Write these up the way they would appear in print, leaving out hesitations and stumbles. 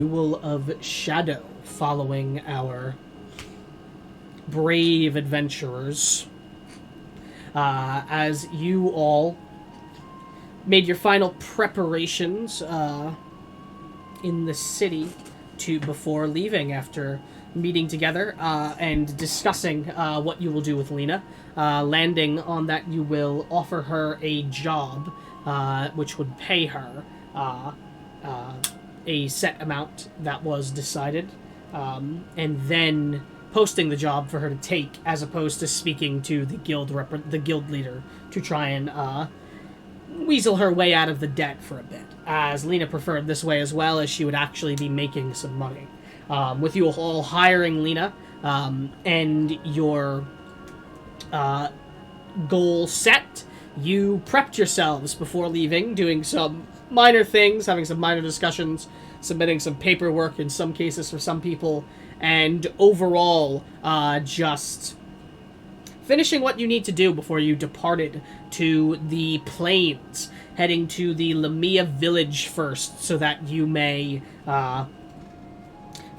Renewal of Shadow, following our brave adventurers. As you all made your final preparations in the city before leaving after meeting together and discussing what you will do with Lena. Landing on that, you will offer her a job, which would pay her a set amount that was decided, and then posting the job for her to take, as opposed to speaking to the guild leader to try and weasel her way out of the debt for a bit, as Lena preferred this way as well, as she would actually be making some money. With you all hiring Lena and your goal set, you prepped yourselves before leaving, doing some minor things, having some minor discussions, submitting some paperwork in some cases for some people, and overall just finishing what you need to do before you departed to the plains, heading to the Lamia village first so that you may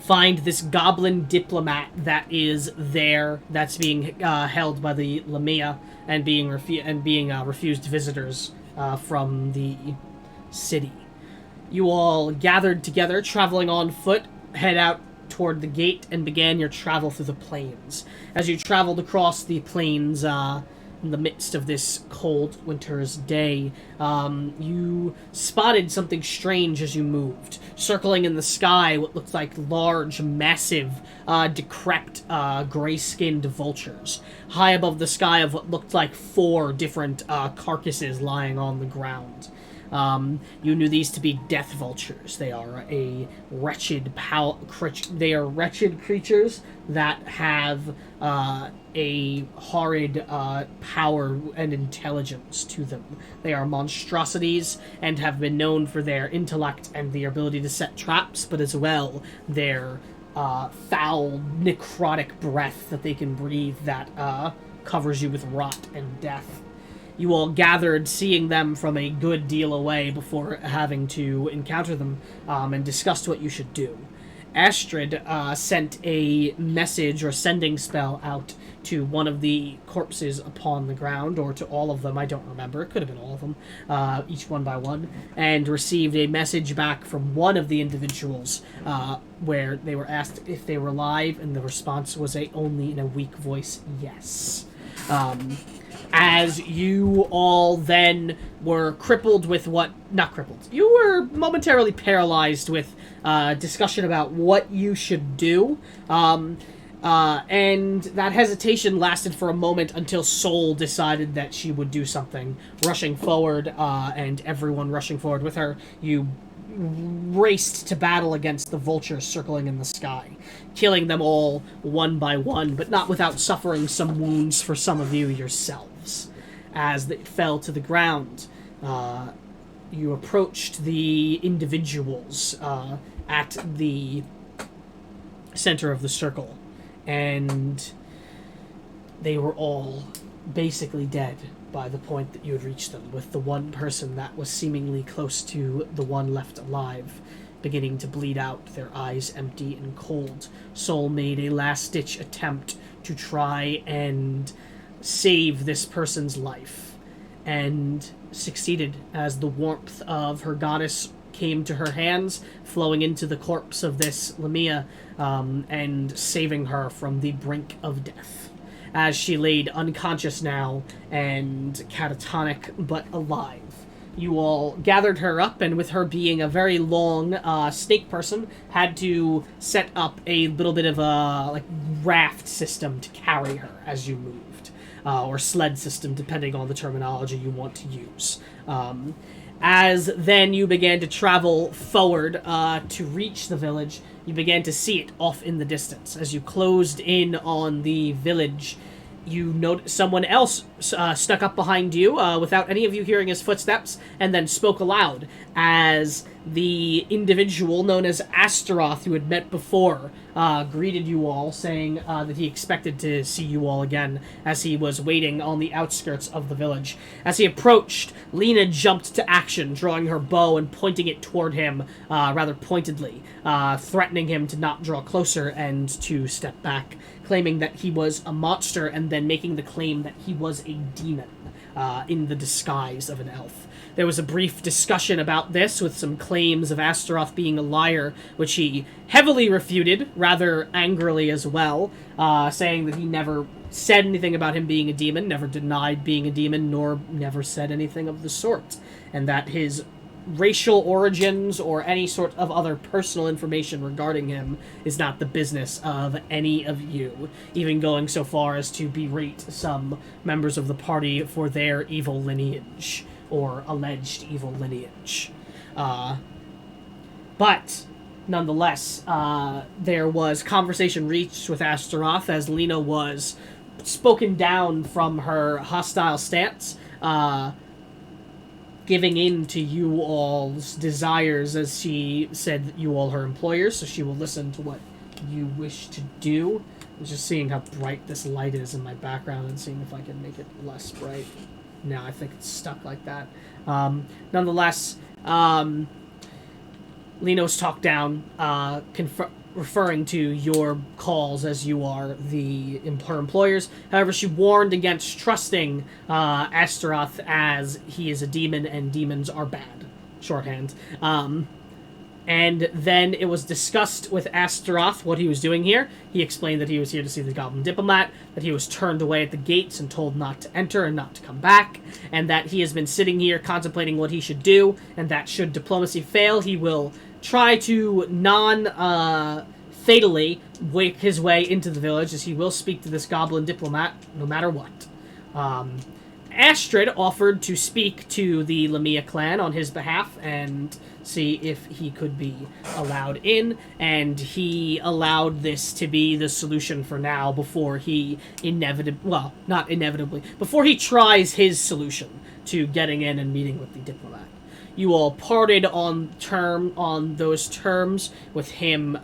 find this goblin diplomat that is there, that's being held by the Lamia and being refused visitors from the city. You all gathered together, traveling on foot, head out toward the gate, and began your travel through the plains. As you traveled across the plains in the midst of this cold winter's day, you spotted something strange as you moved. Circling in the sky, what looked like large, massive, decrepit, gray-skinned vultures. High above the sky of what looked like 4 different carcasses lying on the ground. You knew these to be death vultures. They are wretched creatures that have a horrid power and intelligence to them. They are monstrosities and have been known for their intellect and the ability to set traps, but as well their foul, necrotic breath that they can breathe that covers you with rot and death. You all gathered, seeing them from a good deal away before having to encounter them, and discussed what you should do. Astrid sent a message or sending spell out to one of the corpses upon the ground, or to all of them, I don't remember, it could have been all of them, each one by one, and received a message back from one of the individuals where they were asked if they were alive, and the response was only in a weak voice, yes. As you all then were crippled with you were momentarily paralyzed with discussion about what you should do. And that hesitation lasted for a moment until Soul decided that she would do something. Rushing forward, and everyone rushing forward with her, you raced to battle against the vultures circling in the sky, killing them all one by one, but not without suffering some wounds for some of you yourselves. As they fell to the ground, you approached the individuals at the center of the circle, and they were all basically dead by the point that you had reached them, with the one person that was seemingly close to the one left alive beginning to bleed out, their eyes empty and cold. Soul made a last-ditch attempt to try and save this person's life, and succeeded, as the warmth of her goddess came to her hands, flowing into the corpse of this Lamia, and saving her from the brink of death. As she laid unconscious now and catatonic but alive, you all gathered her up, and with her being a very long snake person, had to set up a little bit of a raft system to carry her as you moved. Or sled system, depending on the terminology you want to use. As then you began to travel forward to reach the village, you began to see it off in the distance. As you closed in on the village, you noticed someone else snuck up behind you without any of you hearing his footsteps, and then spoke aloud as the individual known as Astaroth, who had met before, greeted you all, saying that he expected to see you all again as he was waiting on the outskirts of the village. As he approached, Lena jumped to action, drawing her bow and pointing it toward him rather pointedly, threatening him to not draw closer and to step back, claiming that he was a monster and then making the claim that he was a demon in the disguise of an elf. There was a brief discussion about this, with some claims of Astaroth being a liar, which he heavily refuted, rather angrily as well, saying that he never said anything about him being a demon, never denied being a demon, nor never said anything of the sort, and that his racial origins or any sort of other personal information regarding him is not the business of any of you, even going so far as to berate some members of the party for their evil lineage, or alleged evil lineage. But, nonetheless, there was conversation reached with Astaroth as Lena was spoken down from her hostile stance, giving in to you all's desires, as she said that you all her employers, so she will listen to what you wish to do. I'm just seeing how bright this light is in my background and seeing if I can make it less bright. No, I think it's stuck like that. Nonetheless, Lena was talked down, referring to your calls as you are her employers. However, she warned against trusting Astaroth, as he is a demon and demons are bad. Shorthand. And then it was discussed with Astaroth what he was doing here. He explained that he was here to see the Goblin Diplomat, that he was turned away at the gates and told not to enter and not to come back, and that he has been sitting here contemplating what he should do, and that should diplomacy fail, he will try to fatally wake his way into the village, as he will speak to this Goblin Diplomat no matter what. Astrid offered to speak to the Lamia clan on his behalf and see if he could be allowed in, and he allowed this to be the solution for now before he before he tries his solution to getting in and meeting with the diplomat. You all parted on those terms, with him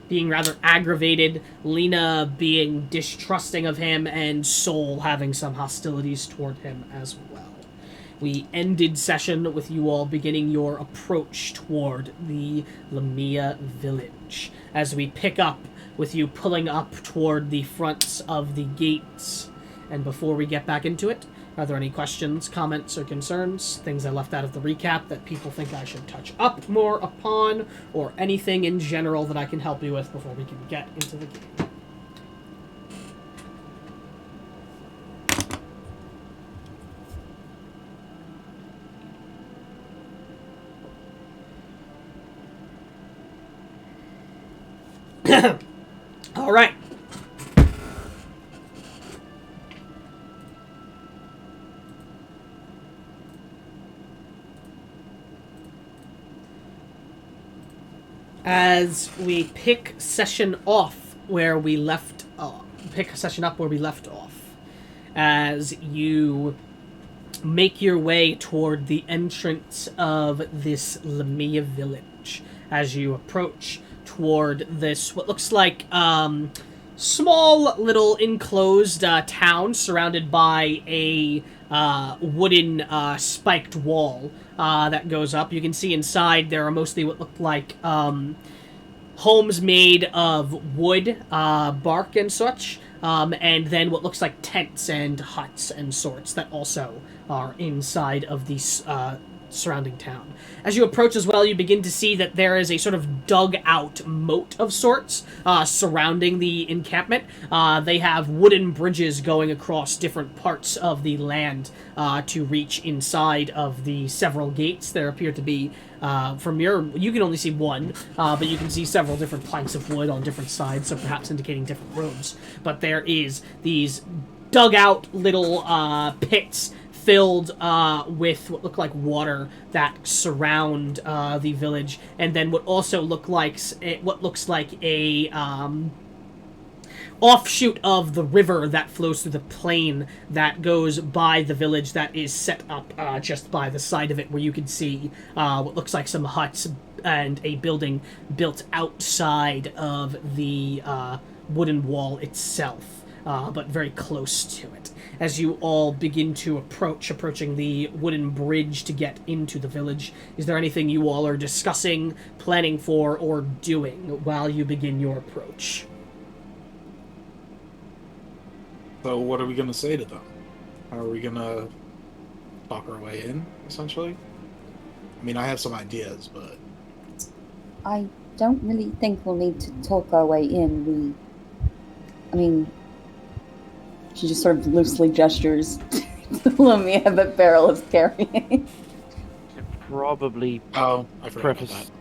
being rather aggravated, Lena being distrusting of him, and Sol having some hostilities toward him as well. We ended session with you all beginning your approach toward the Lamia village, as we pick up with you pulling up toward the fronts of the gates. And before we get back into it, are there any questions, comments, or concerns? Things I left out of the recap that people think I should touch up more upon, or anything in general that I can help you with before we can get into the game? All right. As we pick session off where we left off, as you make your way toward the entrance of this Lamia village, as you approach toward this, what looks like small little enclosed town surrounded by a wooden spiked wall that goes up. You can see inside there are mostly what look like homes made of wood, bark and such, and then what looks like tents and huts and sorts that also are inside of these surrounding town. As you approach as well, you begin to see that there is a sort of dug-out moat of sorts surrounding the encampment. They have wooden bridges going across different parts of the land to reach inside of the several gates. There appear to be, you can only see one, but you can see several different planks of wood on different sides, so perhaps indicating different rooms. But there is these dug-out little pits filled with what look like water that surround the village, and then what looks like a offshoot of the river that flows through the plain that goes by the village that is set up just by the side of it, where you can see what looks like some huts and a building built outside of the wooden wall itself, but very close to it. As you all begin to approaching the wooden bridge to get into the village, is there anything you all are discussing, planning for, or doing while you begin your approach? So what are we going to say to them? How are we going to talk our way in, essentially? I mean, I have some ideas, but... I don't really think we'll need to talk our way in. She just sort of loosely gestures to Lamia that Beryl is carrying. Probably I forgot preface about that.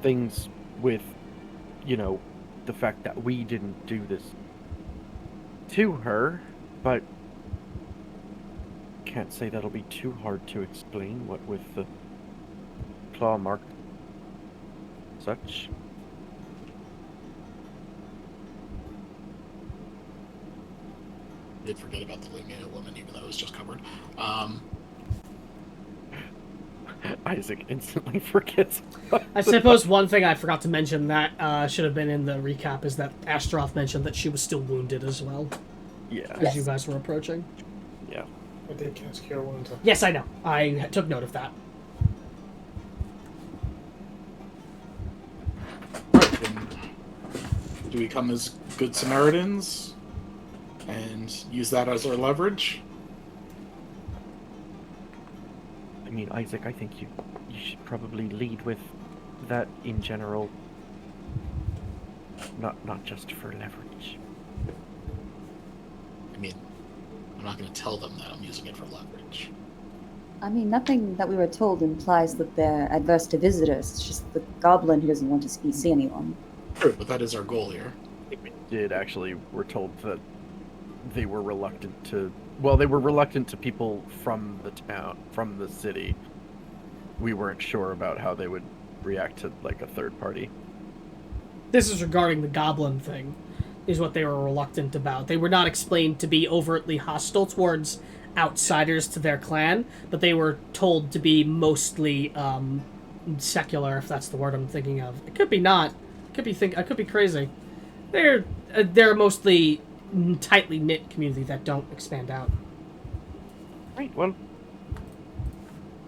things with, the fact that we didn't do this to her, but can't say that'll be too hard to explain, what with the claw mark such. I did forget about the Lamia woman, even though it was just covered. Isaac instantly forgets. I suppose one thing I forgot to mention that should have been in the recap is that Astaroth mentioned that she was still wounded as well. Yeah. As you guys were approaching. Yeah. I did cast Cure Wounds. Yes, I know. I took note of that. Do we come as good Samaritans and use that as our leverage? I mean, Isaac, I think you should probably lead with that in general, not just for leverage. I mean, I'm not going to tell them that I'm using it for leverage. I mean, nothing that we were told implies that they're adverse to visitors. It's just the goblin who doesn't want to see anyone. True, but that is our goal here. I think we did actually. We're told that they were reluctant to. Well, they were reluctant to people from the town, from the city. We weren't sure about how they would react to like a third party. This is regarding the goblin thing, is what they were reluctant about. They were not explained to be overtly hostile towards outsiders to their clan, but they were told to be mostly secular, if that's the word I'm thinking of. It could be not. I could be crazy. They're a mostly tightly knit community that don't expand out. Right. Well,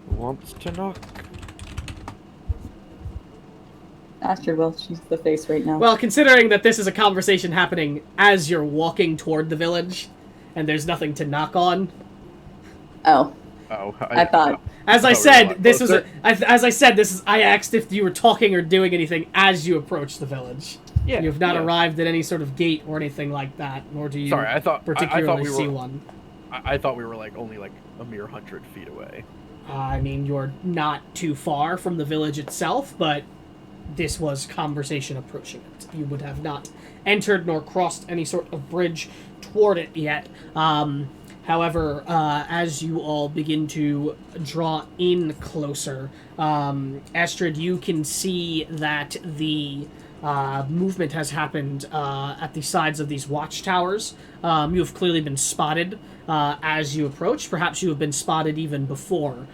who wants to knock? Astrid will. She's the face right now. Well, considering that this is a conversation happening as you're walking toward the village, and there's nothing to knock on. Oh. Oh, I thought. As I said, this was I asked if you were talking or doing anything as you approached the village. Yeah. You have not arrived at any sort of gate or anything like that, nor do you Sorry, I thought particularly we were, see one. I thought we were like only like a mere 100 feet away. I mean, you're not too far from the village itself, but this was conversation approaching it. You would have not entered nor crossed any sort of bridge toward it yet. However, as you all begin to draw in closer, Astrid, you can see that the movement has happened at the sides of these watchtowers. You have clearly been spotted as you approach. Perhaps you have been spotted even before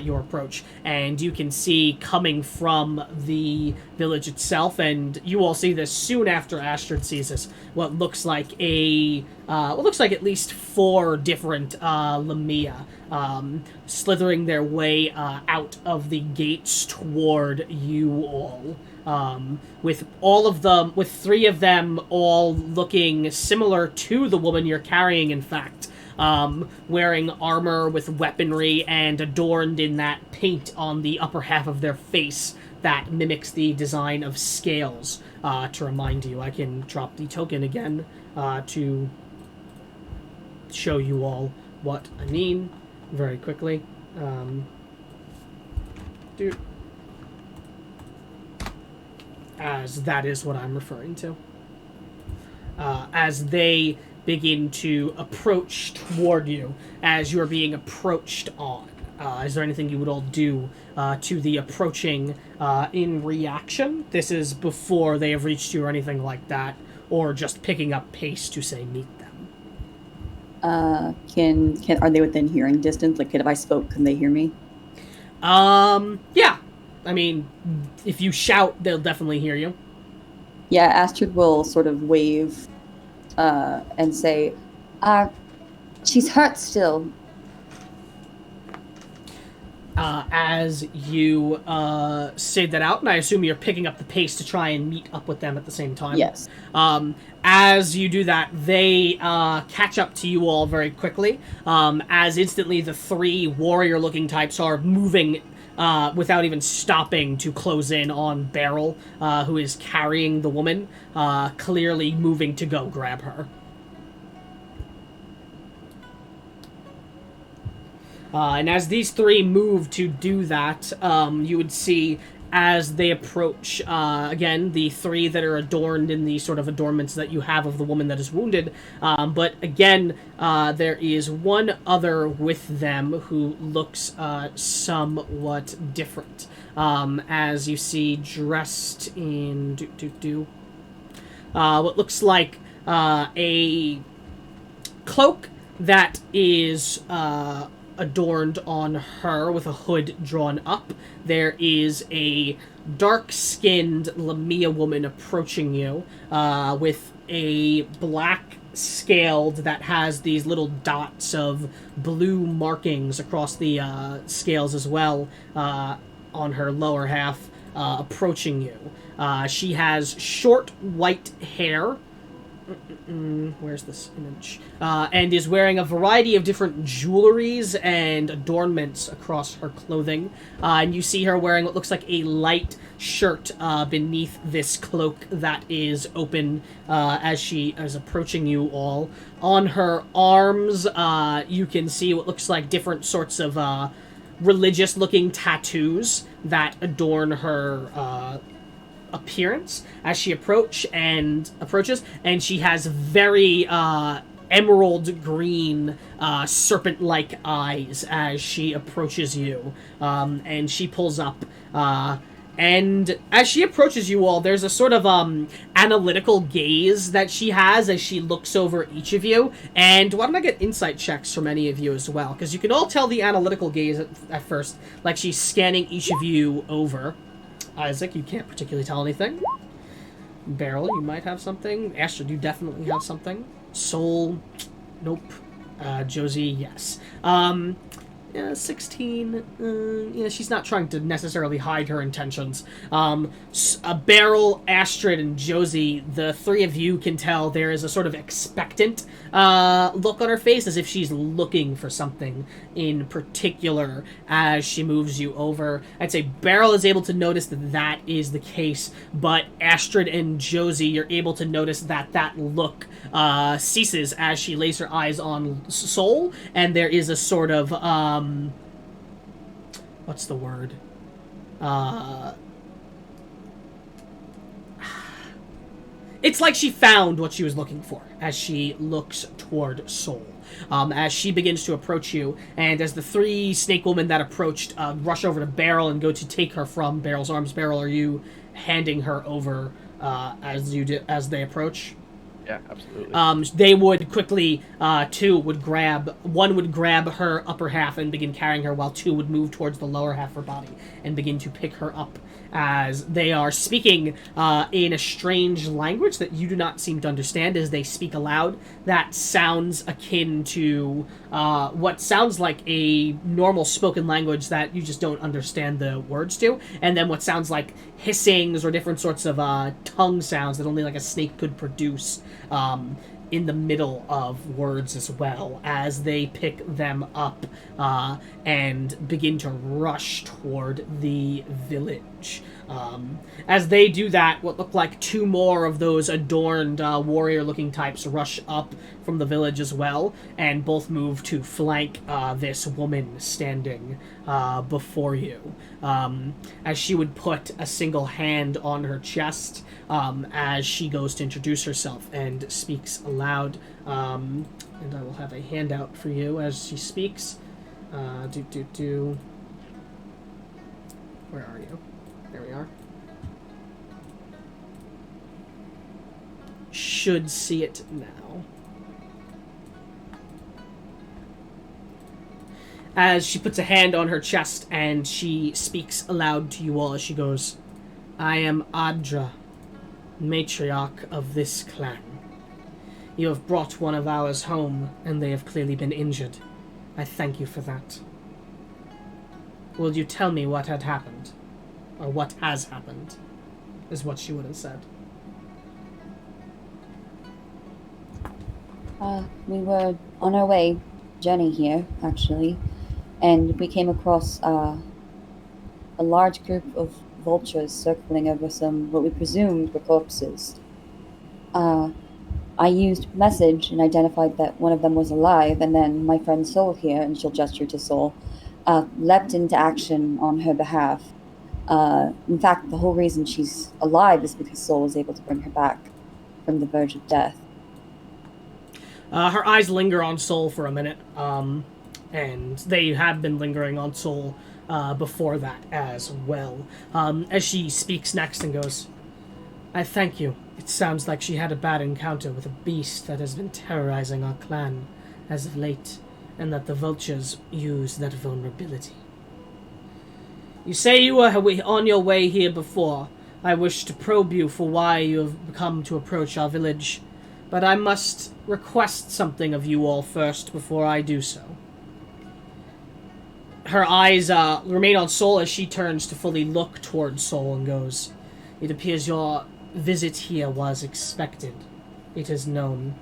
your approach. And you can see coming from the village itself, and you all see this soon after Astrid sees this, what looks like at least 4 different Lamia slithering their way out of the gates toward you all. With 3 of them all looking similar to the woman you're carrying, in fact. Wearing armor with weaponry and adorned in that paint on the upper half of their face that mimics the design of scales. To remind you, I can drop the token again to show you all what I mean very quickly. As that is what I'm referring to. As they begin to approach toward you, as you are being approached on. Is there anything you would all do to the approaching in reaction? This is before they have reached you or anything like that. or just picking up pace to, say, meet them. Are they within hearing distance? Like, if I spoke, can they hear me? Yeah. I mean, if you shout, they'll definitely hear you. Yeah, Astrid will sort of wave and say, she's hurt still. As you say that out, and I assume you're picking up the pace to try and meet up with them at the same time. Yes. As you do that, they catch up to you all very quickly, as instantly the three warrior-looking types are moving without even stopping to close in on Beryl, who is carrying the woman, clearly moving to go grab her. And as these three move to do that, you would see as they approach, again, the three that are adorned in the sort of adornments that you have of the woman that is wounded. But again, there is one other with them who looks somewhat different. As you see, dressed in what looks like a cloak that is adorned on her with a hood drawn up. There is a dark-skinned Lamia woman approaching you with a black scaled that has these little dots of blue markings across the scales as well on her lower half, approaching you. She has short white hair. Where's this image? And is wearing a variety of different jewelries and adornments across her clothing. And you see her wearing what looks like a light shirt beneath this cloak that is open as she is approaching you all. On her arms, you can see what looks like different sorts of religious-looking tattoos that adorn her appearance as she approaches, and she has very emerald green serpent-like eyes as she approaches you, and she pulls up, and as she approaches you all, there's a sort of analytical gaze that she has as she looks over each of you. And why don't I get insight checks from any of you as well, because you can all tell the analytical gaze at first, like she's scanning each of you over. Isaac, you can't particularly tell anything. Beryl, you might have something. Astrid, you definitely have something. Soul, nope. Josie, yes. 16. She's not trying to necessarily hide her intentions. Beryl, Astrid, and Josie, the three of you can tell there is a sort of expectant look on her face, as if she's looking for something in particular as she moves you over. I'd say Beryl is able to notice that that is the case, but Astrid and Josie, you're able to notice that that look ceases as she lays her eyes on Soul, and there is a sort of what's the word? It's like she found what she was looking for as she looks toward Soul. As she begins to approach you, and as the three snake women that approached rush over to Beryl and go to take her from Beryl's arms. Beryl, are you handing her over as they approach? Yeah, absolutely. They would quickly, one would grab her upper half and begin carrying her, while two would move towards the lower half of her body and begin to pick her up, as they are speaking in a strange language that you do not seem to understand as they speak aloud. That sounds akin to what sounds like a normal spoken language that you just don't understand the words to, and then what sounds like hissings or different sorts of tongue sounds that only like a snake could produce in the middle of words as well, as they pick them up and begin to rush toward the village. As they do that, what look like two more of those adorned warrior-looking types rush up from the village as well, and both move to flank this woman standing before you. As she would put a single hand on her chest as she goes to introduce herself and speaks aloud. And I will have a handout for you as she speaks. Where are you? There we are. should see it now. As she puts a hand on her chest and she speaks aloud to you all as she goes, I am Adra, matriarch of this clan. You have brought one of ours home, and they have clearly been injured. I thank you for that. Will you tell me what had happened? Or what has happened, is what she would have said. We were on our journey here, actually, and we came across a large group of vultures circling over what we presumed were corpses. I used message and identified that one of them was alive, and then my friend Soul here, and she'll gesture to Soul, leapt into action on her behalf. In fact, the whole reason she's alive is because Soul was able to bring her back from the verge of death. Her eyes linger on Soul for a minute, and they have been lingering on Soul before that as well. As she speaks next and goes, I thank you. It sounds like she had a bad encounter with a beast that has been terrorizing our clan as of late, and that the vultures use that vulnerability. You say you were on your way here before. I wish to probe you for why you have come to approach our village, but I must request something of you all first before I do so. Her eyes remain on Soul as she turns to fully look towards Soul and goes, It appears your visit here was expected. It is known.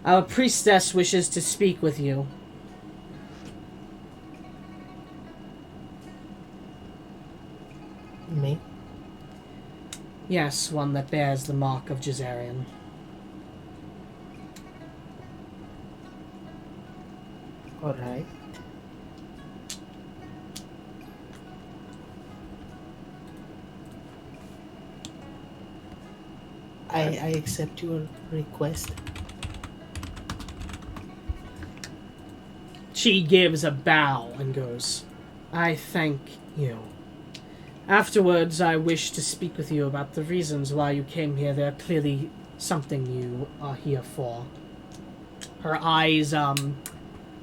Our priestess wishes to speak with you. Me? Yes, one that bears the mark of Jazarian. Alright. I accept your request. She gives a bow and goes, I thank you. Afterwards, I wish to speak with you about the reasons why you came here. They're clearly something you are here for. Her eyes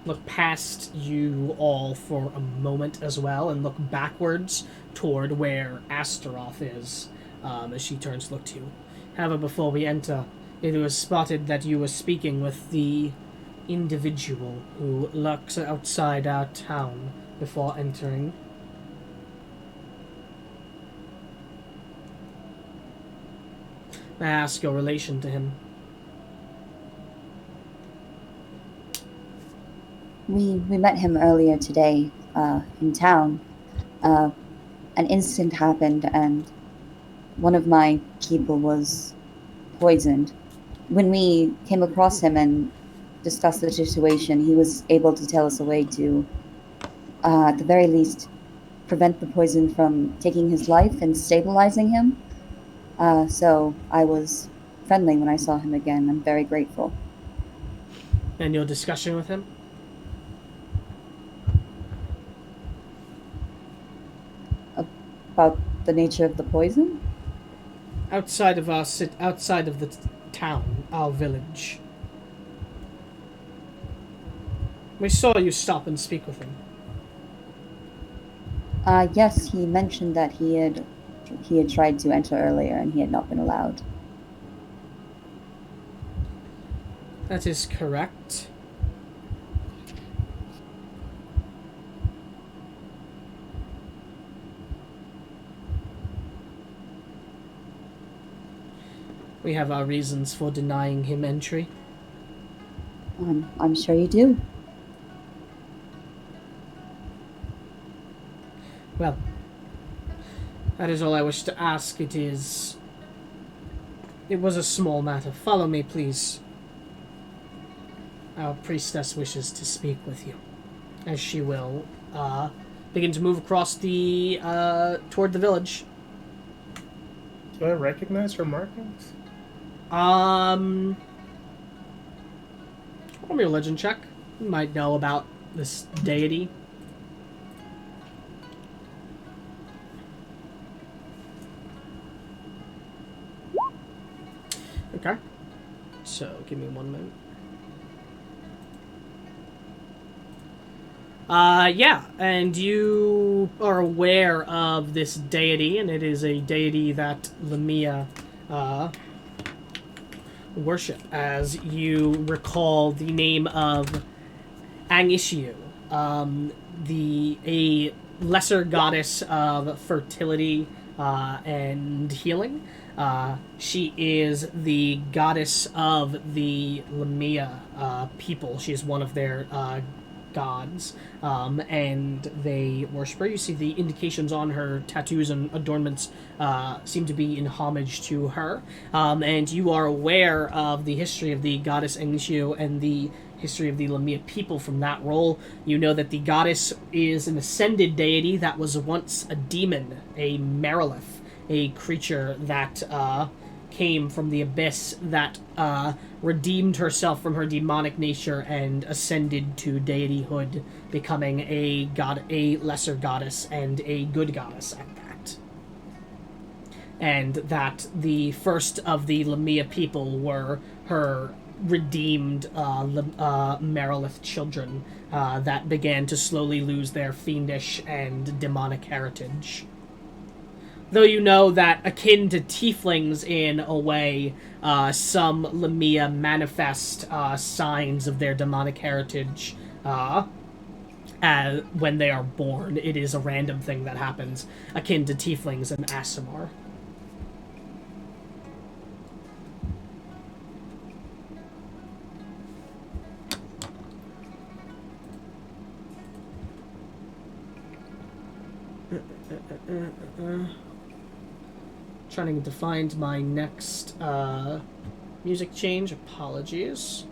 look past you all for a moment as well and look backwards toward where Astaroth is as she turns to look to you. However, before we enter, it was spotted that you were speaking with the individual who lurks outside our town before entering. May I ask your relation to him? We met him earlier today in town. An incident happened, and one of my people was poisoned. When we came across him and discussed the situation, he was able to tell us a way to, at the very least, prevent the poison from taking his life and stabilizing him. So I was friendly when I saw him again. I'm very grateful. And your discussion with him? About the nature of the poison? Outside of outside of the town, our village. We saw you stop and speak with him. Yes, he mentioned that he had tried to enter earlier and he had not been allowed. That is correct. We have our reasons for denying him entry. I'm sure you do. Well, that is all I wish to ask. It was a small matter. Follow me, please. Our priestess wishes to speak with you. As she will begin to move across toward the village. Do I recognize her markings? Roll me a religion check. You might know about this deity. Okay. So, give me 1 minute. Yeah, and you are aware of this deity, and it is a deity that Lamia, worship, as you recall the name of Angishiu, a lesser goddess of fertility and healing. She is the goddess of the Lamia people. She is one of their gods, and they worship her. You see the indications on her tattoos and adornments seem to be in homage to her, and you are aware of the history of the goddess Englishu and the history of the Lamia people from that role. You know that the goddess is an ascended deity that was once a demon, a Merilith, a creature that came from the abyss, that redeemed herself from her demonic nature and ascended to deityhood, becoming a lesser goddess and a good goddess at that. And that the first of the Lamia people were her redeemed Merilith children that began to slowly lose their fiendish and demonic heritage. Though you know that, akin to tieflings in a way, some Lamia manifest signs of their demonic heritage when they are born. It is a random thing that happens, akin to tieflings and Aasimar. Trying to find my next music change. Apologies.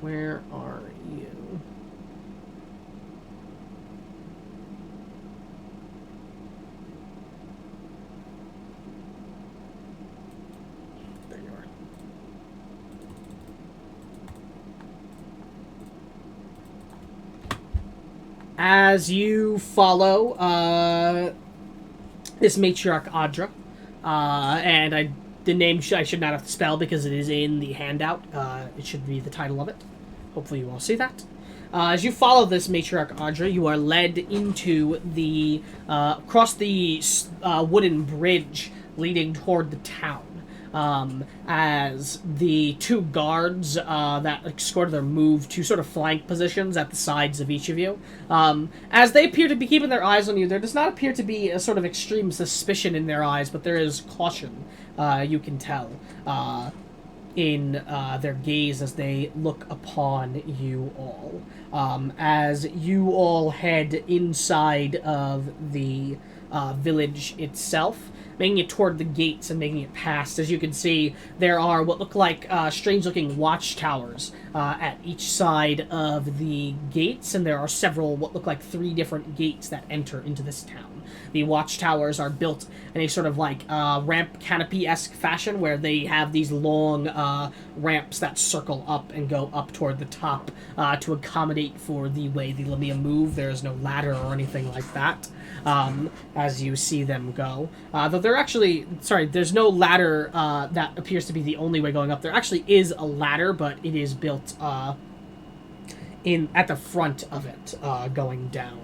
Where are you? There you are. As you follow this matriarch Audra, and the name I should not have to spell because it is in the handout. It should be the title of it. Hopefully you all see that. As you follow this matriarch Audra, you are led into the across the wooden bridge leading toward the town. As the two guards that escorted her move to sort of flank positions at the sides of each of you. As they appear to be keeping their eyes on you, there does not appear to be a sort of extreme suspicion in their eyes, but there is caution, you can tell, in their gaze as they look upon you all. As you all head inside of the village itself, making it toward the gates and making it past. As you can see, there are what look like strange-looking watchtowers at each side of the gates, and there are several what look like 3 different gates that enter into this town. The watchtowers are built in a sort of like ramp canopy-esque fashion, where they have these long ramps that circle up and go up toward the top to accommodate for the way the Lamia move. There is no ladder or anything like that. As you see them go. Though they're actually... Sorry, there's no ladder that appears to be the only way going up. There actually is a ladder, but it is built at the front of it, going down.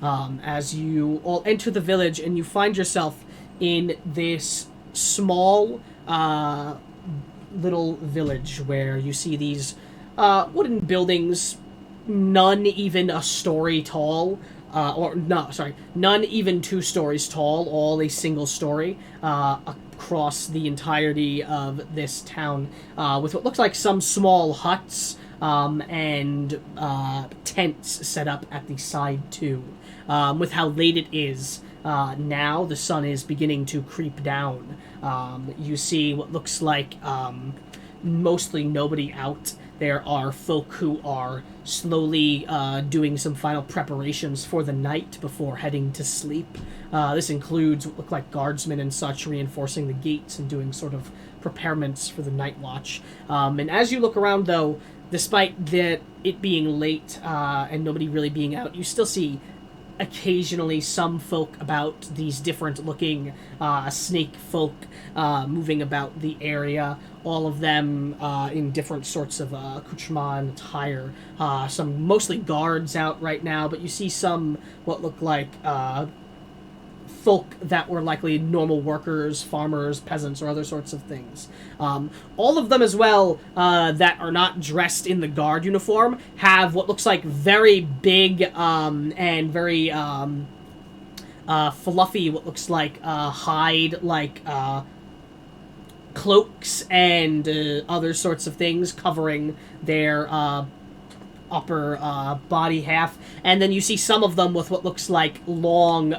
As you all enter the village and you find yourself in this small little village where you see these wooden buildings, none even a story tall, none even 2 stories tall, all a single story across the entirety of this town, with what looks like some small huts and tents set up at the side too. With how late it is now, the sun is beginning to creep down. You see what looks like mostly nobody out. there are folk who are slowly doing some final preparations for the night before heading to sleep. This includes what look like guardsmen and such reinforcing the gates and doing sort of preparements for the night watch. And as you look around, though, despite it being late and nobody really being out, you still see occasionally some folk about, these different looking snake folk moving about the area, all of them in different sorts of accoutrement and attire. Some mostly guards out right now, but you see some what look like folk that were likely normal workers, farmers, peasants, or other sorts of things. All of them as well that are not dressed in the guard uniform have what looks like very big and very fluffy, what looks like hide, like cloaks and other sorts of things covering their upper body half, and then you see some of them with what looks like long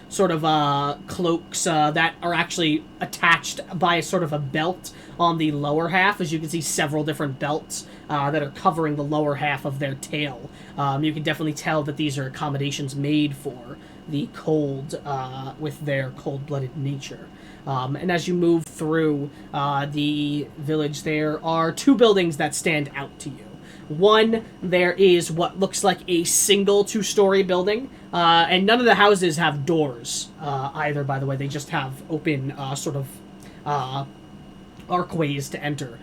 sort of cloaks that are actually attached by a sort of a belt on the lower half. As you can see, several different belts that are covering the lower half of their tail. You can definitely tell that these are accommodations made for the cold with their cold-blooded nature. And as you move through the village, there are two buildings that stand out to you. One, there is what looks like a single two-story building, and none of the houses have doors either, by the way. They just have open sort of archways to enter.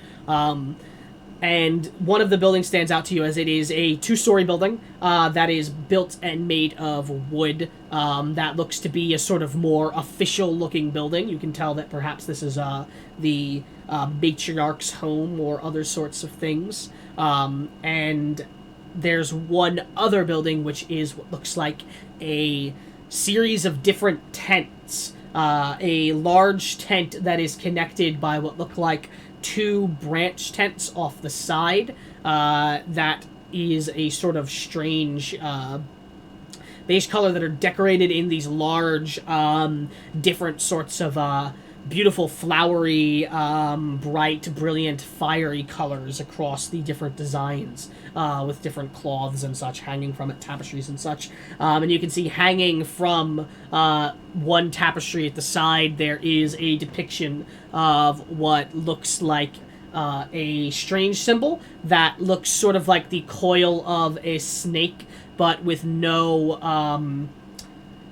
And one of the buildings stands out to you as it is a two-story building that is built and made of wood. That looks to be a sort of more official-looking building. You can tell that perhaps this is the matriarch's home or other sorts of things. And there's one other building which is what looks like a series of different tents. A large tent that is connected by what look like two branch tents off the side. That is a sort of strange beige color that are decorated in these large different sorts of beautiful flowery bright brilliant fiery colors across the different designs with different cloths and such hanging from it, tapestries and such. And you can see hanging from one tapestry at the side there is a depiction of what looks like a strange symbol that looks sort of like the coil of a snake, but with no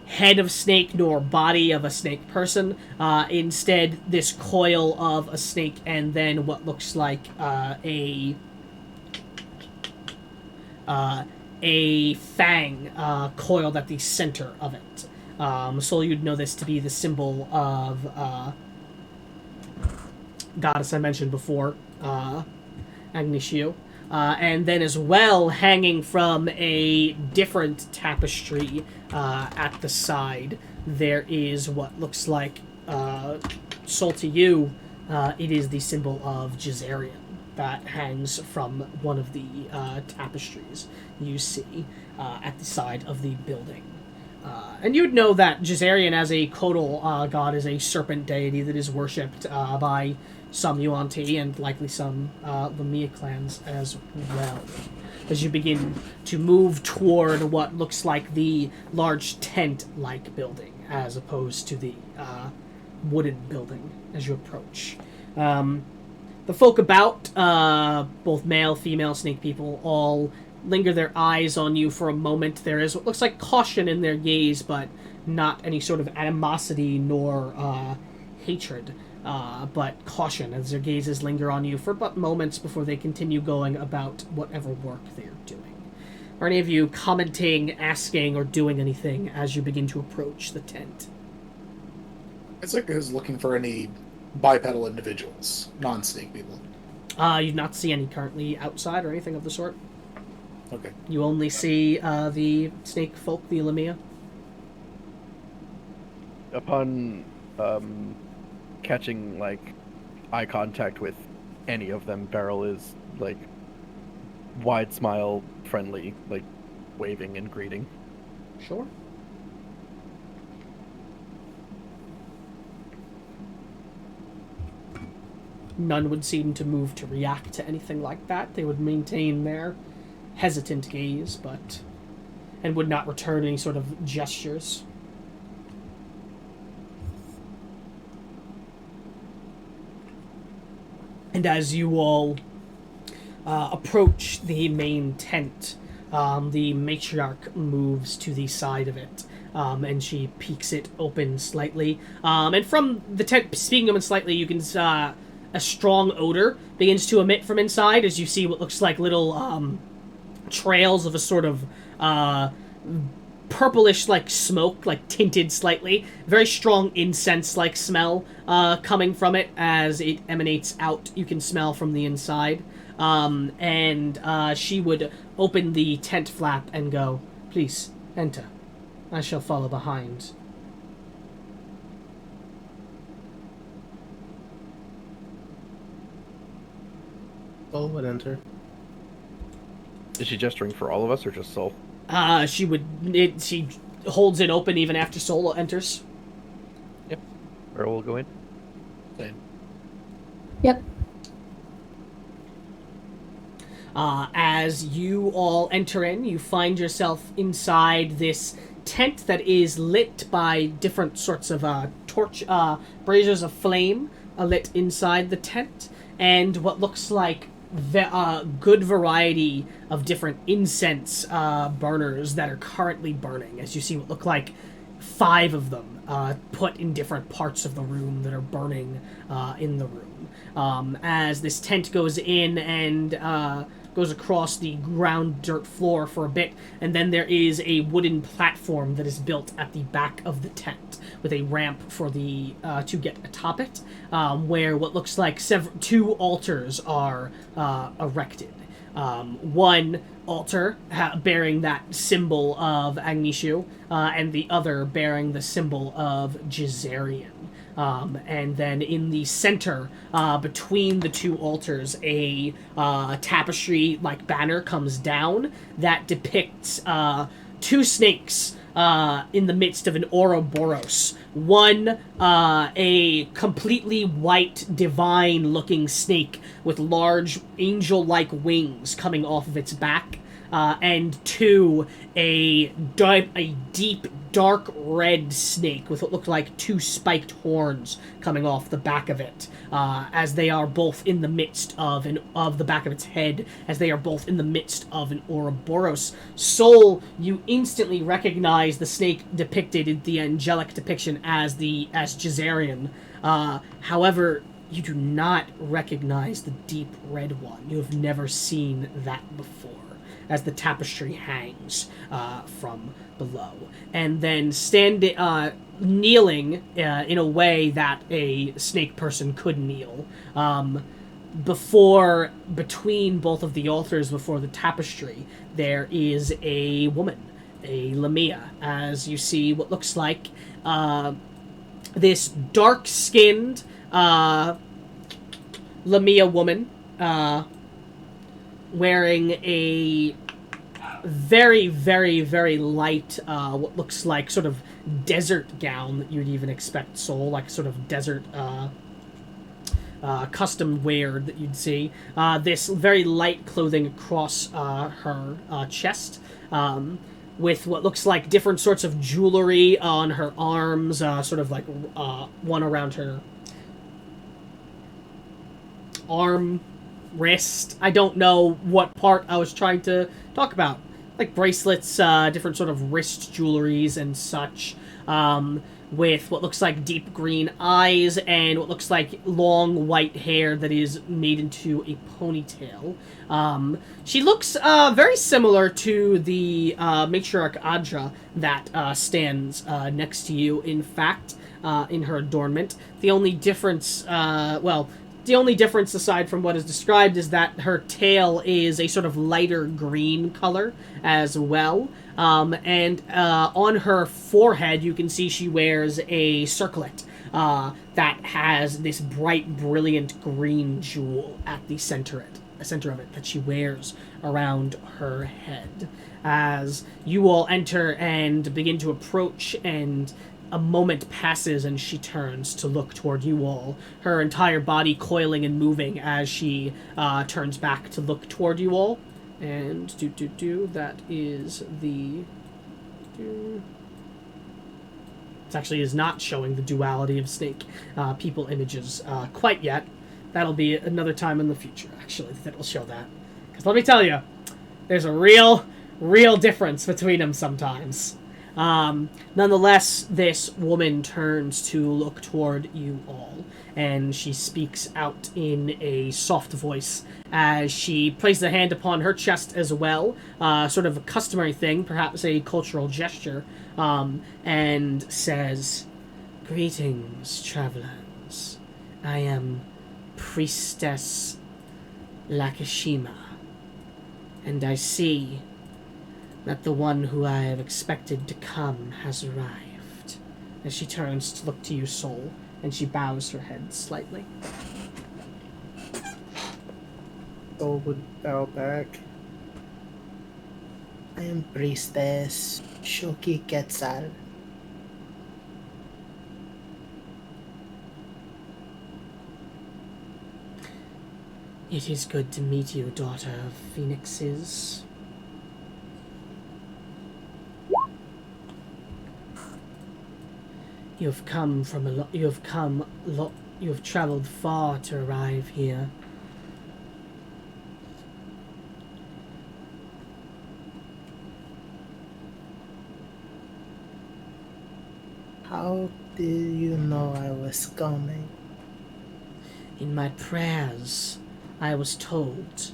head of snake nor body of a snake person. Instead, this coil of a snake and then what looks like a fang coiled at the center of it. So you'd know this to be the symbol of goddess I mentioned before, Agnesio. And then as well, hanging from a different tapestry at the side, there is what looks like, sold to you, it is the symbol of Jazarian that hangs from one of the tapestries you see at the side of the building. And you'd know that Jazarian as a Kodal god is a serpent deity that is worshipped by some Yuan-Ti and likely some Lamia clans as well. As you begin to move toward what looks like the large tent-like building as opposed to the wooden building as you approach. The folk about, both male, female, snake people, all linger their eyes on you for a moment. There is what looks like caution in their gaze, but not any sort of animosity nor hatred. But caution as their gazes linger on you for but moments before they continue going about whatever work they're doing. Are any of you commenting, asking, or doing anything as you begin to approach the tent? Isaac is looking for any bipedal individuals, non-snake people. You do not see any currently outside or anything of the sort. Okay. You only see the snake folk, the Lamia. Upon catching like eye contact with any of them, Beryl is like wide smile, friendly, like waving and greeting. Sure. none would seem to move to react to anything like that. They would maintain their hesitant gaze, and would not return any sort of gestures. And as you all approach the main tent, the matriarch moves to the side of it, and she peeks it open slightly. And from the tent speaking open slightly, you can a strong odor begins to emit from inside as you see what looks like little trails of a sort of purplish like smoke, like tinted slightly. Very strong incense like smell coming from it as it emanates out. You can smell from the inside. And she would open the tent flap and go, "Please, enter. I shall follow behind." Soul would enter. Is she gesturing for all of us or just Soul? She holds it open even after Solo enters. Yep. Or we'll go in. Same. Yep. As you all enter in, you find yourself inside this tent that is lit by different sorts of braziers of flame lit inside the tent, and what looks like good variety of different incense burners that are currently burning, as you see what look like 5 of them put in different parts of the room that are burning in the room. As this tent goes in and goes across the ground dirt floor for a bit, and then there is a wooden platform that is built at the back of the tent with a ramp for the to get atop it, where what looks like 2 altars are erected. One altar bearing that symbol of Agnishu, and the other bearing the symbol of Jizarian. And then in the center, between the 2 altars, a tapestry-like banner comes down that depicts 2 snakes in the midst of an Ouroboros. One, a completely white, divine-looking snake with large angel-like wings coming off of its back. And 2, a deep, dark red snake with what looked like 2 spiked horns coming off the back of it, as they are both in the midst of the back of its head, as they are both in the midst of an Ouroboros. Soul, you instantly recognize the snake depicted in the angelic depiction as Jizarian. However, you do not recognize the deep red one. You have never seen that before, as the tapestry hangs from below. And then kneeling in a way that a snake person could kneel, between both of the altars, before the tapestry, there is a woman, a Lamia, as you see what looks like this dark-skinned Lamia woman, wearing a very, very, very light, what looks like sort of desert gown that you'd even expect Soul, like sort of desert custom wear that you'd see. This very light clothing across her chest, with what looks like different sorts of jewelry on her arms, sort of like one around her arm, wrist. I don't know what part I was trying to talk about. Like bracelets, different sort of wrist jewelries and such, with what looks like deep green eyes and what looks like long white hair that is made into a ponytail. She looks very similar to the matriarch Adra that stands next to you, in fact, in her adornment. The only difference, aside from what is described, is that her tail is a sort of lighter green color as well. And on her forehead, you can see she wears a circlet that has this bright, brilliant green jewel at the center of it that she wears around her head. As you all enter and begin to approach and a moment passes and she turns to look toward you all, her entire body coiling and moving as she turns back to look toward you all. And that is the... It actually is not showing the duality of snake people images quite yet. That'll be another time in the future, actually, that'll show that. Because let me tell you, there's a real difference between them sometimes. Nonetheless, this woman turns to look toward you all, and she speaks out in a soft voice as she places a hand upon her chest as well, sort of a customary thing, perhaps a cultural gesture, and says, "Greetings, travelers. I am Priestess Lakashima, and I see that the one who I have expected to come has arrived." As she turns to look to you, Soul, and she bows her head slightly. Soul would bow back. I am Priestess Shoki Quetzal. It is good to meet you, daughter of Phoenixes. You have come from you have traveled far to arrive here. How did you know I was coming? In my prayers, I was told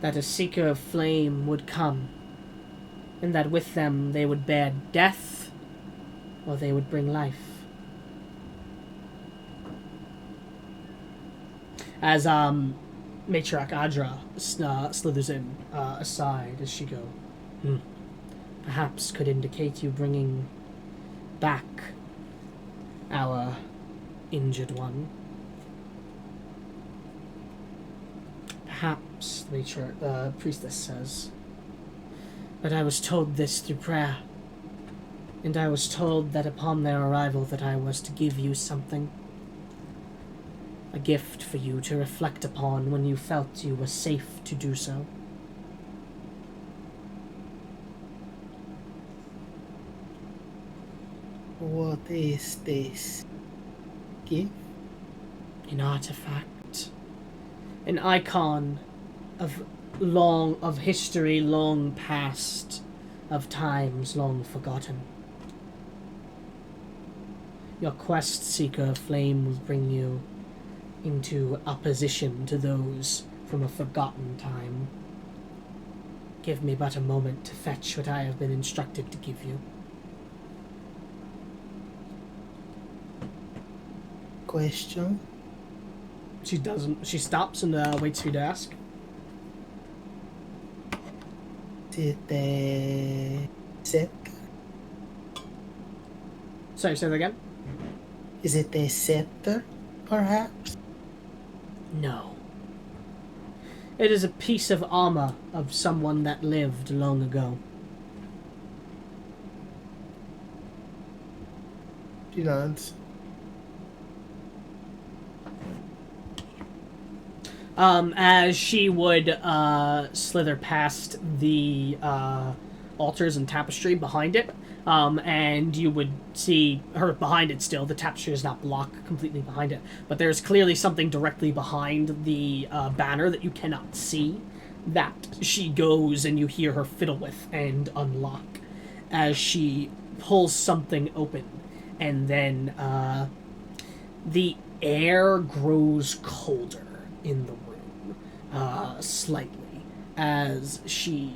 that a seeker of flame would come, and that with them they would bear death, or they would bring life. As Matriarch Adra slithers in aside as she goes, perhaps could indicate you bringing back our injured one. Perhaps, the priestess says. But I was told this through prayer. And I was told that upon their arrival that I was to give you something. A gift for you to reflect upon when you felt you were safe to do so. What is this gift? An artifact. An icon of history long past, of times long forgotten. Your quest, Seeker of Flame, will bring you into opposition to those from a forgotten time. Give me but a moment to fetch what I have been instructed to give you. Question? She stops and waits for you to ask. Is it a scepter? Sorry, say that again? Is it a scepter, perhaps? No. It is a piece of armor of someone that lived long ago. She nods. As she would slither past the altars and tapestry behind it, and you would see her behind it still. The tapestry does not block completely behind it, but there's clearly something directly behind the banner that you cannot see, that she goes and you hear her fiddle with and unlock as she pulls something open, and then the air grows colder in the room, slightly, as she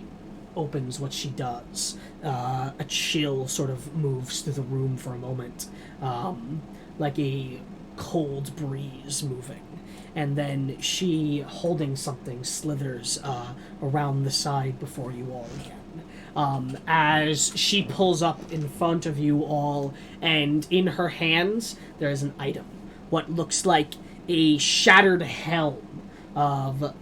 opens what she does. A chill sort of moves through the room for a moment, like a cold breeze moving. And then she, holding something, slithers around the side before you all again. As she pulls up in front of you all, and in her hands there is an item. What looks like a shattered helm of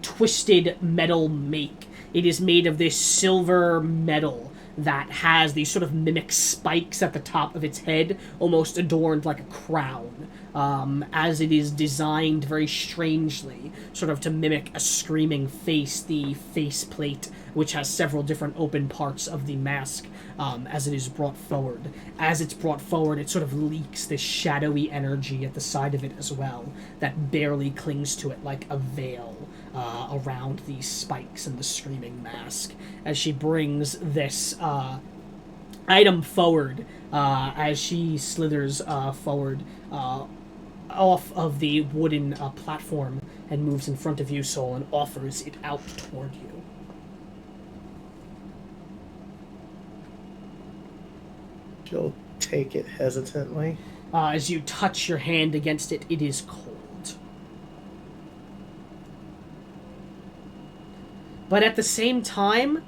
twisted metal make It is made of this silver metal that has these sort of mimic spikes at the top of its head, almost adorned like a crown, as it is designed very strangely, sort of to mimic a screaming face, the faceplate, which has several different open parts of the mask, as it is brought forward. As it's brought forward, it sort of leaks this shadowy energy at the side of it as well, that barely clings to it like a veil around these spikes and the screaming mask. As she brings this item forward, as she slithers forward off of the wooden platform and moves in front of you, Sol, and offers it out toward you. She'll take it hesitantly. As you touch your hand against it, it is cold. But at the same time,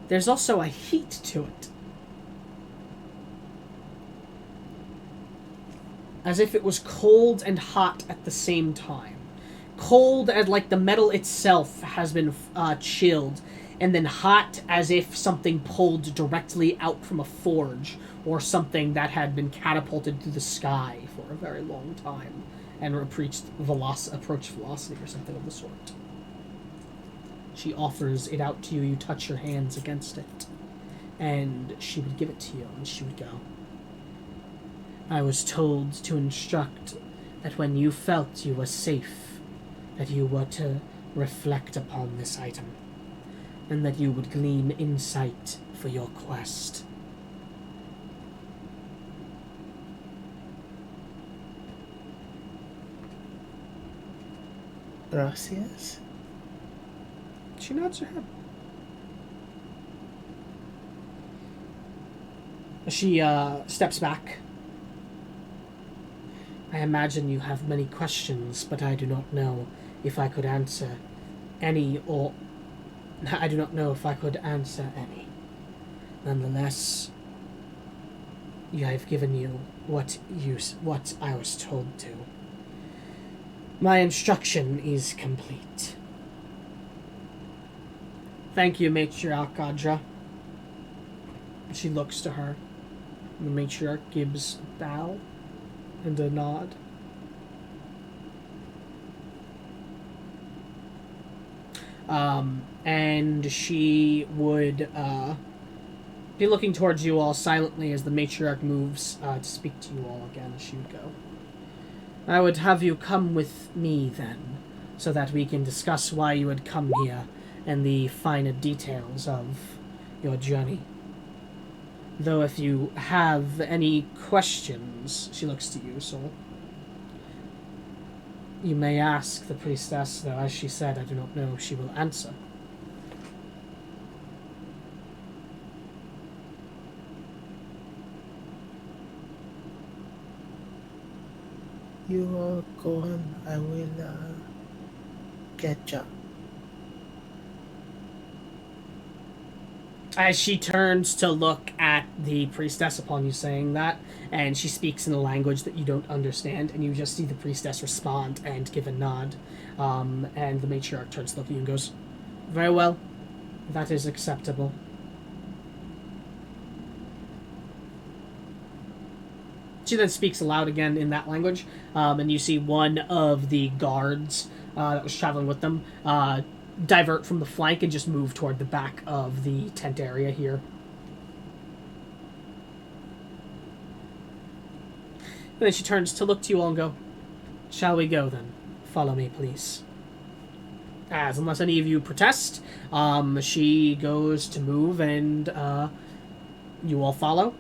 there's also a heat to it. As if it was cold and hot at the same time. Cold as like the metal itself has been chilled, and then hot as if something pulled directly out from a forge, or something that had been catapulted through the sky for a very long time, and approached velocity or something of the sort. She offers it out to you, you touch your hands against it, and she would give it to you, and she would go. I was told to instruct that when you felt you were safe, that you were to reflect upon this item, and that you would glean insight for your quest. Gracias. She nods her head. She steps back. I imagine you have many questions, but I do not know if I could answer any, or I do not know if I could answer any. Nonetheless, I have given you what I was told to. My instruction is complete. Thank you, Matriarch Audra. She looks to her. The matriarch gives a bow and a nod. And she would be looking towards you all silently as the matriarch moves to speak to you all again. She would go. I would have you come with me then, so that we can discuss why you had come here and the finer details of your journey. Though if you have any questions, she looks to you, Sol. You may ask the priestess, though as she said, I do not know if she will answer. You all go on. I will catch up. As she turns to look at the priestess upon you saying that, and she speaks in a language that you don't understand, and you just see the priestess respond and give a nod, and the matriarch turns to look at you and goes, very well, that is acceptable. She then speaks aloud again in that language, and you see one of the guards that was traveling with them divert from the flank and just move toward the back of the tent area here. And then she turns to look to you all and go, shall we go then? Follow me, please. As unless any of you protest, she goes to move and you all follow.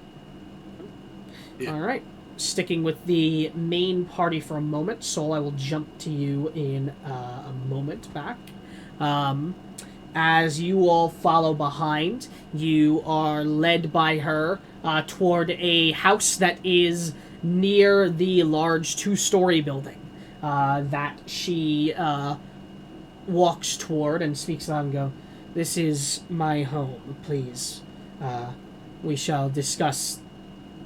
Yeah. Alright. Sticking with the main party for a moment, Sol, I will jump to you in a moment back. As you all follow behind, you are led by her toward a house that is near the large 2-story building that she walks toward and speaks out and go, this is my home, please. We shall discuss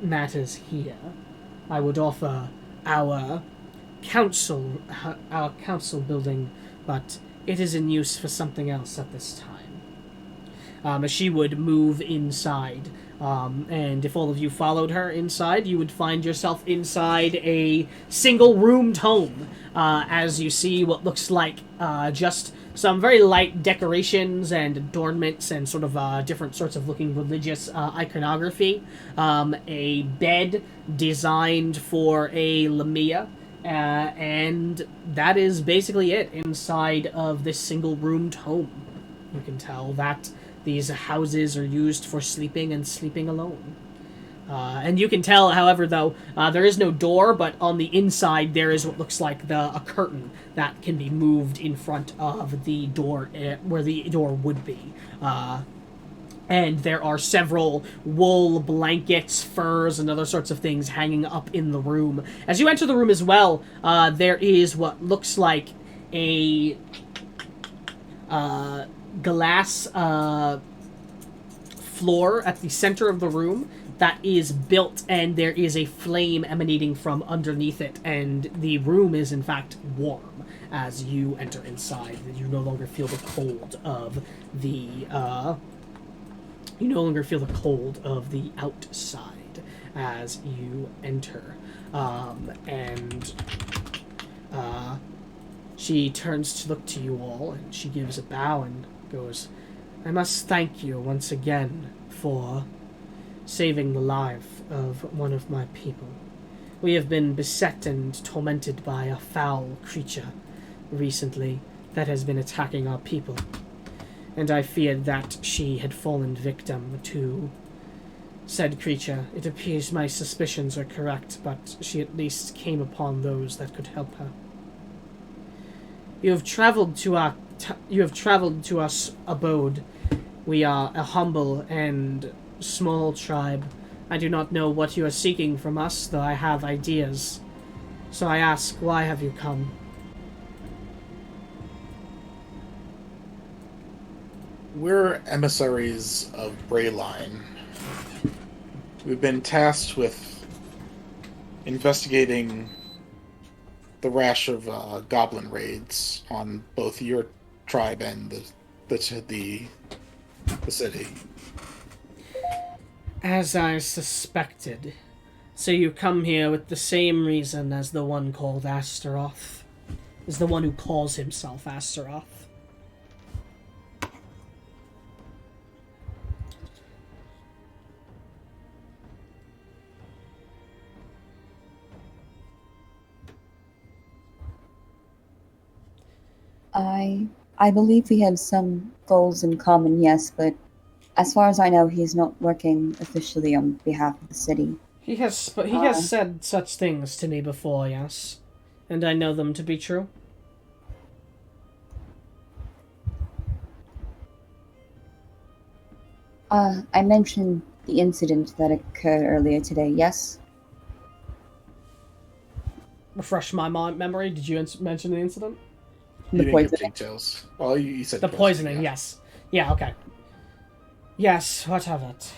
matters here. I would offer our council building, but it is in use for something else at this time. as she would move inside. And if all of you followed her inside, you would find yourself inside a single-roomed home, as you see what looks like just some very light decorations and adornments and sort of different sorts of looking religious iconography. A bed designed for a Lamia. And that is basically it inside of this single-roomed home. You can tell that these houses are used for sleeping and sleeping alone. And you can tell, however, though, there is no door, but on the inside there is what looks like a curtain that can be moved in front of the door, where the door would be. And there are several wool blankets, furs, and other sorts of things hanging up in the room. As you enter the room as well, there is what looks like a glass floor at the center of the room that is built, and there is a flame emanating from underneath it, and the room is in fact warm as you enter inside. You no longer feel the cold of the outside as you enter. She turns to look to you all, and she gives a bow and goes, "I must thank you once again for saving the life of one of my people. We have been beset and tormented by a foul creature recently that has been attacking our people, and I feared that she had fallen victim to said creature. It appears my suspicions are correct, but she at least came upon those that could help her. You have traveled to our abode. We are a humble and small tribe. I do not know what you are seeking from us, though I have ideas. So I ask, why have you come?" We're emissaries of Brayline. We've been tasked with investigating the rash of goblin raids on both your tribe and the city. As I suspected. So you come here with the same reason as the one called Astaroth. Is the one who calls himself Astaroth. I believe we have some goals in common, yes, but as far as I know, he's not working officially on behalf of the city. He has said such things to me before, yes. And I know them to be true. I mentioned the incident that occurred earlier today, yes? Refresh my memory. Did you mention the incident? You didn't give details. Well, you said the poisoning, yeah. Yes. Yeah, okay. Yes, what of it?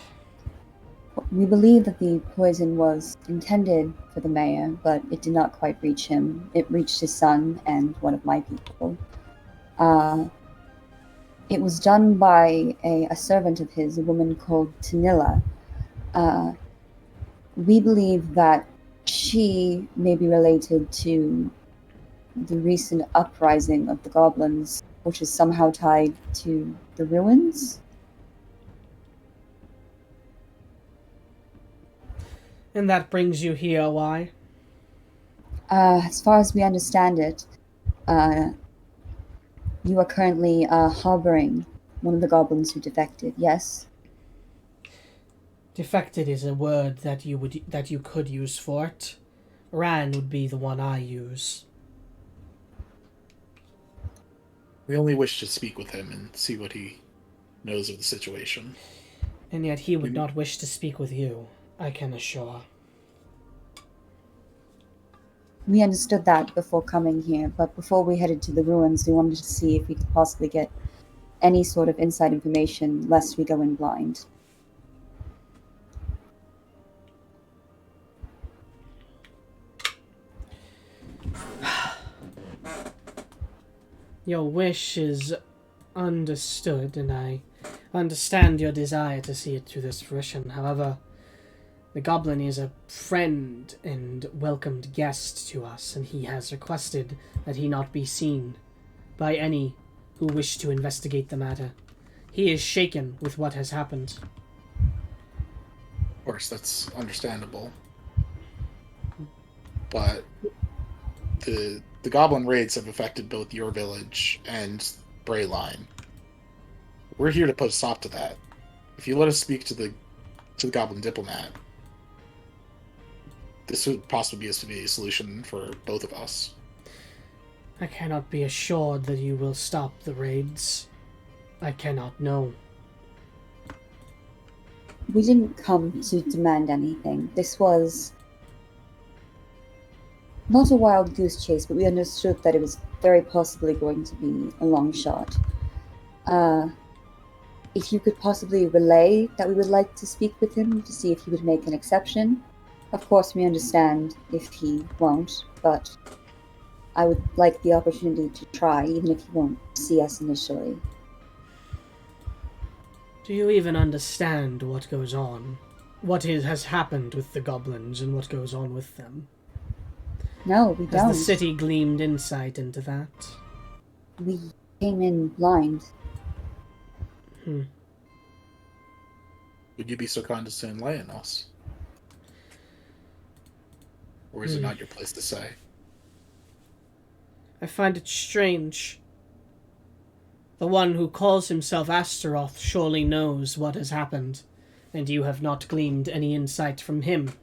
We believe that the poison was intended for the mayor, but it did not quite reach him. It reached his son and one of my people. It was done by a servant of his, a woman called Tanilla. We believe that she may be related to the recent uprising of the goblins, which is somehow tied to the ruins. And that brings you here, why? As far as we understand it, you are currently harboring one of the goblins who defected, yes? Defected is a word that you could use for it. Ran would be the one I use. We only wish to speak with him and see what he knows of the situation. And yet he would not wish to speak with you, I can assure. We understood that before coming here, but before we headed to the ruins, we wanted to see if we could possibly get any sort of inside information, lest we go in blind. Your wish is understood, and I I understand your desire to see it to this fruition. However, the goblin is a friend and welcomed guest to us, and he has requested that he not be seen by any who wish to investigate the matter. He is shaken with what has happened. Of course, that's understandable. But the goblin raids have affected both your village and Brayline. We're here to put a stop to that. If you let us speak to the goblin diplomat, this would possibly be a solution for both of us. I cannot be assured that you will stop the raids. I cannot know. We didn't come to demand anything. This was not a wild goose chase, but we understood that it was very possibly going to be a long shot. If you could possibly relay that we would like to speak with him to see if he would make an exception. Of course, we understand if he won't, but I would like the opportunity to try, even if he won't see us initially. Do you even understand what goes on? What has happened with the goblins and what goes on with them? No, we don't. Has the city gleamed insight into that? We came in blind. Would you be so kind as to enlighten us? Or is it not your place to say? I find it strange. The one who calls himself Astaroth surely knows what has happened, and you have not gleaned any insight from him.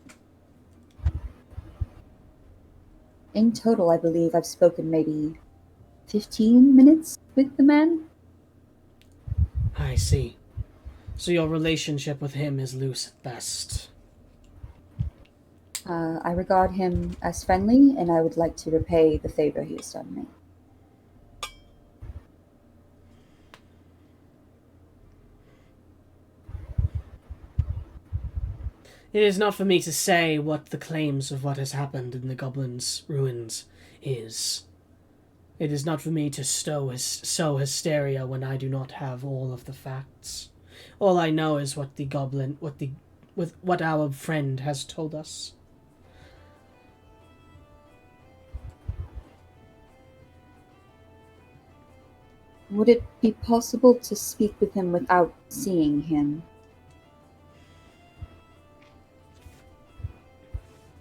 In total, I believe I've spoken maybe 15 minutes with the man. I see. So your relationship with him is loose at best. I regard him as friendly, and I would like to repay the favor he has done me. It is not for me to say what the claims of what has happened in the Goblin's ruins is. It is not for me to sow hysteria when I do not have all of the facts. All I know is what what our friend has told us. Would it be possible to speak with him without seeing him?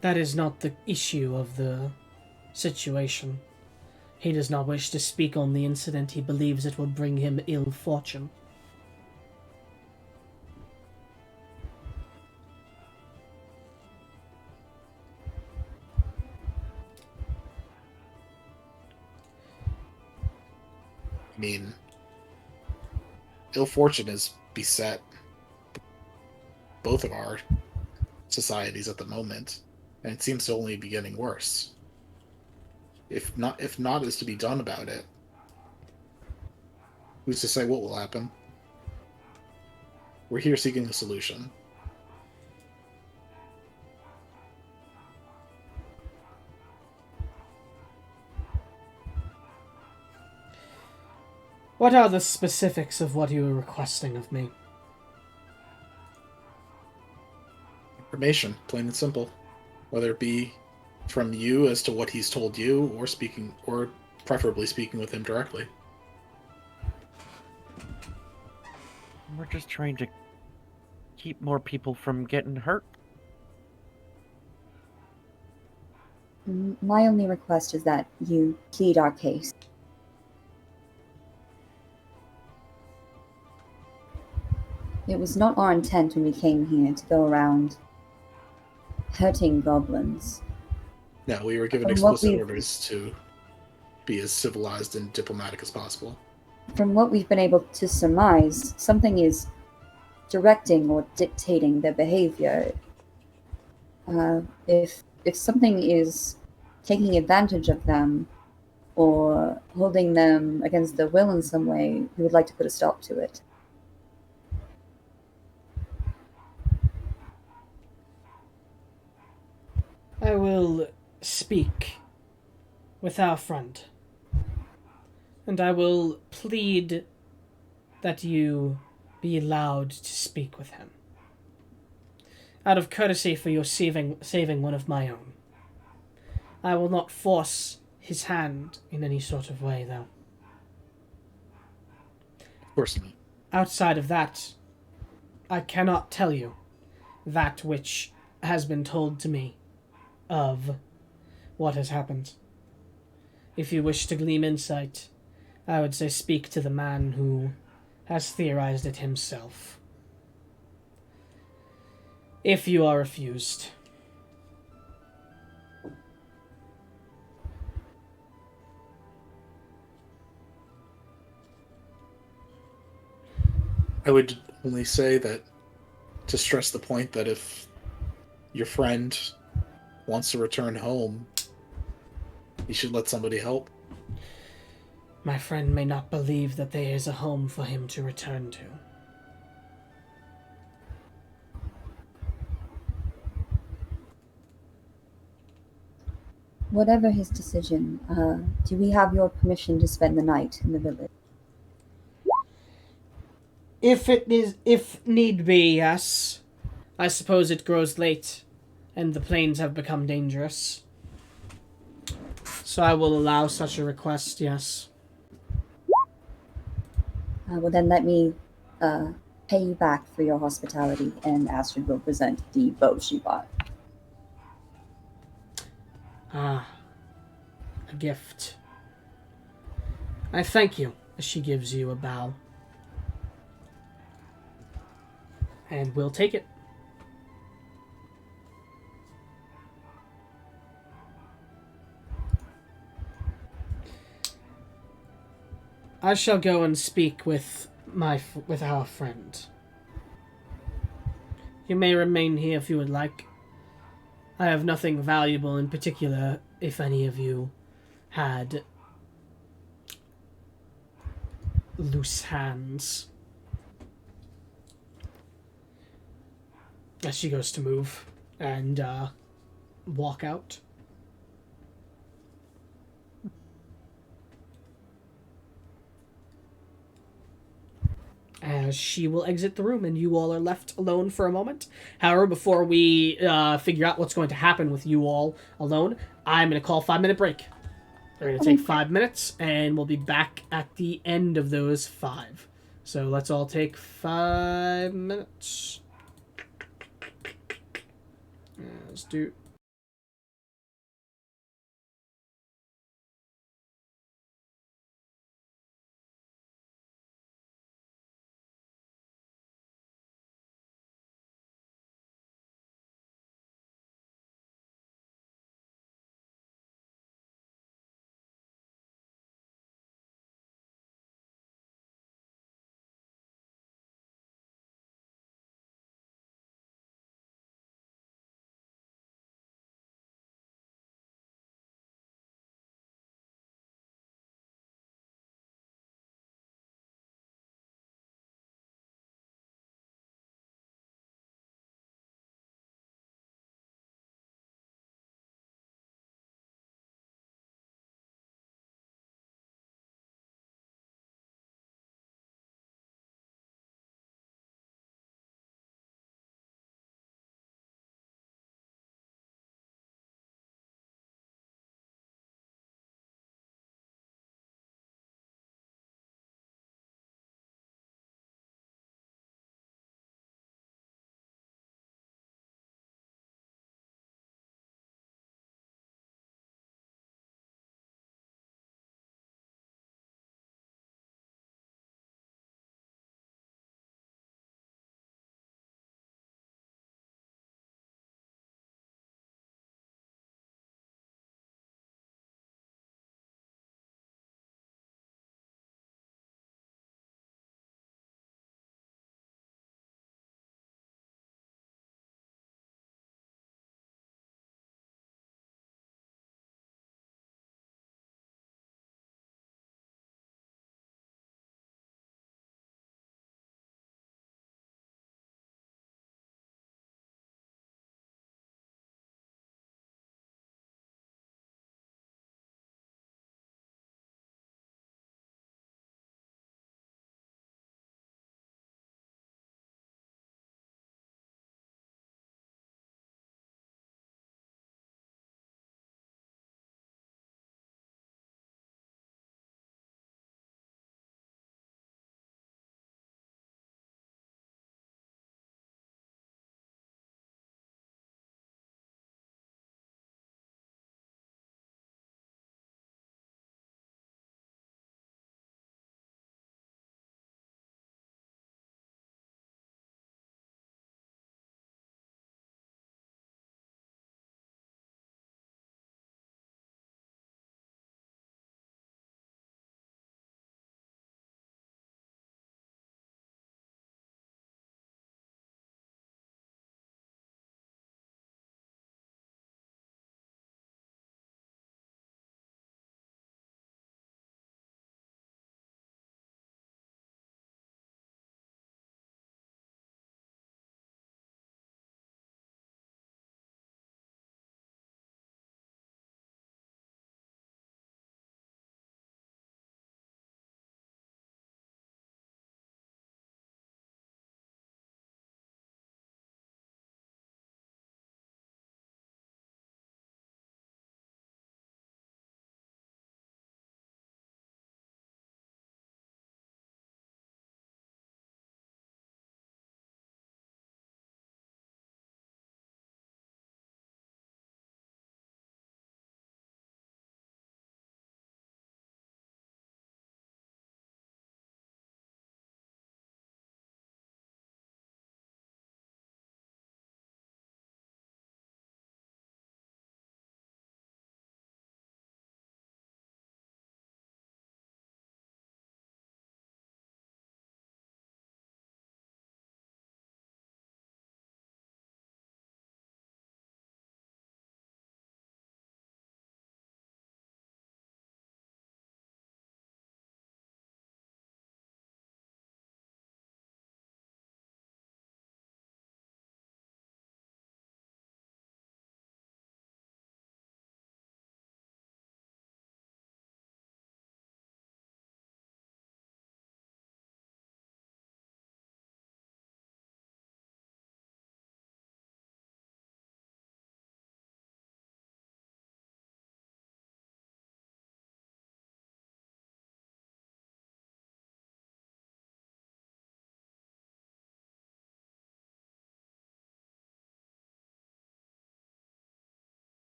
That is not the issue of the situation. He does not wish to speak on the incident. He believes it will bring him ill fortune. I mean, ill fortune has beset both of our societies at the moment, and it seems to only be getting worse. If not is to be done about it, who's to say what will happen? We're here seeking a solution. What are the specifics of what you are requesting of me? Information, plain and simple. Whether it be from you as to what he's told you, or preferably speaking with him directly. We're just trying to keep more people from getting hurt. My only request is that you plead our case. It was not our intent when we came here to go around hurting goblins. No, we were given From what explicit we've- orders to be as civilized and diplomatic as possible. From what we've been able to surmise, something is directing or dictating their behavior. If something is taking advantage of them or holding them against their will in some way, we would like to put a stop to it. I will speak with our friend, and I will plead that you be allowed to speak with him. Out of courtesy for your saving one of my own. I will not force his hand in any sort of way, though. Of course not. Outside of that, I cannot tell you that which has been told to me of what has happened. If you wish to glean insight, I would say speak to the man who has theorized it himself. If you are refused. I would only say that to stress the point that if your friend wants to return home, you should let somebody help. My friend may not believe that there is a home for him to return to. Whatever his decision, do we have your permission to spend the night in the village? If need be, yes. I suppose it grows late, and the plains have become dangerous. So I will allow such a request, yes. Well, then let me pay you back for your hospitality, and Astrid will present the bow she bought. Ah, a gift. I thank you, as she gives you a bow. And we'll take it. I shall go and speak with our friend. You may remain here if you would like. I have nothing valuable in particular if any of you had loose hands. As she goes to move and walk out. As she will exit the room and you all are left alone for a moment. However, before we figure out what's going to happen with you all alone, I'm going to call a 5-minute break. We're going to take 5 minutes and we'll be back at the end of those 5. So let's all take 5 minutes. Let's do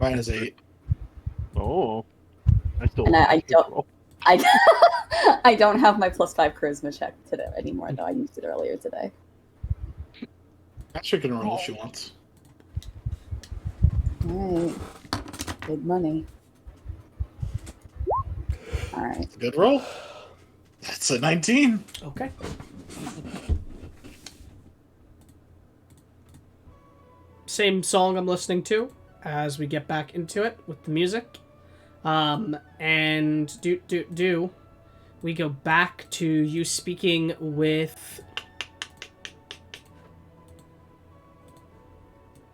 Mine is 8. Oh, I still. And I don't- roll. I don't have my +5 charisma check today anymore, though I used it earlier today. Actually, can roll if she wants. Alright. Big money. Alright. Good roll. That's a 19. Okay. Same song I'm listening to as we get back into it with the music. And we go back to you speaking with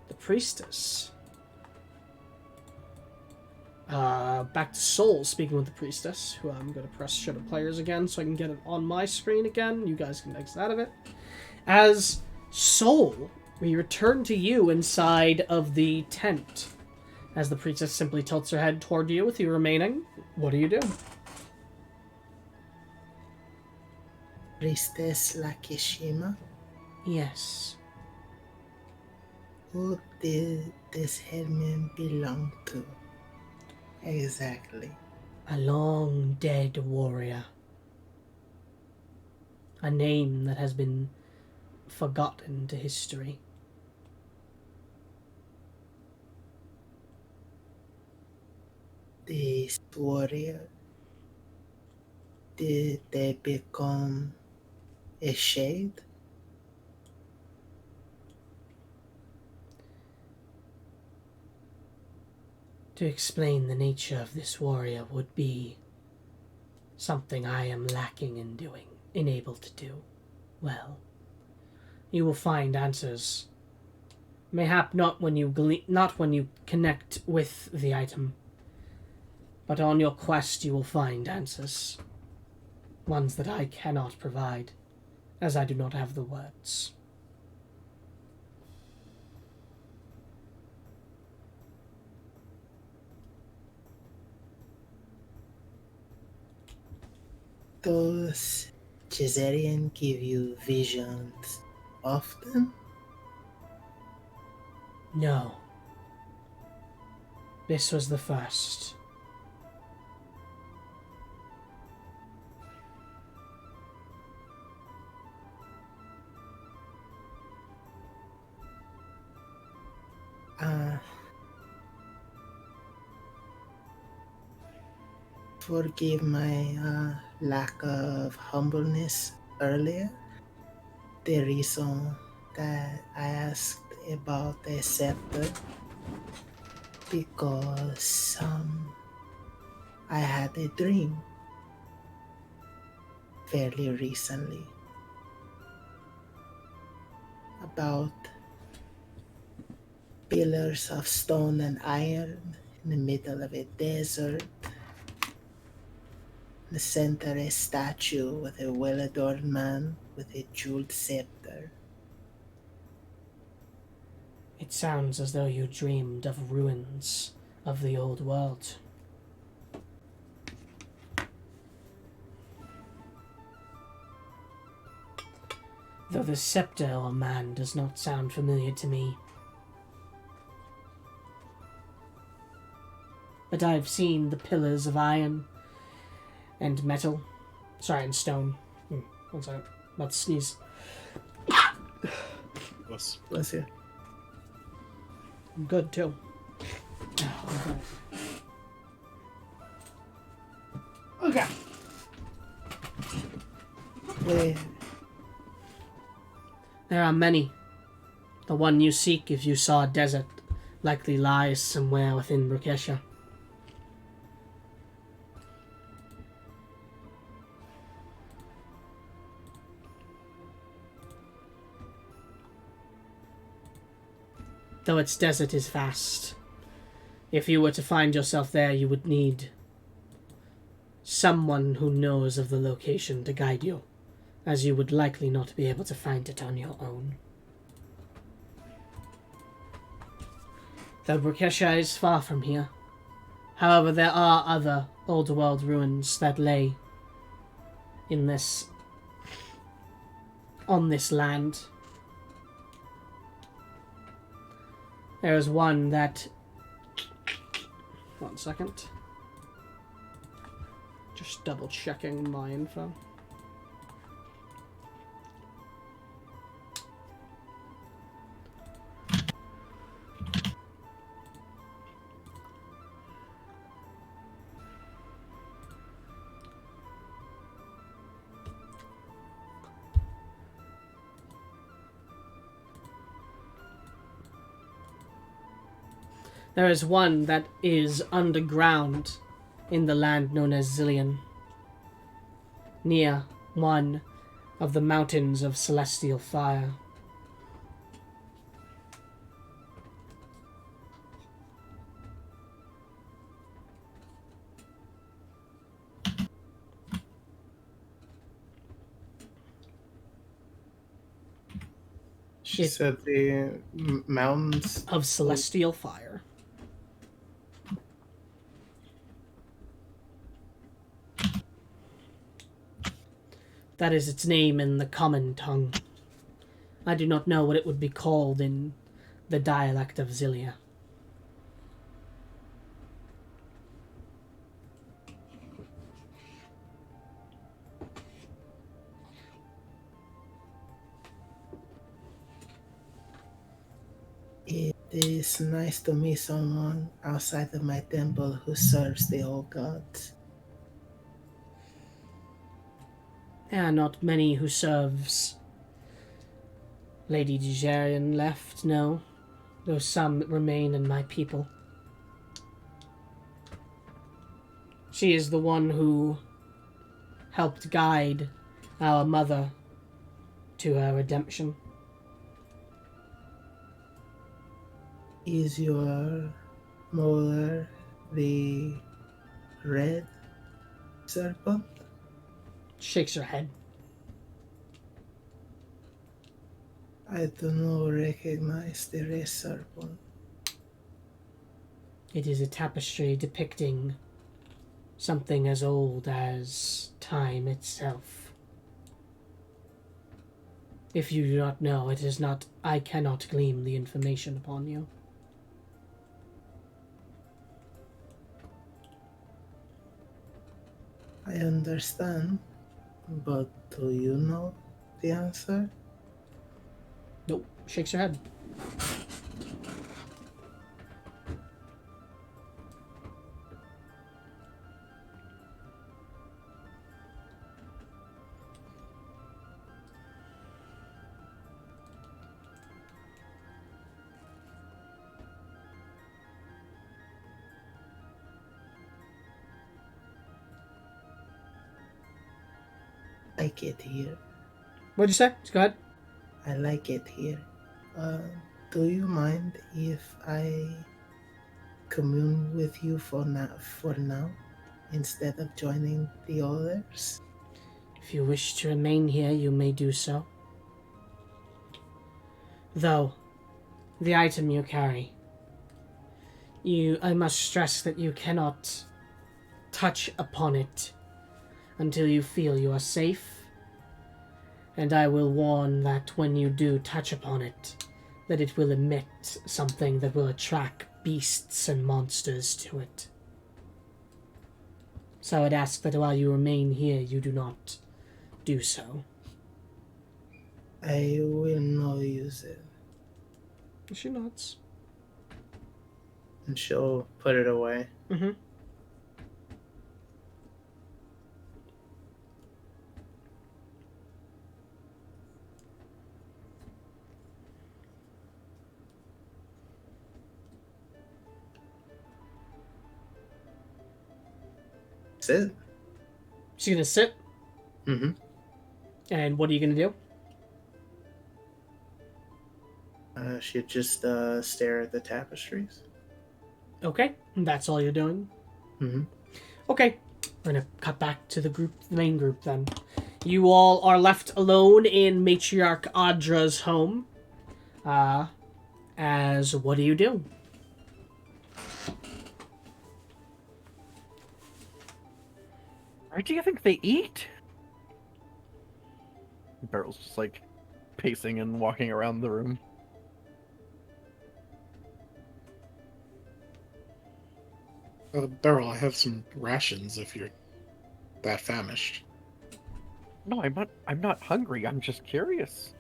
the priestess. Back to Soul speaking with the priestess, who I'm going to press show to players again so I can get it on my screen again. You guys can exit out of it. As Soul, we return to you inside of the tent. As the priestess simply tilts her head toward you with you remaining. What do you do? Priestess Lakishima, Yes. who did this helmet belong to? Exactly. A long dead warrior. A name that has been forgotten to history. This warrior, did they become a shade? To explain the nature of this warrior would be something I am lacking in doing, unable to do. Well, you will find answers. Mayhap not when you connect with the item, but on your quest you will find answers. Ones that I cannot provide, as I do not have the words. Does Giserian give you visions often? No. This was the first. Forgive my lack of humbleness earlier. The reason that I asked about the scepter because I had a dream fairly recently about pillars of stone and iron in the middle of a desert. In the center, a statue with a well-adorned man with a jeweled scepter. It sounds as though you dreamed of ruins of the old world. Though the scepter or man does not sound familiar to me. But I've seen the pillars of iron and metal. Sorry, and stone. One second. About to sneeze. Bless you. I'm good, too. Okay. Where? There are many. The one you seek, if you saw a desert, likely lies somewhere within Brukesha. Though its desert is vast. If you were to find yourself there, you would need someone who knows of the location to guide you, as you would likely not be able to find it on your own. Though Brukesha is far from here. However, there are other old world ruins that lay on this land. There is one that 1 second. Just double checking my info. There is one that is underground in the land known as Zillion, near one of the mountains of celestial fire. She said the mountains Of celestial fire. That is its name in the common tongue. I do not know what it would be called in the dialect of Zillia. It is nice to meet someone outside of my temple who serves the old gods. There are not many who serves. Lady Dejarian left, no, though some remain in my people. She is the one who helped guide our mother to her redemption. Is your mother the red serpent? Shakes her head. I do not recognize the red serpent. It is a tapestry depicting something as old as time itself. If you do not know, it is not. I cannot glean the information upon you. I understand, but do you know the answer? Nope. Shakes her head. I like it here. What'd you say? Just go ahead. I like it here. Do you mind if I commune with you for now, instead of joining the others? If you wish to remain here, you may do so. Though, the item you carry, I must stress that you cannot touch upon it until you feel you are safe. And I will warn that when you do touch upon it, that it will emit something that will attract beasts and monsters to it. So I'd ask that while you remain here, you do not do so. I will not use it. She nods. And she'll put it away. Mm-hmm. Sit. She's gonna sit. Mm-hmm. And what are you gonna do? She'd just stare at the tapestries. Okay, that's all you're doing. Mm-hmm. Okay, we're gonna cut back to the main group then. You all are left alone in Matriarch Audra's home. As what do you do? Where do you think they eat? Beryl's just like pacing and walking around the room. Beryl, I have some rations if you're that famished. No, I'm not. I'm not hungry. I'm just curious.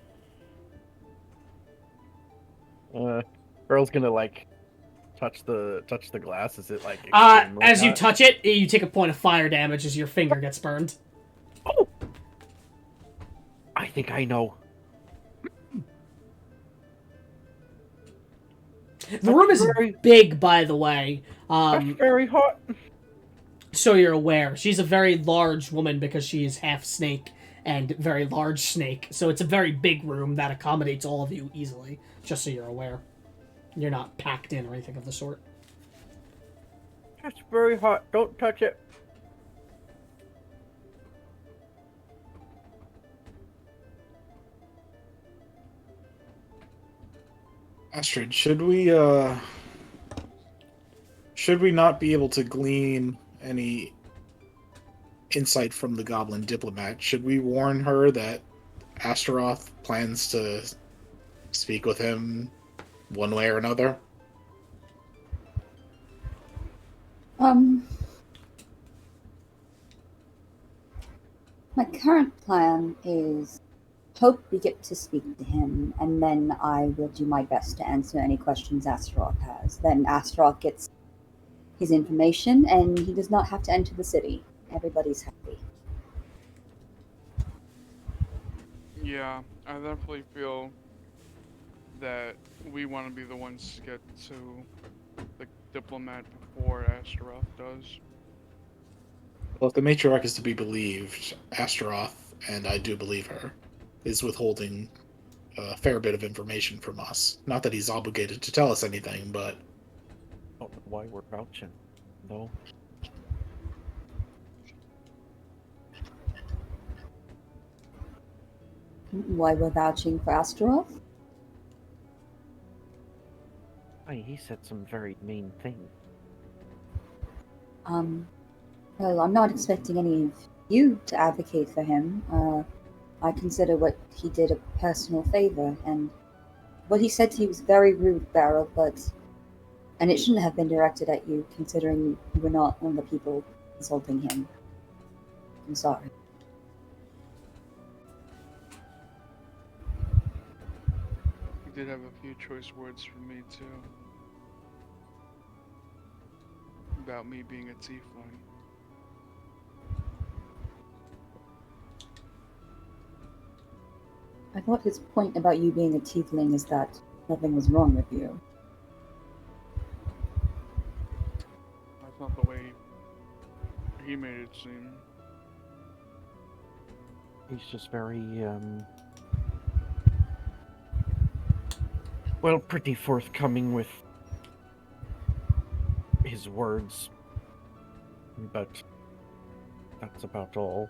Earl's gonna like touch the glass. Is it like extremely As you hot? touch it, you take a point of fire damage as your finger gets burned. Oh, I think I know. The room is big, by the way. That's very hot. So you're aware. She's a very large woman because she is half snake and very large snake. So it's a very big room that accommodates all of you easily, just so you're aware. You're not packed in or anything of the sort. That's very hot. Don't touch it. Astrid, should we not be able to glean any insight from the goblin diplomat? Should we warn her that Astaroth plans to speak with him one way or another? My current plan is hope we get to speak to him, and then I will do my best to answer any questions Astaroth has. Then Astaroth gets his information, and he does not have to enter the city. Everybody's happy. Yeah, I definitely feel that we want to be the ones to get to the diplomat before Astaroth does. Well, if the matriarch is to be believed, Astaroth, and I do believe her, is withholding a fair bit of information from us. Not that he's obligated to tell us anything, but... I don't know why we're vouching, though. Why we're vouching for Astaroth? He said some very mean things. Well, I'm not expecting any of you to advocate for him. I consider what he did a personal favor, and what he said to you was very rude, Beryl, and it shouldn't have been directed at you, considering you were not one of the people insulting him. I'm sorry. He did have a few choice words for me, too. About me being a tiefling. I thought his point about you being a tiefling is that nothing was wrong with you. That's not the way he made it seem. He's just very, well, pretty forthcoming with his words, but that's about all.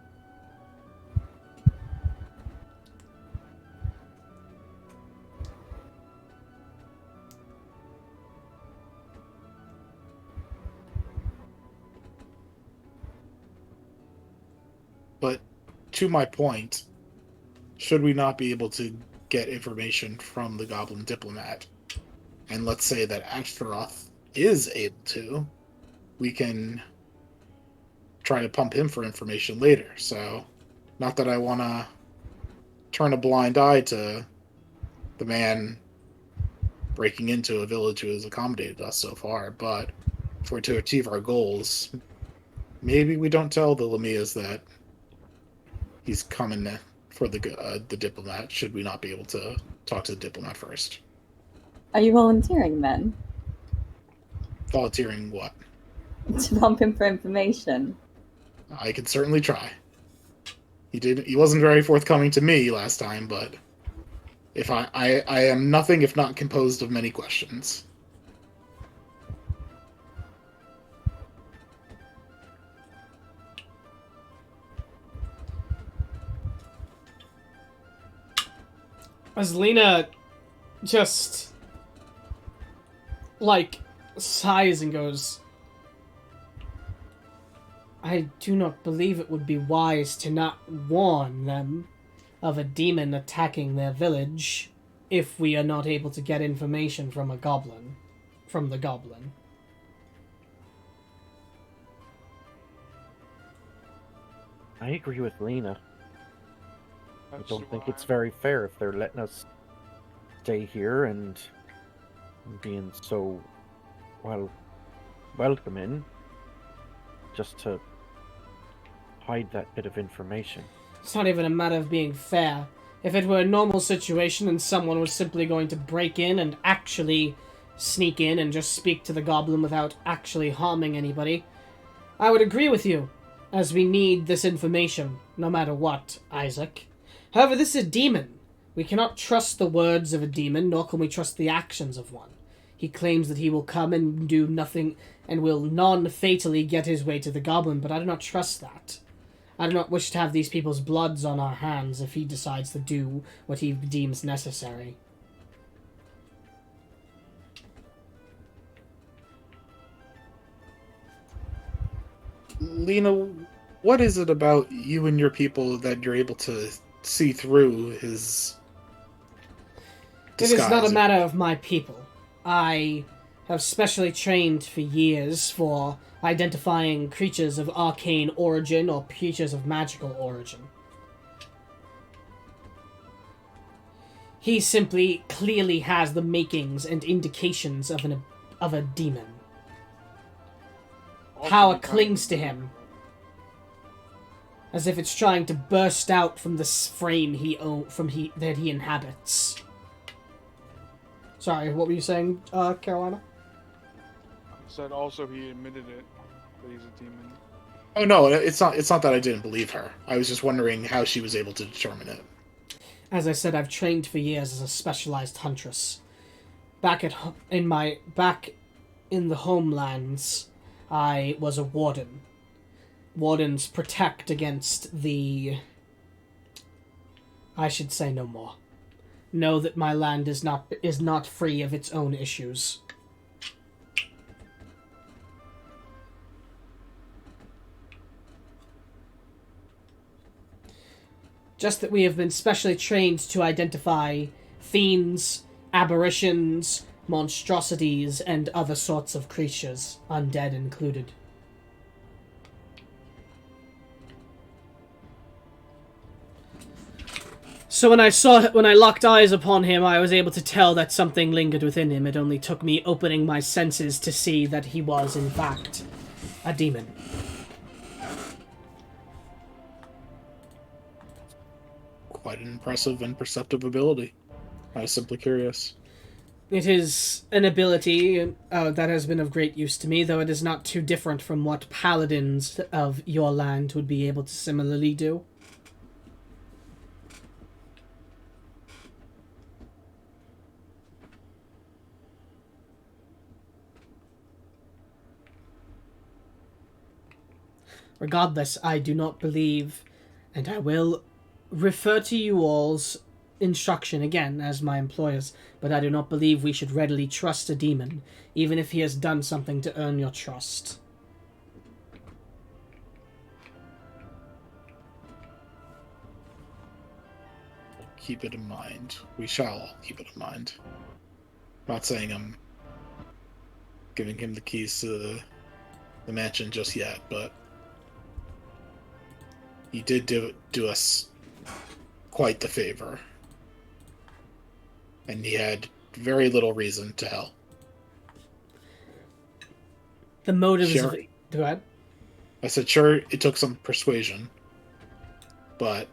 But to my point, should we not be able to get information from the goblin diplomat, and let's say that Astaroth is able to, we can try to pump him for information later. So, not that I want to turn a blind eye to the man breaking into a village who has accommodated us so far, but if we're to achieve our goals, maybe we don't tell the Lamias that he's coming for the diplomat. Should we not be able to talk to the diplomat first? Are you volunteering then? Volunteering what? To pump him for information? I could certainly try. He wasn't very forthcoming to me last time, but if I am nothing if not composed of many questions. As Lena just, like, sighs and goes, I do not believe it would be wise to not warn them of a demon attacking their village if we are not able to get information from the goblin. I agree with Lena. I That's don't think why- it's very fair if they're letting us stay here and being so, well, welcoming just to hide that bit of information. It's not even a matter of being fair. If it were a normal situation and someone was simply going to break in and actually sneak in and just speak to the goblin without actually harming anybody, I would agree with you, as we need this information, no matter what, Isaac. However, this is a demon. We cannot trust the words of a demon, nor can we trust the actions of one. He claims that he will come and do nothing, and will non-fatally get his way to the goblin, but I do not trust that. I do not wish to have these people's bloods on our hands if he decides to do what he deems necessary. Lena, what is it about you and your people that you're able to see through his It disguise? is not a matter of my people. I have specially trained for years for identifying creatures of arcane origin or creatures of magical origin. He simply clearly has the makings and indications of a demon. Also, Power he kinda- clings to him, as if it's trying to burst out from this frame that he inhabits. Sorry, what were you saying, Carolina? Said also he admitted it, that he's a demon. Oh no, it's not. It's not that I didn't believe her. I was just wondering how she was able to determine it. As I said, I've trained for years as a specialized huntress. Back in the homelands, I was a warden. Wardens protect against the... I should say no more. Know that my land is not free of its own issues. Just that we have been specially trained to identify fiends, aberrations, monstrosities, and other sorts of creatures, undead included. So when I locked eyes upon him, I was able to tell that something lingered within him. It only took me opening my senses to see that he was, in fact, a demon. Quite an impressive and perceptive ability. I was simply curious. It is an ability that has been of great use to me, though it is not too different from what paladins of your land would be able to similarly do. Regardless, I do not believe, and I will refer to you all's instruction again as my employers, but I do not believe we should readily trust a demon, even if he has done something to earn your trust. Keep it in mind. We shall all keep it in mind. Not saying I'm giving him the keys to the mansion just yet, but he did do us quite the favor. And he had very little reason to help. The motives Sure. of... Go ahead. I said, sure, it took some persuasion, but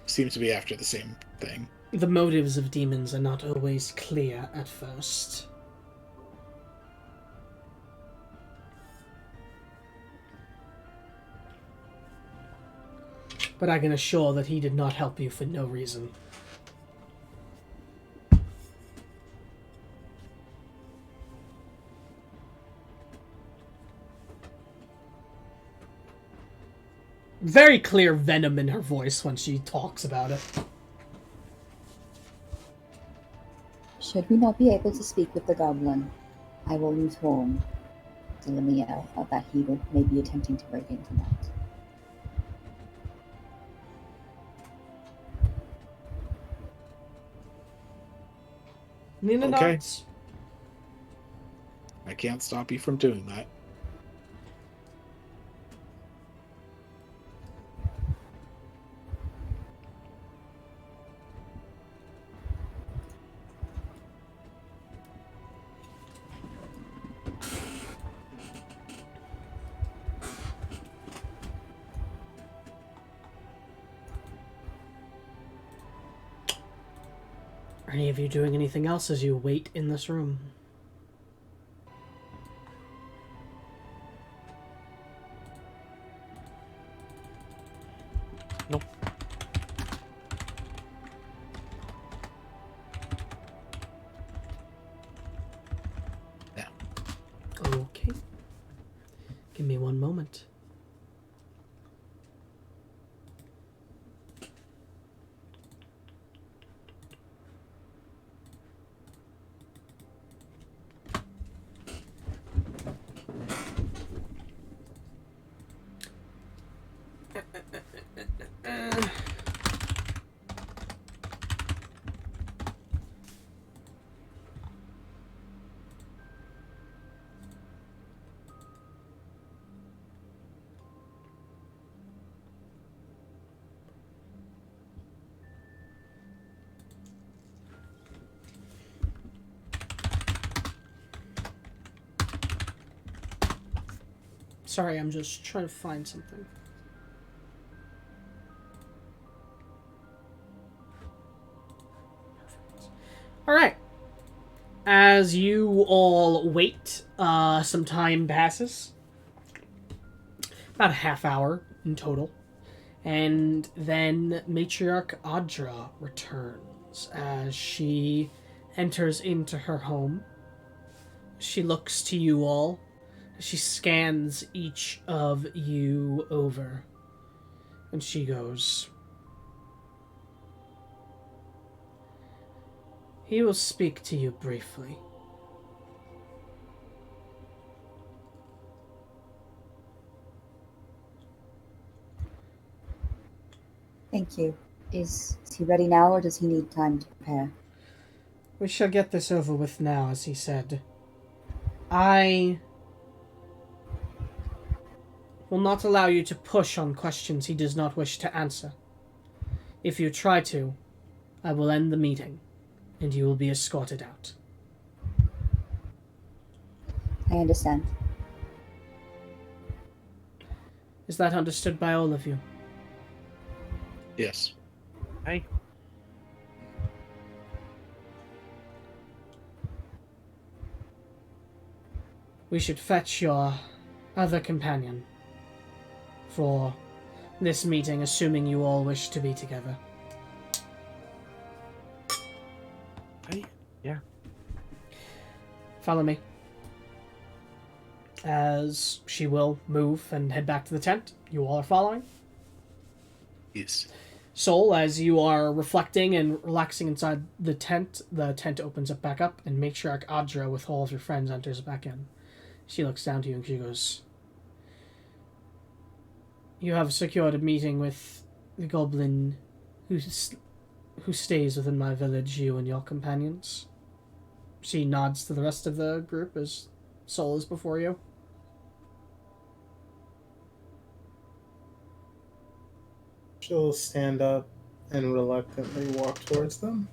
seems to be after the same thing. The motives of demons are not always clear at first. But I can assure that he did not help you for no reason. Very clear venom in her voice when she talks about it. Should we not be able to speak with the goblin, I will inform Lamia that he may be attempting to break into that. Nina Okay. nods. I can't stop you from doing that. any of you doing anything else as you wait in this room? Nope. Yeah. Okay. Give me one moment. Sorry, I'm just trying to find something. Perfect. Alright. As you all wait, some time passes. About a half hour in total. And then Matriarch Audra returns as she enters into her home. She looks to you all. She scans each of you over. And she goes, "He will speak to you briefly." Thank you. Is he ready now, or does he need time to prepare? "We shall get this over with now," as he said. "I will not allow you to push on questions he does not wish to answer. If you try to, I will end the meeting, and you will be escorted out." I understand. Is that understood by all of you? Yes. Hey. We should fetch your other companion for this meeting, assuming you all wish to be together. Hey. Yeah. Follow me. As she will move and head back to the tent. You all are following? Yes. Soul, as you are reflecting and relaxing inside the tent opens up back up, and Matriarch Audra with all of your friends enters back in. She looks down to you and she goes, "You have secured a meeting with the goblin who stays within my village, you and your companions." She nods to the rest of the group as Soul is before you. She'll stand up and reluctantly walk towards them.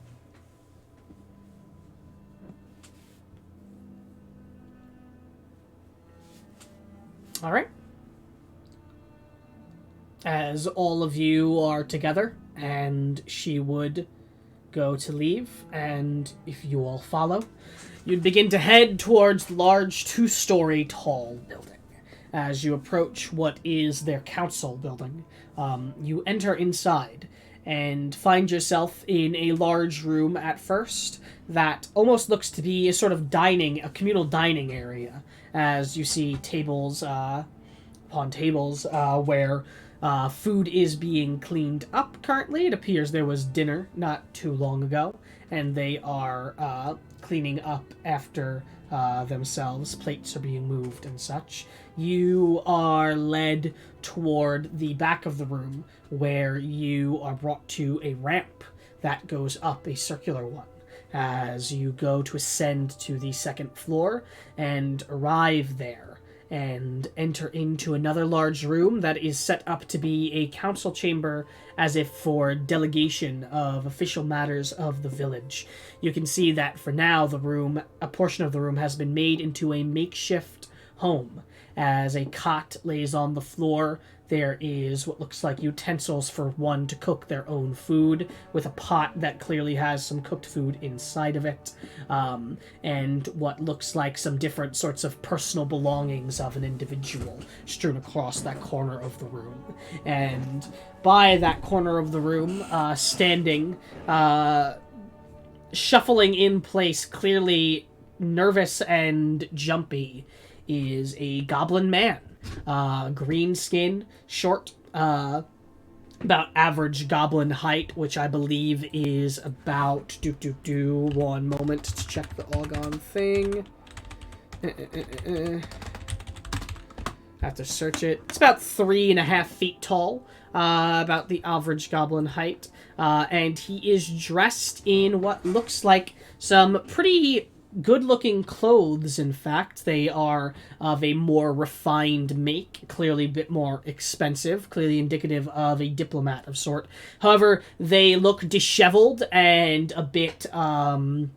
Alright. As all of you are together, and she would go to leave, and if you all follow, you'd begin to head towards the large 2-story tall building. As you approach what is their council building, you enter inside and find yourself in a large room at first that almost looks to be a sort of a communal dining area, as you see tables upon tables where food is being cleaned up currently. It appears there was dinner not too long ago, and they are cleaning up after themselves. Plates are being moved and such. You are led toward the back of the room, where you are brought to a ramp that goes up, a circular one, as you go to ascend to the second floor and arrive there and enter into another large room that is set up to be a council chamber, as if for delegation of official matters of the village. You can see that for now a portion of the room has been made into a makeshift home, as a cot lays on the floor. There is what looks like utensils for one to cook their own food, with a pot that clearly has some cooked food inside of it, and what looks like some different sorts of personal belongings of an individual strewn across that corner of the room. And by that corner of the room, standing, shuffling in place, clearly nervous and jumpy, is a goblin man. Green skin, short, about average goblin height, which I believe is about... One moment to check the Augon thing. I have to search it. It's about 3.5 feet tall, about the average goblin height. And he is dressed in what looks like some pretty good-looking clothes, in fact. They are of a more refined make, clearly a bit more expensive, clearly indicative of a diplomat of sort. However, they look disheveled and a bit, messy,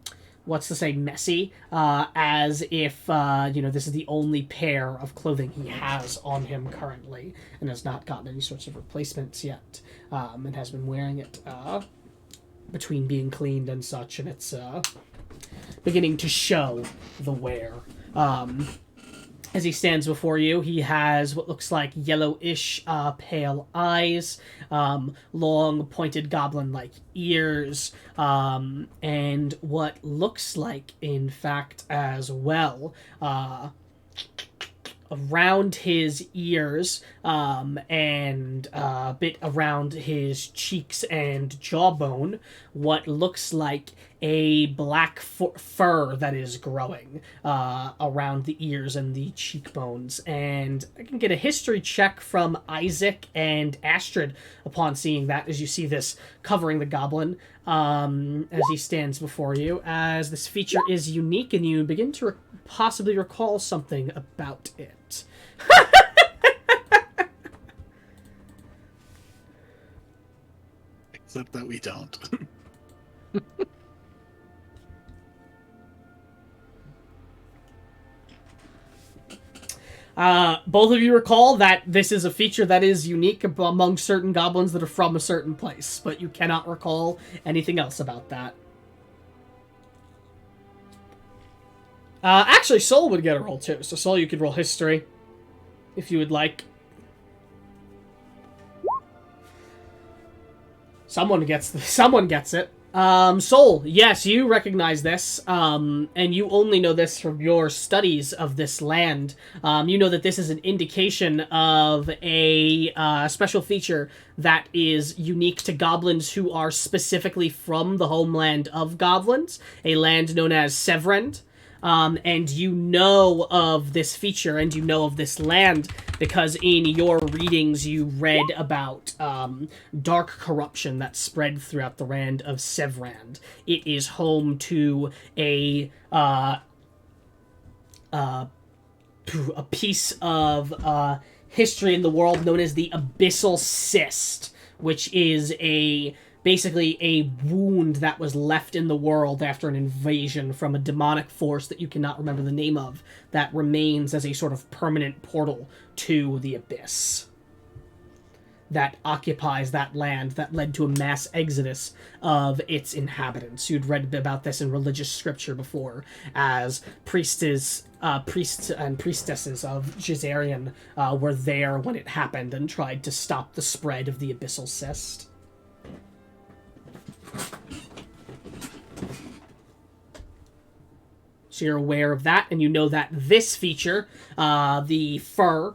as if, this is the only pair of clothing he has on him currently, and has not gotten any sorts of replacements yet, and has been wearing it, between being cleaned and such, and it's, beginning to show the wear. As he stands before you, he has what looks like yellowish, pale eyes, long, pointed goblin-like ears, and what looks like, in fact, as well, around his ears, and a bit around his cheeks and jawbone, what looks like a black fur that is growing around the ears and the cheekbones. And I can get a history check from Isaac and Astrid upon seeing that, as you see this covering the goblin as he stands before you, as this feature is unique and you begin to possibly recall something about it. Except that we don't. Both of you recall that this is a feature that is unique among certain goblins that are from a certain place, but you cannot recall anything else about that. Actually, Soul would get a roll too, so Soul, you could roll history, if you would like. Someone gets it. Soul, yes, you recognize this, and you only know this from your studies of this land. You know that this is an indication of a special feature that is unique to goblins who are specifically from the homeland of goblins, a land known as Sevrend. And you know of this feature and you know of this land because in your readings you read about dark corruption that spread throughout the land of Sevrand. It is home to a piece of history in the world known as the Abyssal Cyst, which is basically a wound that was left in the world after an invasion from a demonic force that you cannot remember the name of, that remains as a sort of permanent portal to the abyss that occupies that land, that led to a mass exodus of its inhabitants. You'd read about this in religious scripture before, as priests and priestesses of Jizarian were there when it happened and tried to stop the spread of the Abyssal Cyst. So you're aware of that, and you know that this feature, the fur,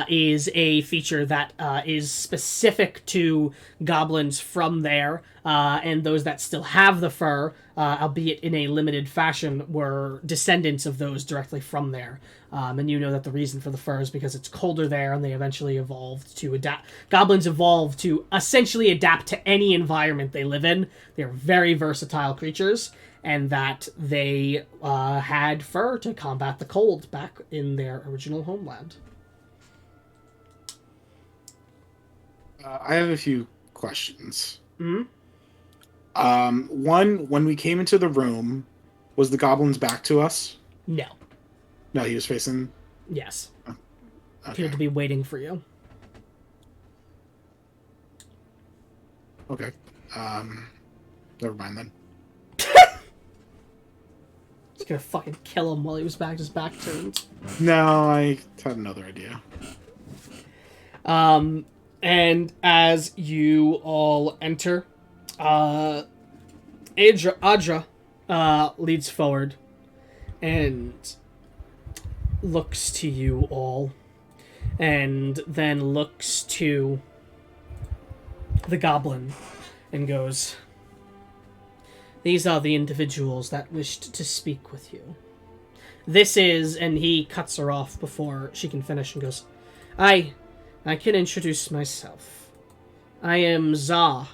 is a feature that is specific to goblins from there, and those that still have the fur, albeit in a limited fashion, were descendants of those directly from there. And you know that the reason for the fur is because it's colder there, and they eventually evolved to adapt. Goblins evolved to essentially adapt to any environment they live in. They're very versatile creatures, and that they had fur to combat the cold back in their original homeland. I have a few questions. Hmm? One, when we came into the room, was the goblin's back to us? No. No, he was facing... Yes. Okay. Appeared to be waiting for you. Okay. Never mind then. He's gonna fucking kill him while he was his back turned. No, I had another idea. And as you all enter, Adra leads forward and looks to you all, and then looks to the goblin and goes, "These are the individuals that wished to speak with you. This is," and he cuts her off before she can finish and goes, I can introduce myself. I am Za.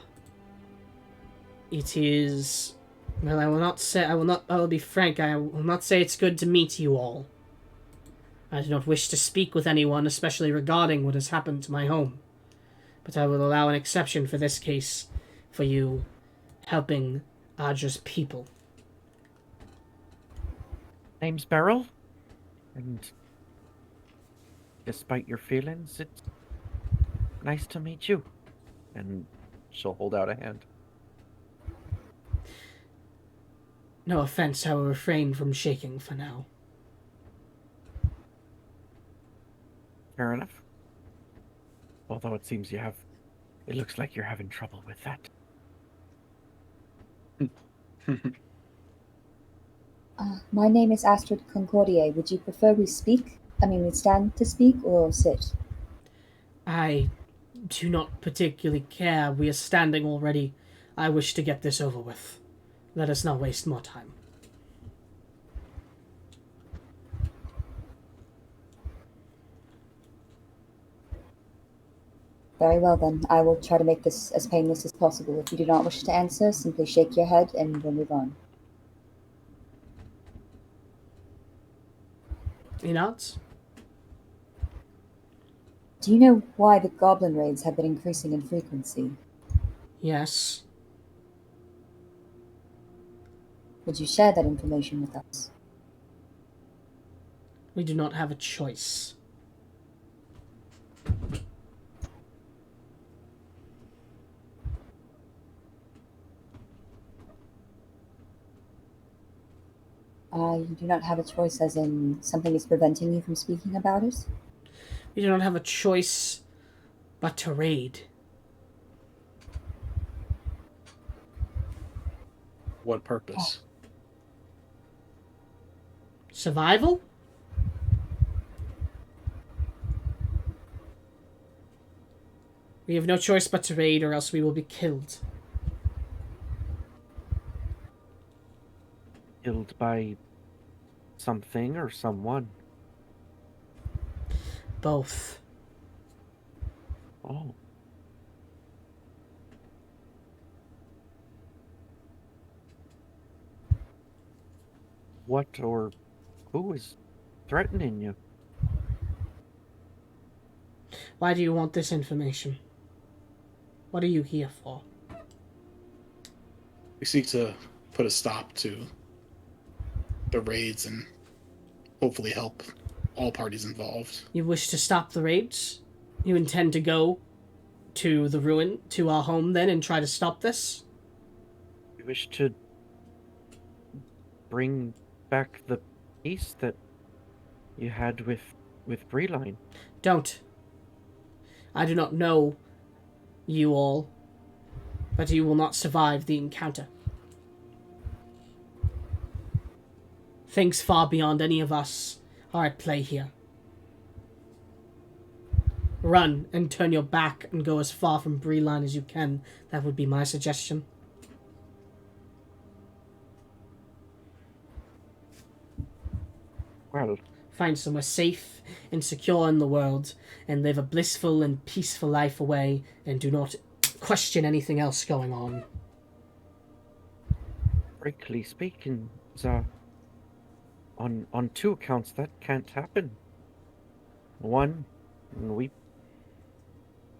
It is, well, I will be frank, I will not say it's good to meet you all. I do not wish to speak with anyone, especially regarding what has happened to my home. But I will allow an exception for this case, for you helping Adra's people. Name's Beryl, and despite your feelings, it's nice to meet you. And she'll hold out a hand. No offense, I will refrain from shaking for now. Fair enough. Although it seems it looks like you're having trouble with that. My name is Astrid Concordier. Would you prefer we stand to speak or sit? I do not particularly care. We are standing already. I wish to get this over with. Let us not waste more time. Very well then. I will try to make this as painless as possible. If you do not wish to answer, simply shake your head and we'll move on. He nods. Do you know why the goblin raids have been increasing in frequency? Yes. Would you share that information with us? We do not have a choice. You do not have a choice as in something is preventing you from speaking about it? We do not have a choice but to raid. What purpose? Survival? We have no choice but to raid, or else we will be killed. Killed by something or someone? Both. Oh. What or who is threatening you? Why do you want this information? What are you here for? We seek to put a stop to the raids and hopefully help all parties involved. You wish to stop the raids? You intend to go to the ruin, to our home then, and try to stop this? We wish to bring back the peace that you had with Breline. Don't. I do not know you all, but you will not survive the encounter. Things far beyond any of us are at play here. Run and turn your back and go as far from Breline as you can. That would be my suggestion. Well, Find somewhere safe and secure in the world and live a blissful and peaceful life away, and do not question anything else going on. frankly speaking, on two accounts that can't happen. One, we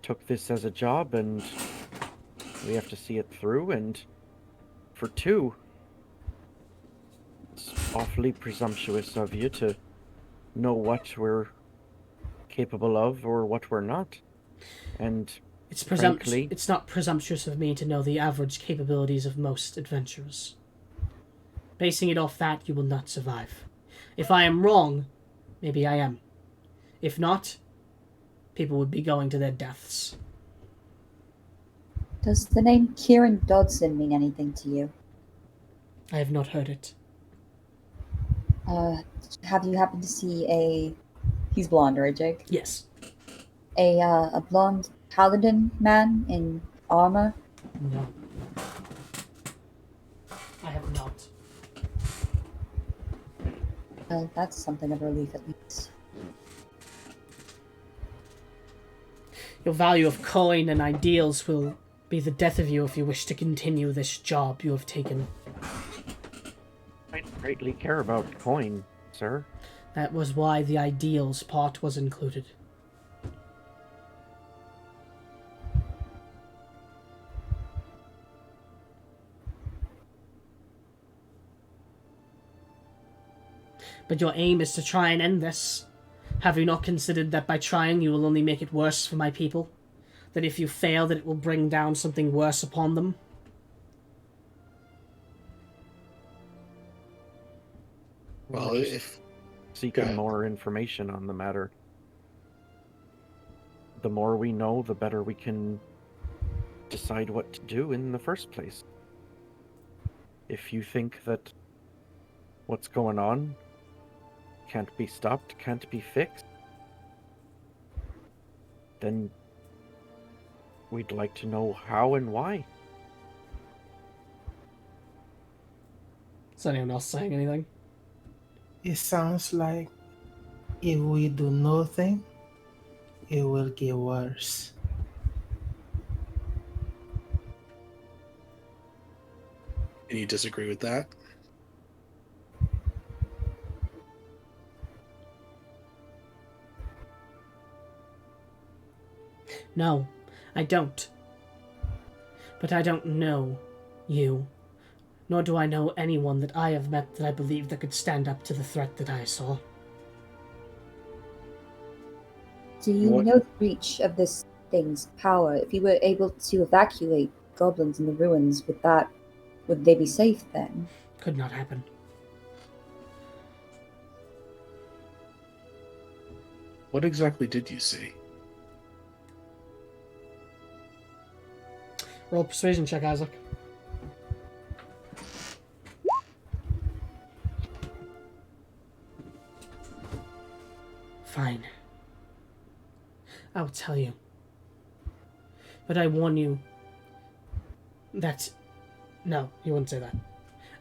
took this as a job and we have to see it through, and for two, it's awfully presumptuous of you to know what we're capable of or what we're not. And Frankly, It's not presumptuous of me to know the average capabilities of most adventurers. Basing it off that, you will not survive. If I am wrong, maybe I am. If not, people would be going to their deaths. Does the name Kieran Dodson mean anything to you? I have not heard it. Have you happened to see a... He's blonde, right, Jake? Yes. A blonde paladin man in armor? No. I have not. That's something of a relief, at least. Your value of coin and ideals will be the death of you if you wish to continue this job you have taken. I greatly care about coin, sir. That was why the ideals part was included. But your aim is to try and end this. Have you not considered that by trying you will only make it worse for my people? That if you fail, that it will bring down something worse upon them? Well, We're just if Go seeking ahead. more information on the matter. The more we know, the better we can decide what to do in the first place. If you think that what's going on can't be stopped, can't be fixed, then we'd like to know how and why. Is anyone else saying anything? It sounds like if we do nothing, it will get worse. and you disagree with that, No, I don't. But I don't know you, nor do I know anyone that I have met that I believe that could stand up to the threat that I saw. Do you What- know the reach of this thing's power? If you were able to evacuate goblins in the ruins, would they be safe then? Could not happen. what exactly did you see? Roll persuasion check, Isaac. Fine. I will tell you. But I warn you that... No, you wouldn't say that.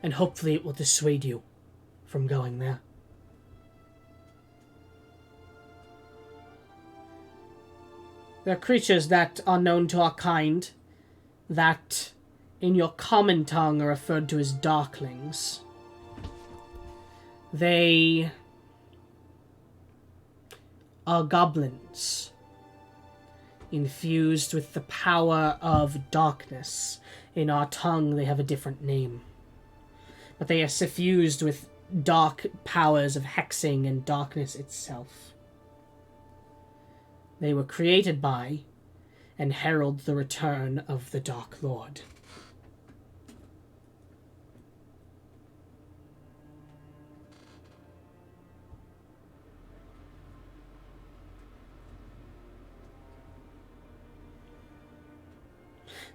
And hopefully it will dissuade you from going there. There are creatures that are known to our kind that, in your common tongue, are referred to as darklings. They are goblins, infused with the power of darkness. In our tongue, they have a different name. But they are suffused with dark powers of hexing and darkness itself. They were created by and herald the return of the Dark Lord.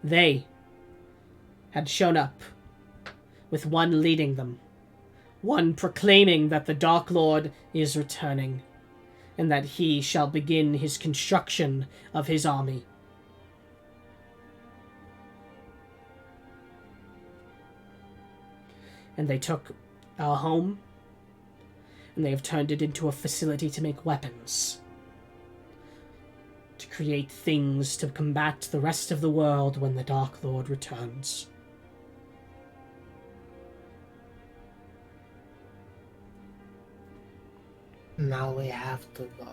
They had shown up, with one leading them, one proclaiming that the Dark Lord is returning, and that he shall begin his construction of his army. And they took our home, and they have turned it into a facility to make weapons. To create things to combat the rest of the world when the Dark Lord returns. Now we have to go.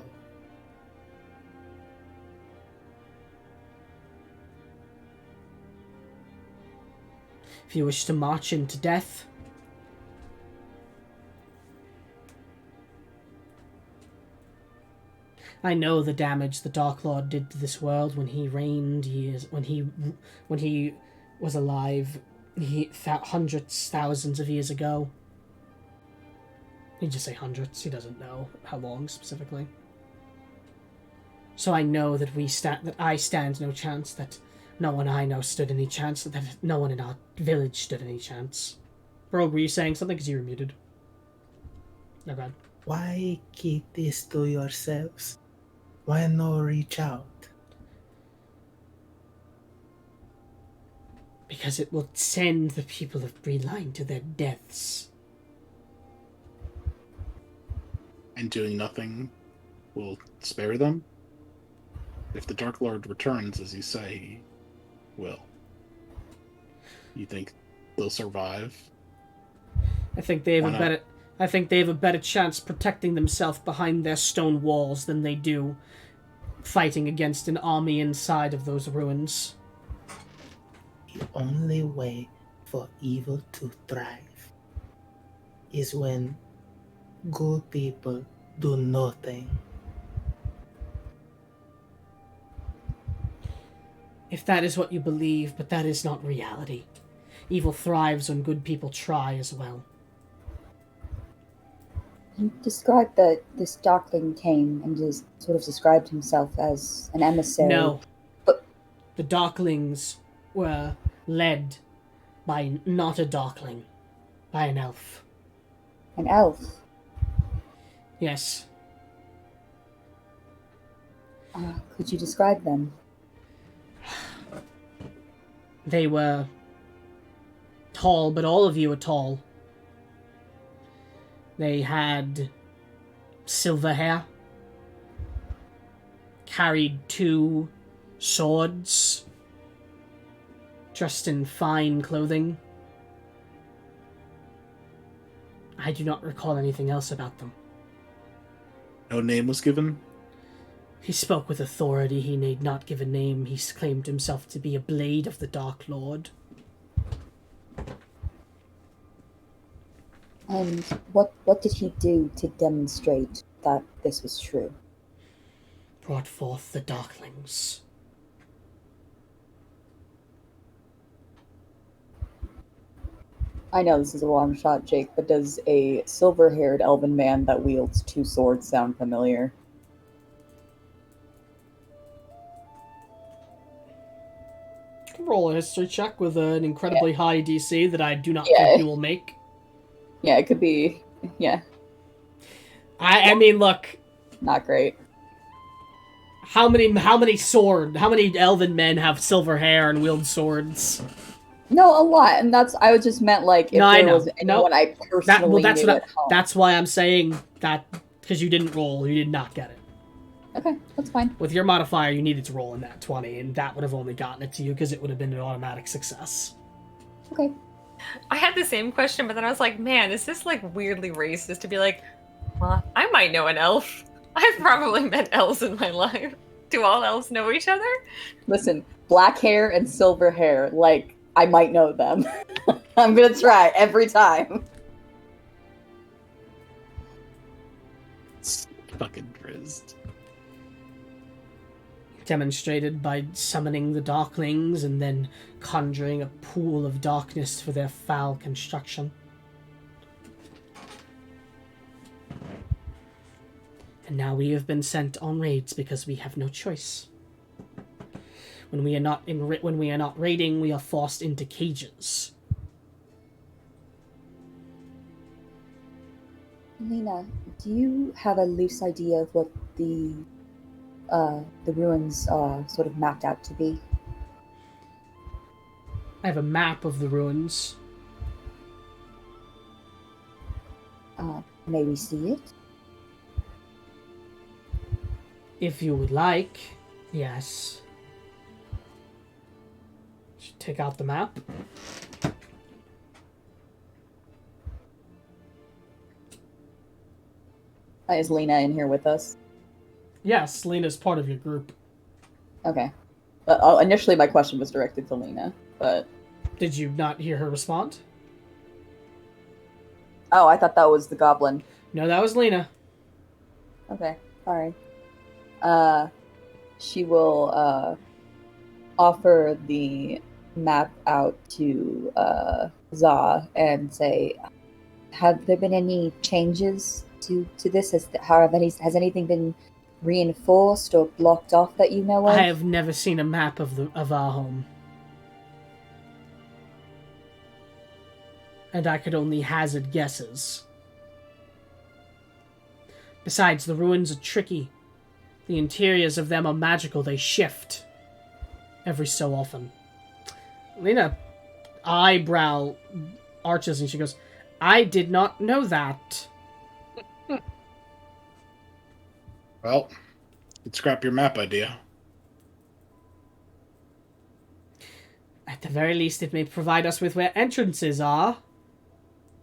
If you wish to march into death, I know the damage the Dark Lord did to this world when he reigned when he was alive, hundreds, thousands of years ago. He'd just say hundreds. He doesn't know how long specifically. So I know that I stand no chance, that no one I know stood any chance, that no one in our village stood any chance. Rogue, were you saying something? Because you were muted. No, God. Why keep this to yourselves? Why not reach out? Because it will send the people of Breeline to their deaths. And doing nothing will spare them? If the Dark Lord returns, as you say he will, you think they'll survive? I think they have a better chance protecting themselves behind their stone walls than they do fighting against an army inside of those ruins. The only way for evil to thrive is when good people do nothing. If that is what you believe, but that is not reality. Evil thrives when good people try as well. He described that this Darkling came and just sort of described himself as an emissary. No. But the Darklings were led by not a Darkling, by an elf. an elf. Yes. Could you describe them? They were tall, but all of you are tall. They had silver hair, carried 2 swords, dressed in fine clothing. I do not recall anything else about them. No name was given? He spoke with authority. He need not give a name. He claimed himself to be a blade of the Dark Lord. And what did he do to demonstrate that this was true? Brought forth the Darklings. I know this is a long shot, Jake, but does a silver-haired elven man that wields 2 swords sound familiar? Roll a history check with an incredibly high DC that I do not think you will make. Yeah, it could be. Yeah, I mean, look. not great. How many elven men have silver hair and wield swords? No, a lot, and I just meant like if I there know. was anyone I personally knew at home. That's why I'm saying that, because you didn't roll, you did not get it. Okay, that's fine. With your modifier, you needed to roll in that 20, and that would have only gotten it to you because it would have been an automatic success. Okay. I had the same question, but then I was like, man, is this like weirdly racist to be like, well, I might know an elf. I've probably met elves in my life. Do all elves know each other? Listen, black hair and silver hair, like, I might know them. I'm gonna try every time. It's fucking drizzed. Demonstrated by summoning the Darklings and then conjuring a pool of darkness for their foul construction. And now we have been sent on raids because we have no choice. When we are not raiding, we are forced into cages. Lena, do you have a loose idea of what the ruins are sort of mapped out to be? I have a map of the ruins. May we see it? If you would like, yes. Should take out the map. Is Lena in here with us? Yes, Lena's part of your group. Okay. Initially, my question was directed to Lena, but... Did you not hear her respond? Oh, I thought that was the goblin. No, that was Lena. Okay, sorry. she will offer the map out to Za and say, "Have there been any changes to this? Has anything been reinforced or blocked off that you know of?" I have never seen a map of our home. And I could only hazard guesses. Besides, the ruins are tricky. The interiors of them are magical. They shift every so often. Lena eyebrow arches and she goes, "I did not know that." Well, let's scrap your map idea. At the very least, it may provide us with where entrances are.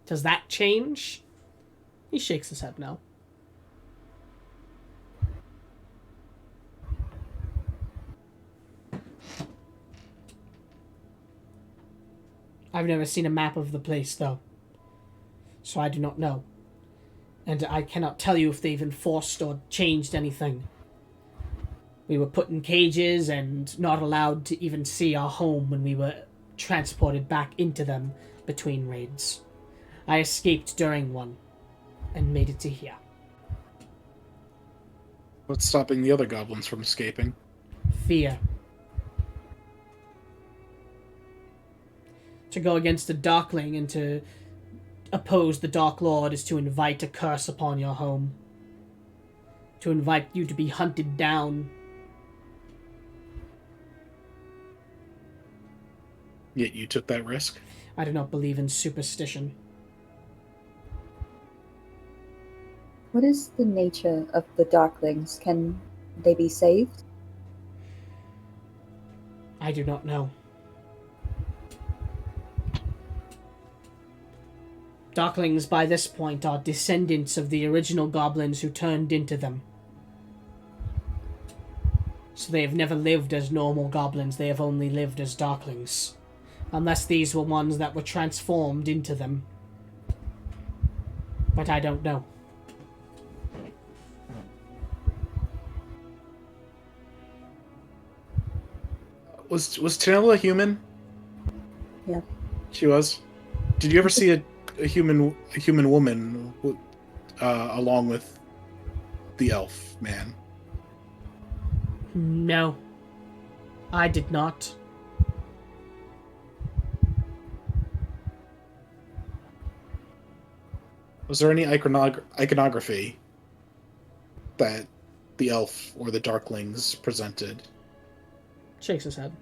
Does that change? He shakes his head no. I've never seen a map of the place, though. So I do not know. And I cannot tell you if they've enforced or changed anything. We were put in cages and not allowed to even see our home when we were transported back into them between raids. I escaped during one and made it to here. What's stopping the other goblins from escaping? Fear. To go against the Darkling and to oppose the Dark Lord is to invite a curse upon your home. To invite you to be hunted down. Yet you took that risk? I do not believe in superstition. What is the nature of the Darklings? Can they be saved? I do not know. Darklings by this point are descendants of the original goblins who turned into them. So they have never lived as normal goblins, they have only lived as Darklings. Unless these were ones that were transformed into them. But I don't know. Was Tanella a human? Yeah. She was. Did you ever see a human woman along with the elf man? No. I did not. Was there any iconography that the elf or the darklings presented? Shakes his head.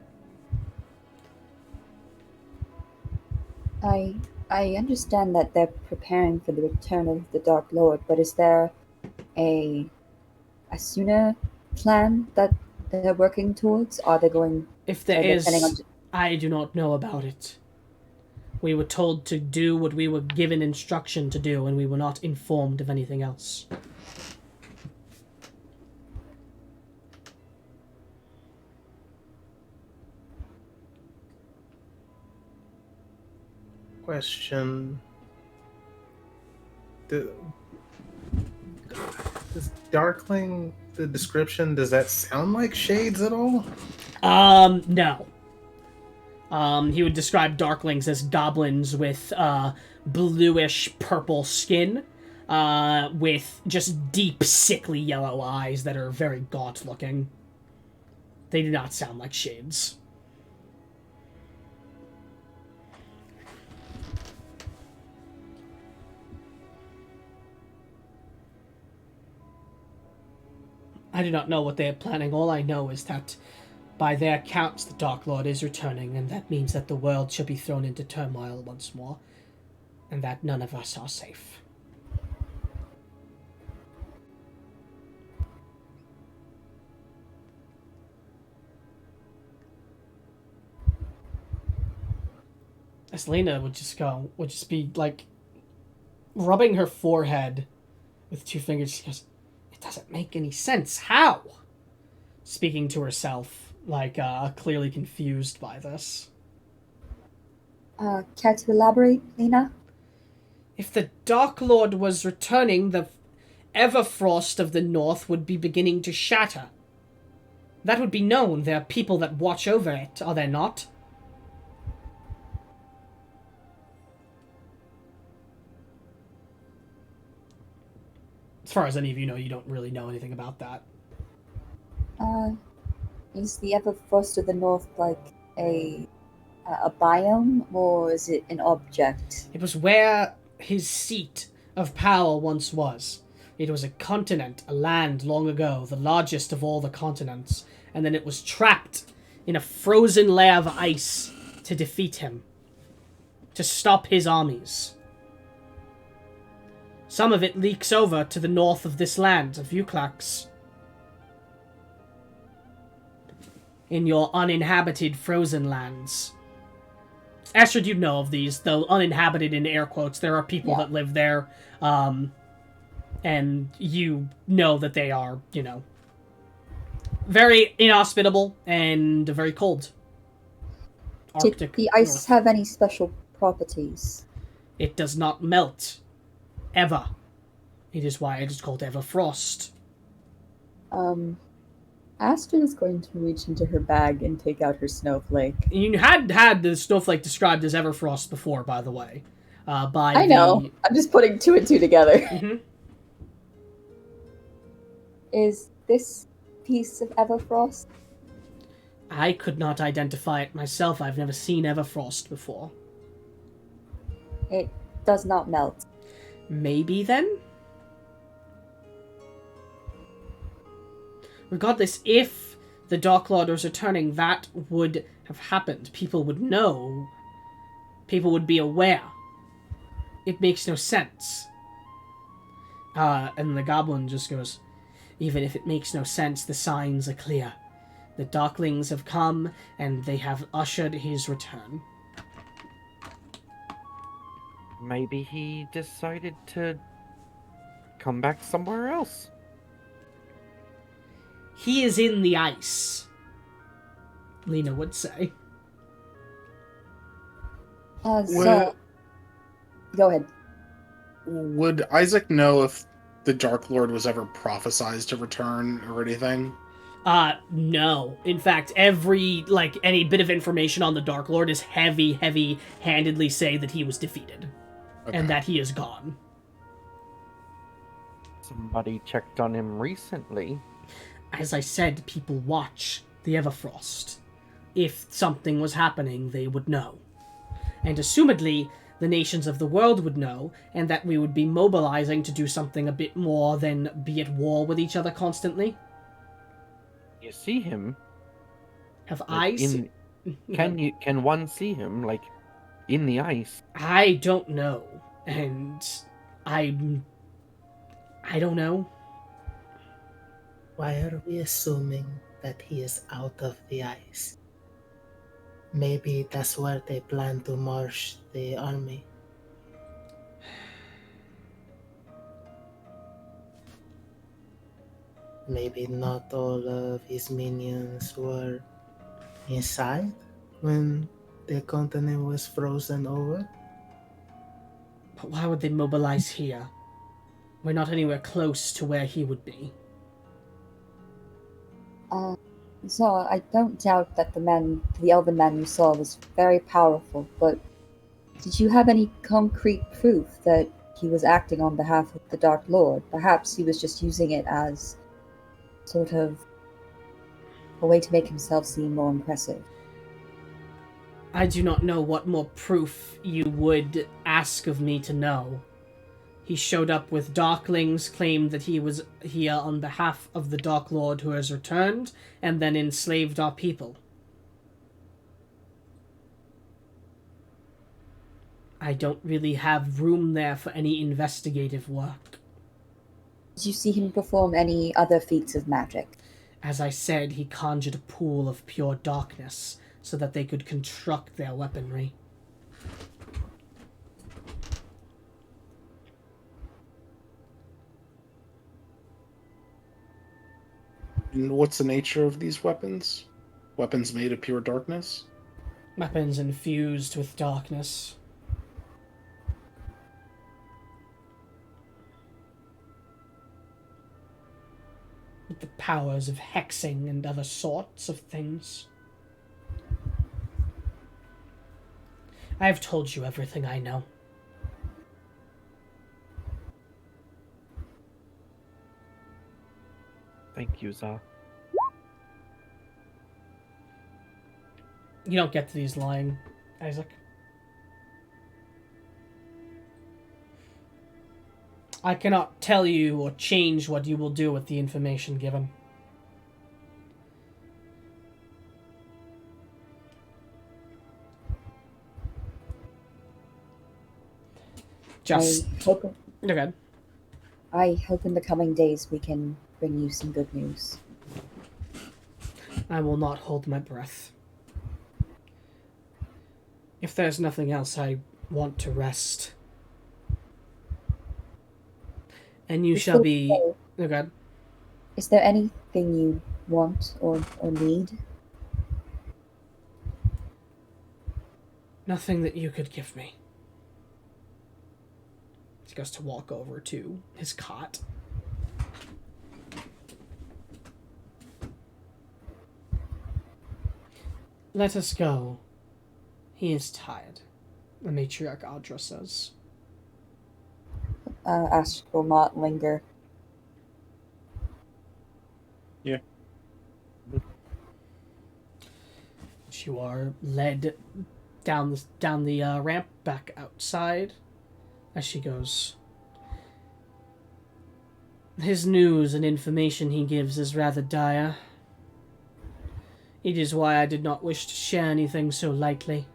I understand that they're preparing for the return of the Dark Lord, but is there a sooner plan that they're working towards? Are they going? If there are they planning is, I do not know about it. We were told to do what we were given instruction to do, and we were not informed of anything else. Question. This Darkling, the description, does that sound like shades at all? No. He would describe Darklings as goblins with bluish purple skin, with just deep, sickly yellow eyes that are very gaunt looking. They do not sound like shades. I do not know what they are planning. All I know is that, by their accounts, the Dark Lord is returning, and that means that the world shall be thrown into turmoil once more, and that none of us are safe. Selena would just be like rubbing her forehead with two fingers. She goes, "It doesn't make any sense. How?" Speaking to herself, like clearly confused by this. Care to elaborate, Lena? If the Dark Lord was returning, Everfrost of the North would be beginning to shatter. That would be known. There are people that watch over it, are there not? As far as any of you know, you don't really know anything about that. Is the Everfrost of the North like a biome, or is it an object? It was where his seat of power once was. It was a continent, a land long ago, the largest of all the continents, and then it was trapped in a frozen layer of ice to defeat him, to stop his armies. Some of it leaks over to the north of this land, of Euclax. In your uninhabited frozen lands. Astrid, you'd know of these, though uninhabited in air quotes. There are people that live there, and you know that they are, very inhospitable and very cold. Did the ice have any special properties? It does not melt. Ever. It is why it is called Everfrost. Astrid is going to reach into her bag and take out her snowflake. You had the snowflake described as Everfrost before, by the way. I know. I'm just putting two and two together. Mm-hmm. Is this piece of Everfrost? I could not identify it myself. I've never seen Everfrost before. It does not melt. Maybe then? Regardless, if the Dark Lord was returning, that would have happened. People would know. People would be aware. It makes no sense. And the goblin just goes, even if it makes no sense, the signs are clear. The Darklings have come, and they have ushered his return. Maybe he decided to come back somewhere else. He is in the ice, Lena would say. Go ahead. Would Isaac know if the Dark Lord was ever prophesized to return or anything? No. In fact, any bit of information on the Dark Lord is heavy-handedly say that he was defeated. Okay. And that he is gone. Somebody checked on him recently. As I said, people watch the Everfrost. If something was happening, they would know. And assumedly, the nations of the world would know, and that we would be mobilizing to do something a bit more than be at war with each other constantly. You see him? Have like eyes? Can one see him, like, in the ice? I don't know. And I don't know. Why are we assuming that he is out of the ice? Maybe that's where they plan to march the army. Maybe not all of his minions were inside when the continent was frozen over. But why would they mobilize here? We're not anywhere close to where he would be. So I don't doubt that the elven man you saw was very powerful, but did you have any concrete proof that he was acting on behalf of the Dark Lord? Perhaps he was just using it as sort of a way to make himself seem more impressive. I do not know what more proof you would ask of me to know. He showed up with Darklings, claimed that he was here on behalf of the Dark Lord who has returned, and then enslaved our people. I don't really have room there for any investigative work. Did you see him perform any other feats of magic? As I said, he conjured a pool of pure darkness so that they could construct their weaponry. And what's the nature of these weapons? Weapons made of pure darkness? Weapons infused with darkness. with the powers of hexing and other sorts of things. I have told you everything I know. Thank you, Za. You don't get to these lying, Isaac. I cannot tell you or change what you will do with the information given. Just... Okay. I hope in the coming days we can bring you some good news. I will not hold my breath. If there's nothing else, I want to rest. And you shall be... Okay. Is there anything you want or need? Nothing that you could give me. He goes to walk over to his cot. Let us go. He is tired, the matriarch Audra says. Ash will not linger. Yeah. You are led down the ramp back outside as she goes. His news and information he gives is rather dire. It is why I did not wish to share anything so lightly.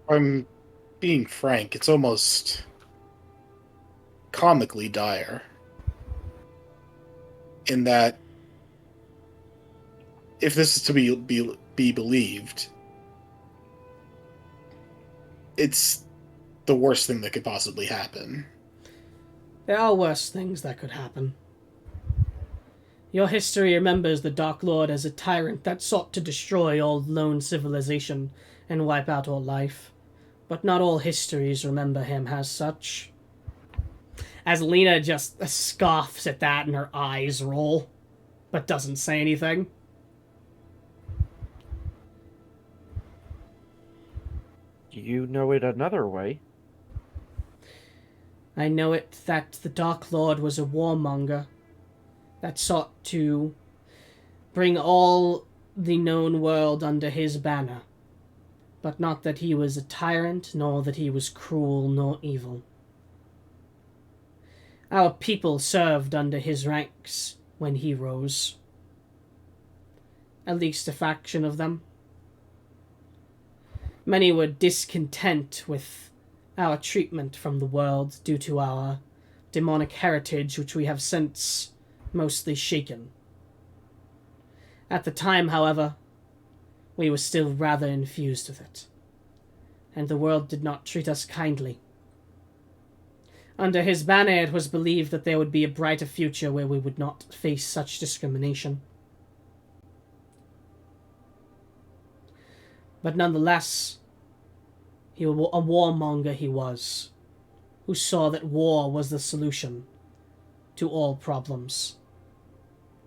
I'm being frank, it's almost comically dire. In that, if this is to be believed, it's the worst thing that could possibly happen. There are worse things that could happen. Your history remembers the Dark Lord as a tyrant that sought to destroy all known civilization and wipe out all life. But not all histories remember him as such. As Lena just scoffs at that and her eyes roll, but doesn't say anything. You know it another way. I know it that the Dark Lord was a warmonger that sought to bring all the known world under his banner, but not that he was a tyrant, nor that he was cruel nor evil. Our people served under his ranks when he rose. At least a faction of them. Many were discontent with our treatment from the world due to our demonic heritage, which we have since mostly shaken. At the time, however, we were still rather infused with it, and the world did not treat us kindly. Under his banner, it was believed that there would be a brighter future where we would not face such discrimination. But nonetheless, a warmonger he was, who saw that war was the solution to all problems.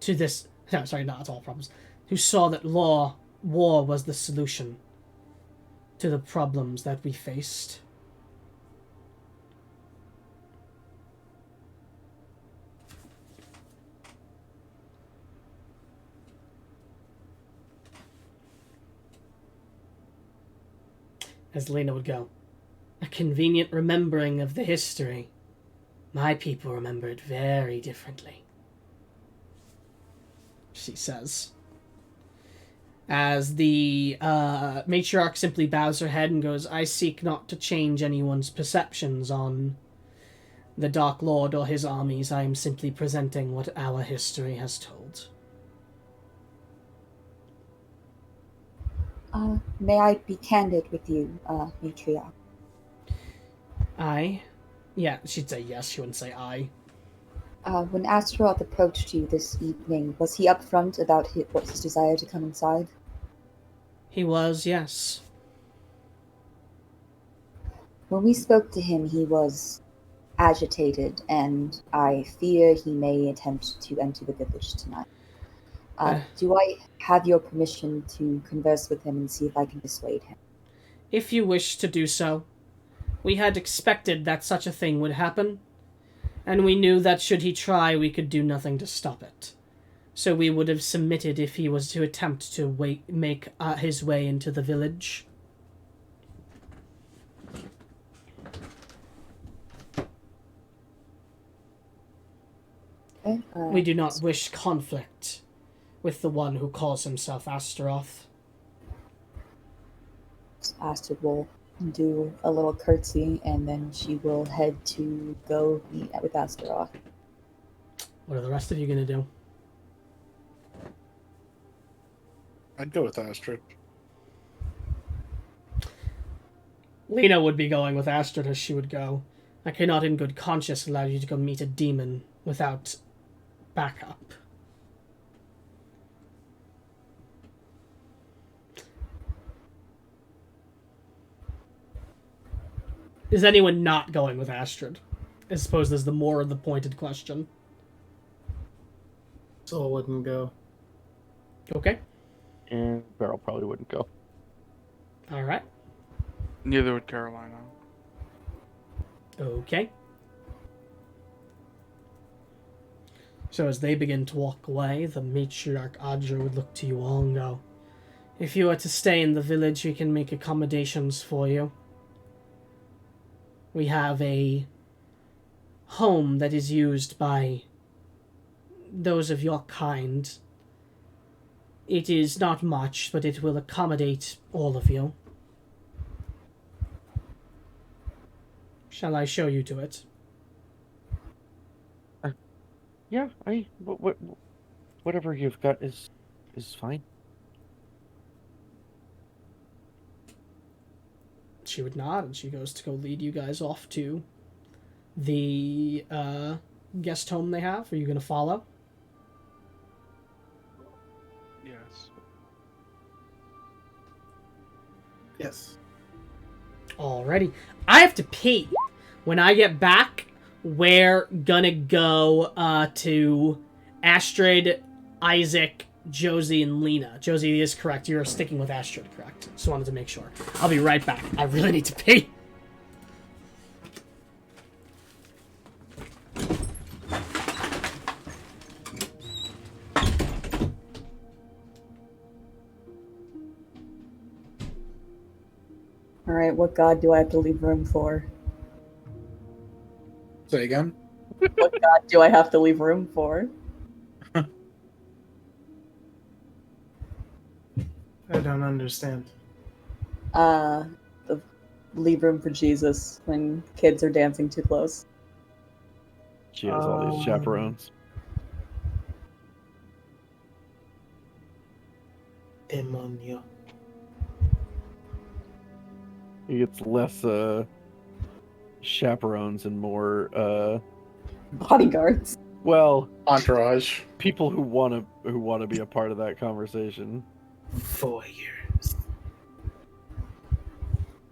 Not all problems. Who saw that war was the solution to the problems that we faced. As Lena would go, a convenient remembering of the history. My people remember it very differently, she says. As the matriarch simply bows her head and goes, I seek not to change anyone's perceptions on the Dark Lord or his armies. I am simply presenting what our history has told. May I be candid with you, matriarch? Yeah, she'd say yes, she wouldn't say I. When Astaroth approached you this evening, was he upfront about his desire to come inside? He was, yes. When we spoke to him, he was agitated, and I fear he may attempt to enter the village tonight. Do I have your permission to converse with him and see if I can dissuade him? If you wish to do so. We had expected that such a thing would happen, and we knew that should he try, we could do nothing to stop it. So we would have submitted if he was to attempt to make his way into the village. Okay, We do not wish conflict with the one who calls himself Astaroth. Astrid will do a little curtsy, and then she will head to go meet with Astaroth. What are the rest of you going to do? I'd go with Astrid. Lena would be going with Astrid as she would go. I cannot in good conscience allow you to go meet a demon without backup. Is anyone not going with Astrid? I suppose there's the more of the pointed question. Soul wouldn't go. Okay. And Beryl probably wouldn't go. All right. Neither would Carolina. Okay. So as they begin to walk away, the matriarch Audra would look to you all and go, if you are to stay in the village, we can make accommodations for you. We have a home that is used by those of your kind. It is not much, but it will accommodate all of you. Shall I show you to it? Yeah, whatever you've got is fine. She would nod, and she goes to go lead you guys off to the guest home they have. Are you going to follow? Yes. Yes. Alrighty. I have to pee. When I get back, we're gonna go to Astrid, Isaac, Josie, and Lena. Josie is correct. You're sticking with Astrid, correct? Just wanted to make sure. I'll be right back. I really need to pee. Alright, what god do I have to leave room for? Say again? What god do I have to leave room for? I don't understand. Leave room for Jesus when kids are dancing too close. She has all these chaperones. Demonio. He gets less chaperones and more Bodyguards. well, Entourage. people who want to be a part of that conversation. Voyeurs.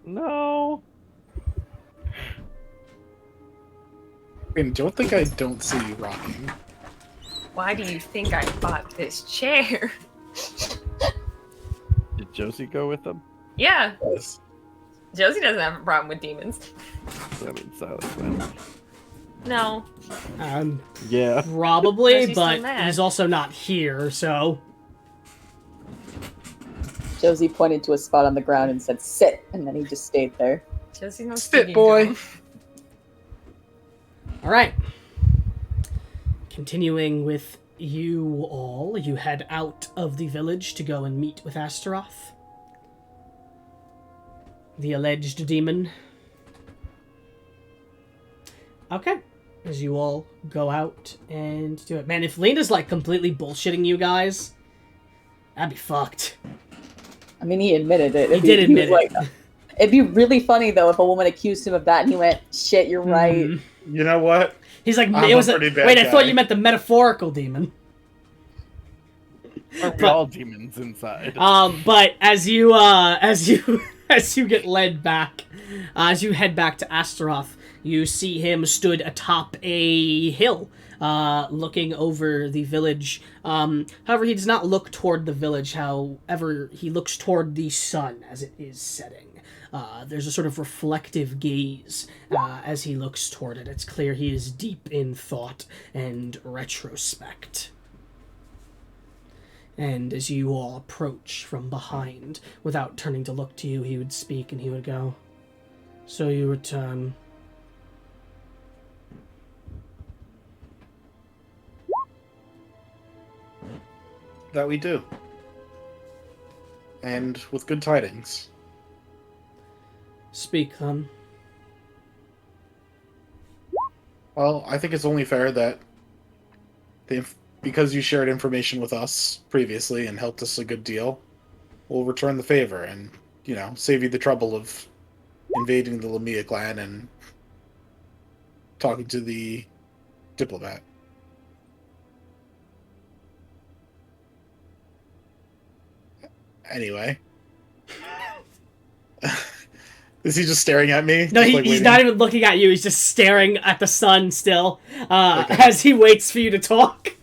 No. And don't think I don't see you rocking. Why do you think I bought this chair? Did Josie go with them? Yeah, Yes. Josie doesn't have a problem with demons. I mean, Silas went. No. Yeah. Probably, Josie's still but mad. he's also not here, so... Josie pointed to a spot on the ground and said, sit, and then he just stayed there. Josie knows Sit, speaking boy. drum. Alright. Continuing with you all, you head out of the village to go and meet with Astaroth, the alleged demon. Okay. As you all go out and do it. Man, if Lena's like completely bullshitting you guys, that'd be fucked. I mean, he admitted it. He did admit was it. like, it'd be really funny, though, if a woman accused him of that and he went, shit, you're right. Mhm. You know what? He's like, I'm it was a pretty bad wait, I thought guy. you meant the metaphorical demon. Are we But- all demons inside? But as you as you get led back. As you head back to Astaroth, you see him stood atop a hill, looking over the village. However, he does not look toward the village. However, he looks toward the sun as it is setting. There's a sort of reflective gaze as he looks toward it. It's clear he is deep in thought and retrospect. And as you all approach from behind, without turning to look to you, he would speak and he would go, "So you return." That we do. And with good tidings. Speak, then. Well, I think it's only fair that because you shared information with us previously and helped us a good deal, we'll return the favor and, save you the trouble of invading the Lamia clan and talking to the diplomat. Anyway. Is he just staring at me? No, he's he's not even looking at you. He's just staring at the sun still, as he waits for you to talk.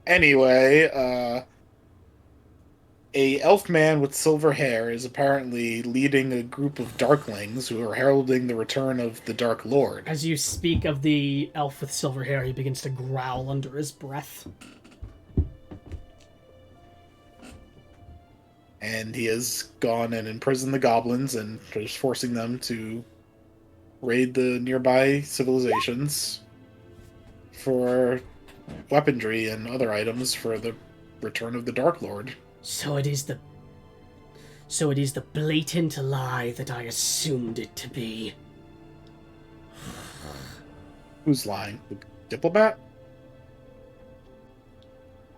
Anyway, a elf man with silver hair is apparently leading a group of darklings who are heralding the return of the Dark Lord. As you speak of the elf with silver hair, he begins to growl under his breath. And he has gone and imprisoned the goblins and is forcing them to raid the nearby civilizations for weaponry and other items for the return of the Dark Lord. So it is the blatant lie that I assumed it to be. Who's lying? The diplomat?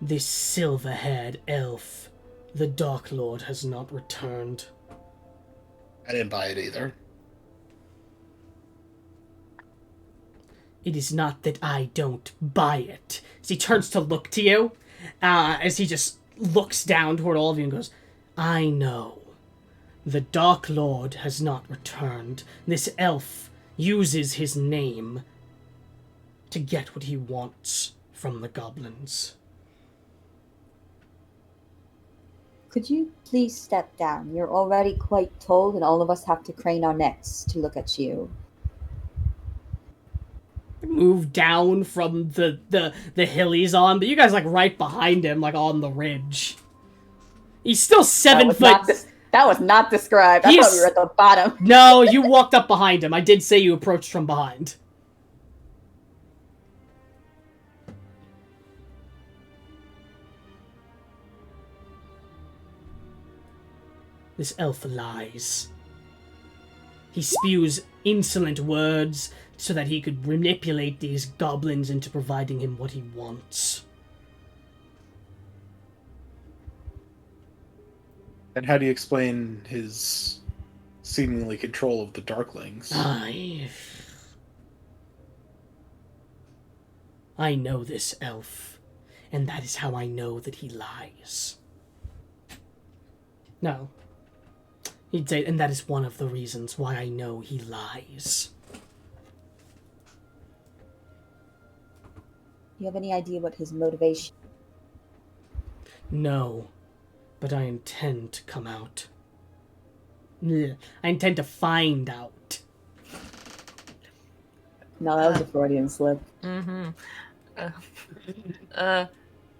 This silver-haired elf. The Dark Lord has not returned. I didn't buy it either. It is not that I don't buy it. As he turns to look to you, as he just looks down toward all of you and goes, I know. The Dark Lord has not returned. This elf uses his name to get what he wants from the goblins. Could you please step down? You're already quite tall, and all of us have to crane our necks to look at you. Move down from the hill he's on, but you guys right behind him, on the ridge. He's still 7 foot. That was not described. I thought we were at the bottom. No, you walked up behind him. I did say you approached from behind. This elf lies. He spews insolent words so that he could manipulate these goblins into providing him what he wants. And how do you explain his seemingly control of the Darklings? I know this elf, and that is how I know that he lies. No. He'd say, and that is one of the reasons why I know he lies. Do you have any idea what his motivation? No, but I intend to come out. I intend to find out. No, that was a Freudian slip. Mm-hmm.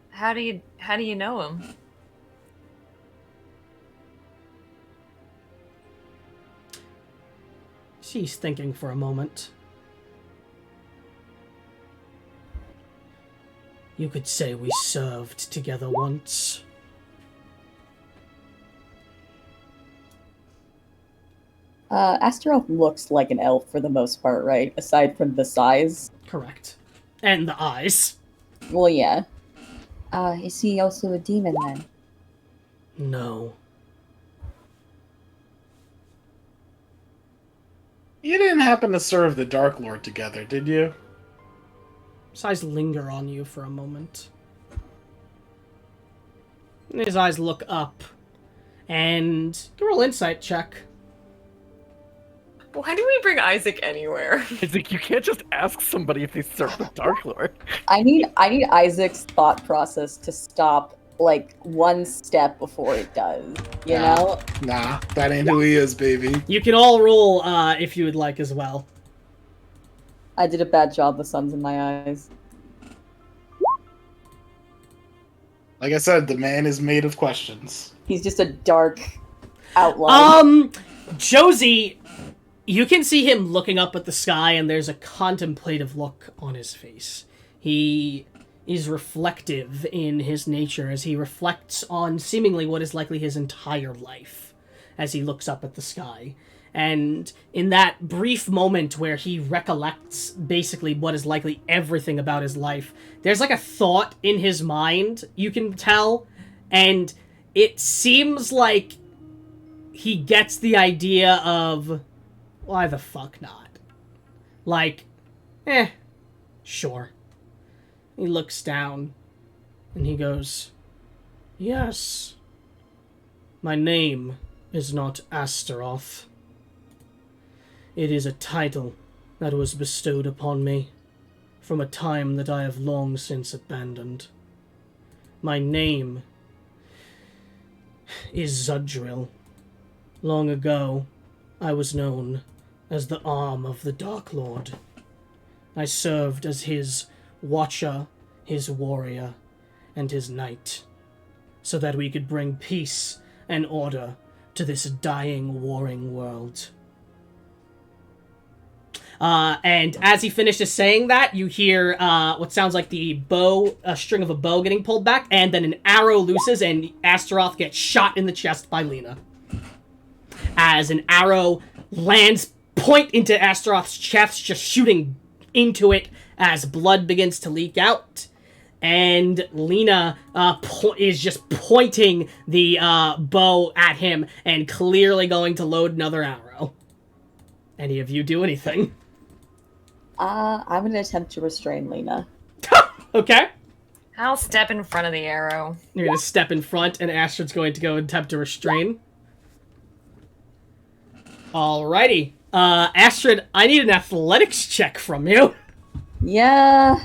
How do you know him? She's thinking for a moment. You could say we served together once. Astaroth looks like an elf for the most part, right? Aside from the size. Correct. And the eyes. Well, yeah. Is he also a demon then? No. You didn't happen to serve the Dark Lord together, did you? His eyes linger on you for a moment. And his eyes look up And roll insight check. Why do we bring Isaac anywhere? It's like you can't just ask somebody if they serve the Dark Lord. I need Isaac's thought process to stop like one step before it does. You know? Nah, that ain't who he is, baby. You can all roll if you would like as well. I did a bad job. The sun's in my eyes. Like I said, the man is made of questions. He's just a dark outline. Josie, you can see him looking up at the sky, and there's a contemplative look on his face. He is reflective in his nature as he reflects on seemingly what is likely his entire life as he looks up at the sky. And in that brief moment where he recollects basically what is likely everything about his life, there's like a thought in his mind, you can tell, and it seems like he gets the idea of, why the fuck not? Like, sure. He looks down, and he goes, yes, my name is not Astaroth. It is a title that was bestowed upon me from a time that I have long since abandoned. My name is Zudril. Long ago, I was known as the arm of the Dark Lord. I served as his watcher, his warrior, and his knight, so that we could bring peace and order to this dying, warring world. And as he finishes saying that, you hear what sounds like the string of a bow getting pulled back, and then an arrow looses, and Astaroth gets shot in the chest by Lena. As an arrow lands point into Astaroth's chest, just shooting into it as blood begins to leak out. And Lena is just pointing the bow at him and clearly going to load another arrow. Any of you do anything? I'm gonna attempt to restrain Lena. Okay. I'll step in front of the arrow. You're going to step in front, and Astrid's going to go and attempt to restrain. Alrighty. Astrid, I need an athletics check from you. Yeah.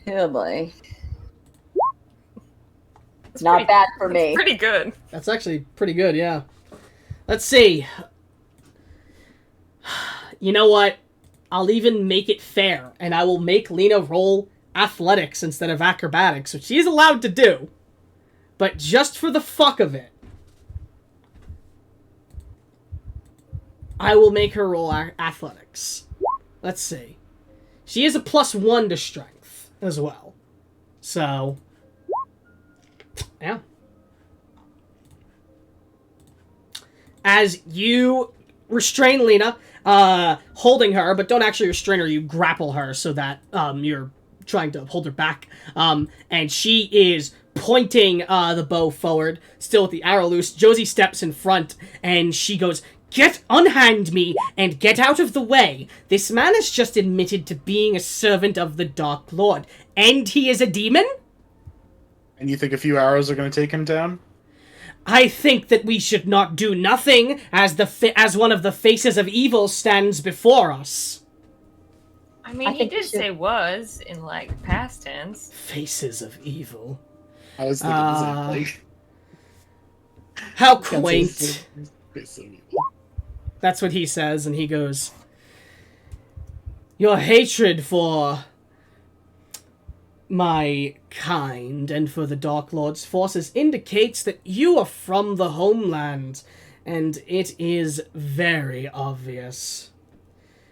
Oh boy. It's not bad for me. Pretty good. That's actually pretty good, yeah. Let's see. You know what? I'll even make it fair, and I will make Lena roll athletics instead of acrobatics, which she's allowed to do. But just for the fuck of it, I will make her roll athletics. Let's see. She is a +1 to strength as well. So, yeah. As you restrain Lena, holding her, but don't actually restrain her, you grapple her so that you're trying to hold her back. And she is pointing the bow forward, still with the arrow loose. Josie steps in front, and she goes, unhand me, and get out of the way. This man has just admitted to being a servant of the Dark Lord, and he is a demon? And you think a few arrows are going to take him down? I think that we should not do nothing, as one of the faces of evil stands before us. I mean, he did say was in, like, past tense. Faces of evil. I was thinking the same thing. How quaint. Face of evil. That's what he says, and he goes, your hatred for my kind and for the Dark Lord's forces indicates that you are from the homeland, and it is very obvious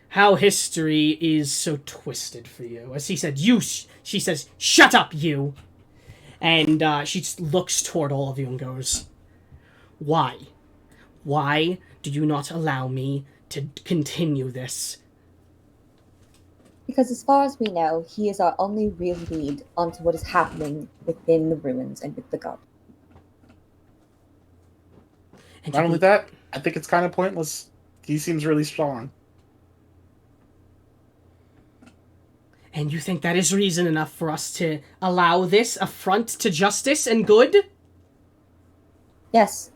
how history is so twisted for you. As he said, she says, shut up, you! And she just looks toward all of you and goes, why? Why do you not allow me to continue this? Because as far as we know, he is our only real lead onto what is happening within the ruins and with the god. And Not only that, I think it's kind of pointless. He seems really strong. And you think that is reason enough for us to allow this affront to justice and good? Yes.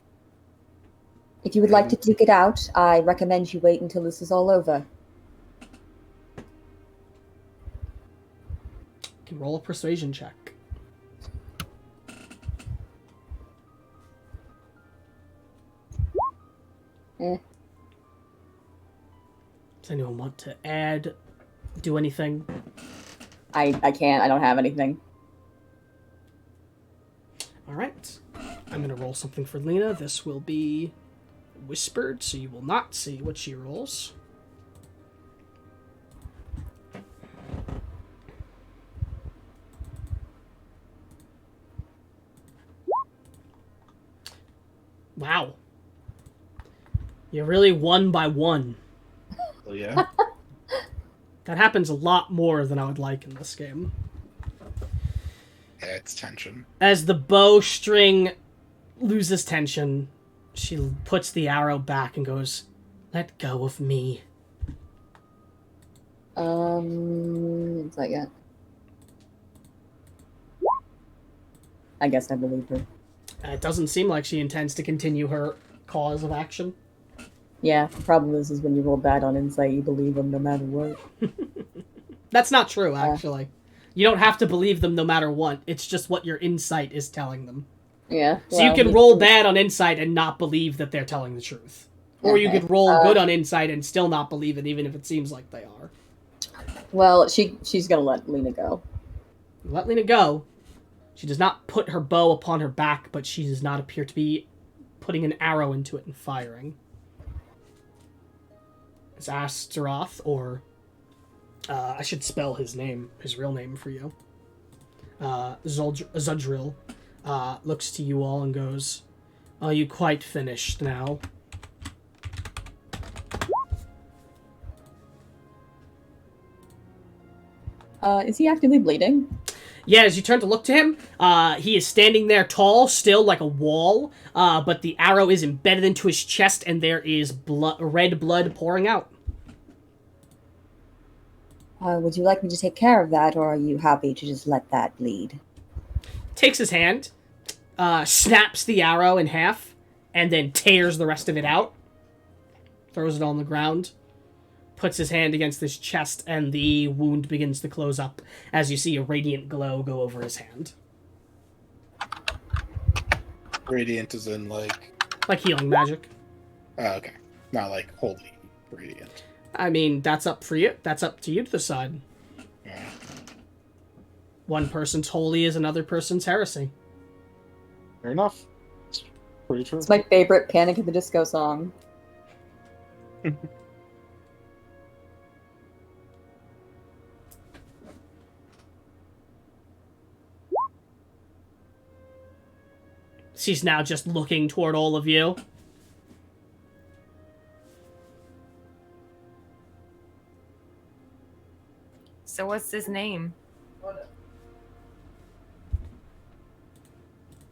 If you would like to duke it out, I recommend you wait until this is all over. You can roll a persuasion check. Eh. Does anyone want to add, do anything? I can't. I don't have anything. All right. I'm going to roll something for Lena. This will be whispered, so you will not see what she rolls. Wow. You really won by one. Oh, yeah. That happens a lot more than I would like in this game. Yeah, it's tension. As the bowstring loses tension, she puts the arrow back and goes, "Let go of me." One second. I guess I believe her. It doesn't seem like she intends to continue her cause of action. Yeah, the problem is when you roll bad on insight, you believe them no matter what. That's not true, actually. You don't have to believe them no matter what. It's just what your insight is telling them. Yeah. So you can roll bad on insight and not believe that they're telling the truth. Or you could roll good on insight and still not believe it, even if it seems like they are. Well, she's gonna let Lena go. Let Lena go. She does not put her bow upon her back, but she does not appear to be putting an arrow into it and firing. It's Astaroth, or... I should spell his name, his real name for you. Zudril looks to you all and goes, "Are you quite finished now?" Is he actively bleeding? Yeah, as you turn to look to him, he is standing there tall, still like a wall, but the arrow is embedded into his chest and there is red blood pouring out. Would you like me to take care of that, or are you happy to just let that bleed? Takes his hand, snaps the arrow in half, and then tears the rest of it out. Throws it on the ground. Puts his hand against his chest, and the wound begins to close up as you see a radiant glow go over his hand. Radiant is in, like... Like healing magic. Oh, okay. Not like holy radiant. I mean, that's up for you. That's up to you to decide. Yeah. One person's holy is another person's heresy. Fair enough. It's pretty true. It's my favorite Panic at the Disco song. She's now just looking toward all of you. So what's his name?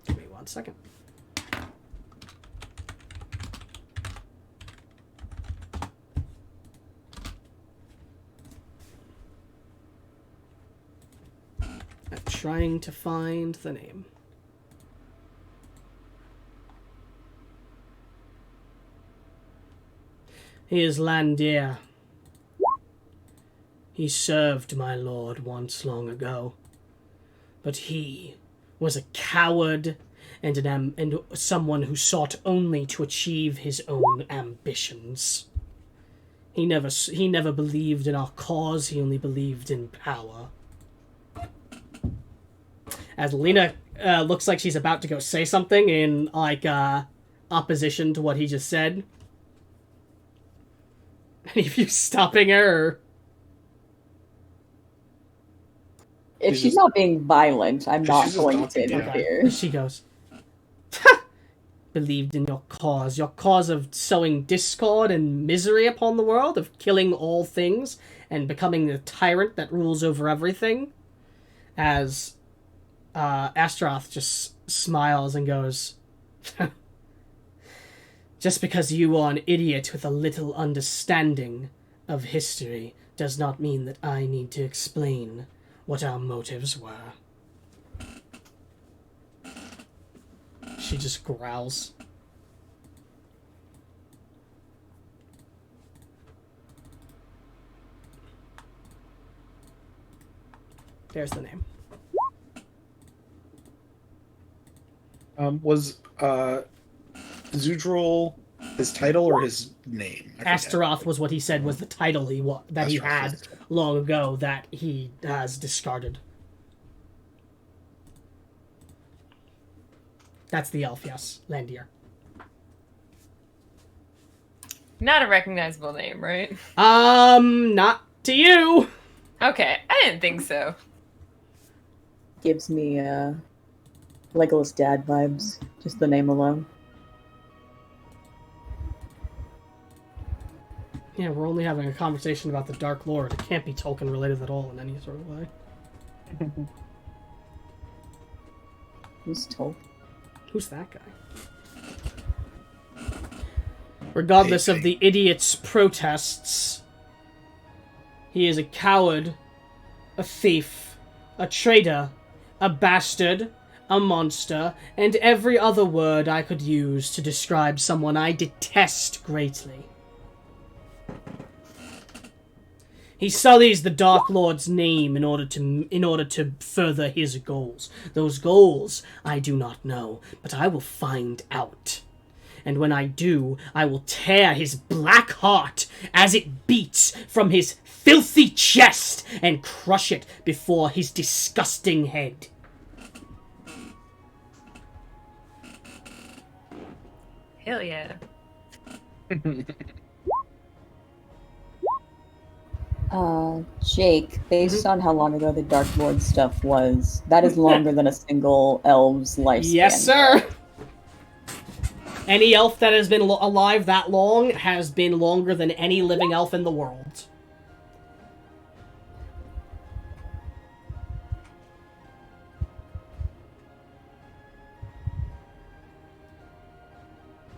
Give me 1 second. I'm trying to find the name. He is Landir. He served my lord once long ago, but he was a coward and someone who sought only to achieve his own ambitions. He never believed in our cause. He only believed in power. As Lena looks like she's about to go say something in opposition to what he just said. Any of you stopping her? Or... If she's not being violent, I'm not She's going just to talking, interfere. She goes, believed in your cause of sowing discord and misery upon the world, of killing all things and becoming the tyrant that rules over everything. As Astaroth just smiles and goes, just because you are an idiot with a little understanding of history does not mean that I need to explain what our motives were. She just growls. There's the name. Was Zudril his title or his name? I forget. Astaroth was what he said was the title he that he Astaroth had was the title. long ago that he has discarded. That's the elf, yes. Landier. Not a recognizable name, right? Not to you! Okay, I didn't think so. Gives me Legolas dad vibes, just the name alone. Yeah, we're only having a conversation about the Dark Lord. It can't be Tolkien related at all in any sort of way. Who's told? Who's that guy? Regardless of the idiot's protests, he is a coward, a thief, a traitor, a bastard, a monster, and every other word I could use to describe someone I detest greatly. He sullies the Dark Lord's name in order to further his goals. Those goals I do not know, but I will find out. And when I do, I will tear his black heart as it beats from his filthy chest and crush it before his disgusting head. Hell yeah. Jake, based on how long ago the Dark Lord stuff was, that is longer than a single elf's lifespan. Yes, sir! Any elf that has been alive that long has been longer than any living elf in the world.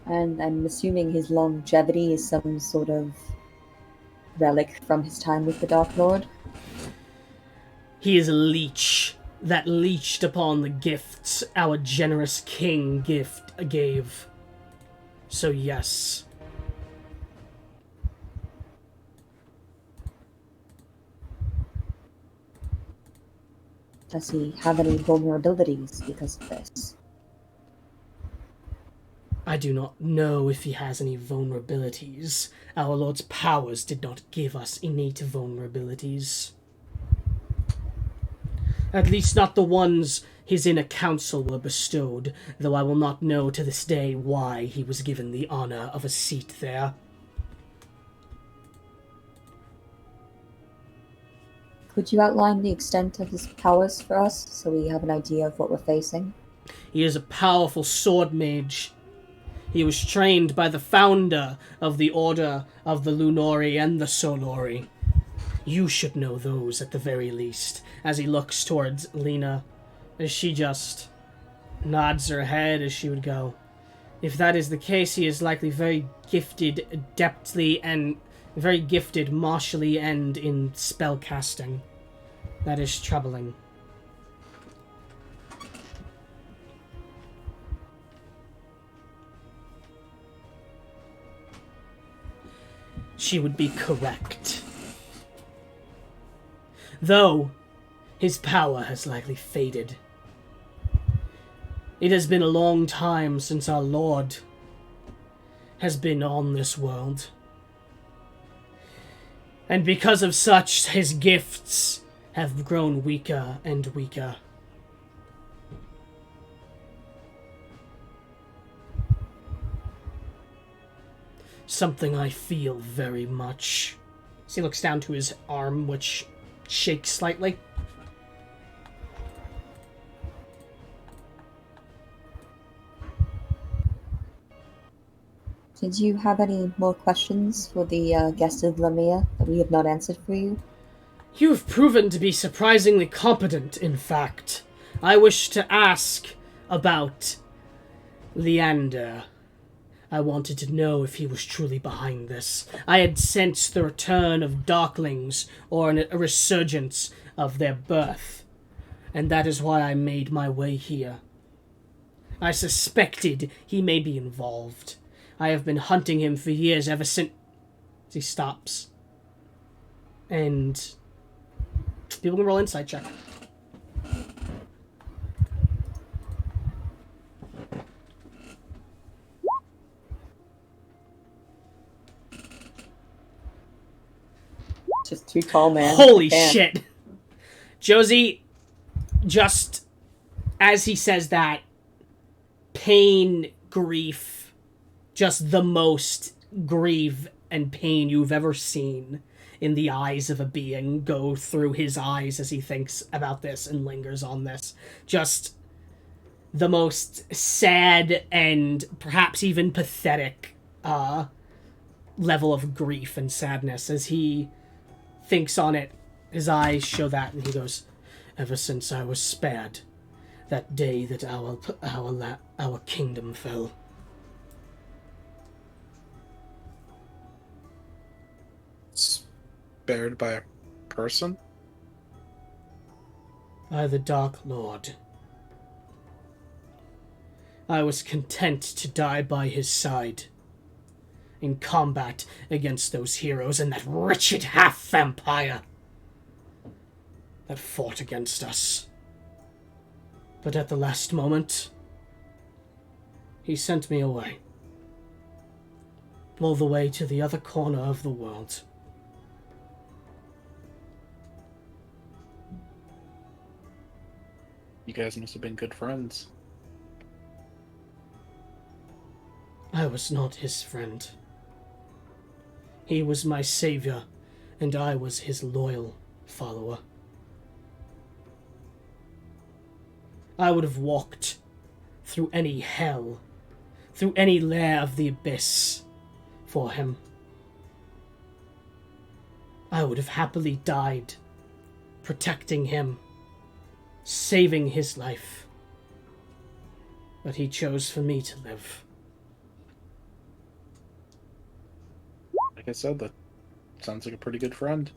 And I'm assuming his longevity is some sort of relic from his time with the Dark Lord. He is a leech that leeched upon the gifts our generous king gave. So yes. Does he have any vulnerabilities because of this? I do not know if he has any vulnerabilities. Our Lord's powers did not give us innate vulnerabilities. At least not the ones his inner council were bestowed, though I will not know to this day why he was given the honor of a seat there. Could you outline the extent of his powers for us, so we have an idea of what we're facing? He is a powerful sword mage. He was trained by the founder of the Order of the Lunori and the Solori. You should know those at the very least, as he looks towards Lena, as she just nods her head as she would go. If that is the case, he is likely very gifted adeptly and very gifted martially and in spell casting. That is troubling. She would be correct. Though, his power has likely faded. It has been a long time since our Lord has been on this world. And because of such, his gifts have grown weaker and weaker. Something I feel very much. So he looks down to his arm, which shakes slightly. Did you have any more questions for the guest of Lamia that we have not answered for you? You have proven to be surprisingly competent, in fact. I wish to ask about Leander. I wanted to know if he was truly behind this. I had sensed the return of Darklings, or a resurgence of their birth, and that is why I made my way here. I suspected he may be involved. I have been hunting him for years, ever since... He stops. And... people can roll insight check. Just too tall, man. Holy Man. shit! Josie, just as he says that, pain, grief, just the most grief and pain you've ever seen in the eyes of a being go through his eyes as he thinks about this and lingers on this. Just the most sad and perhaps even pathetic level of grief and sadness as he thinks on it. His eyes show that, and he goes, "Ever since I was spared, that day that our kingdom fell." Spared by a person? By the Dark Lord. I was content to die by his side, in combat against those heroes and that wretched half-vampire that fought against us. But at the last moment, he sent me away. All the way to the other corner of the world. You guys must have been good friends. I was not his friend. He was my savior, and I was his loyal follower. I would have walked through any hell, through any lair of the abyss, for him. I would have happily died, protecting him, saving his life. But he chose for me to live. Like I said, that sounds like a pretty good friend.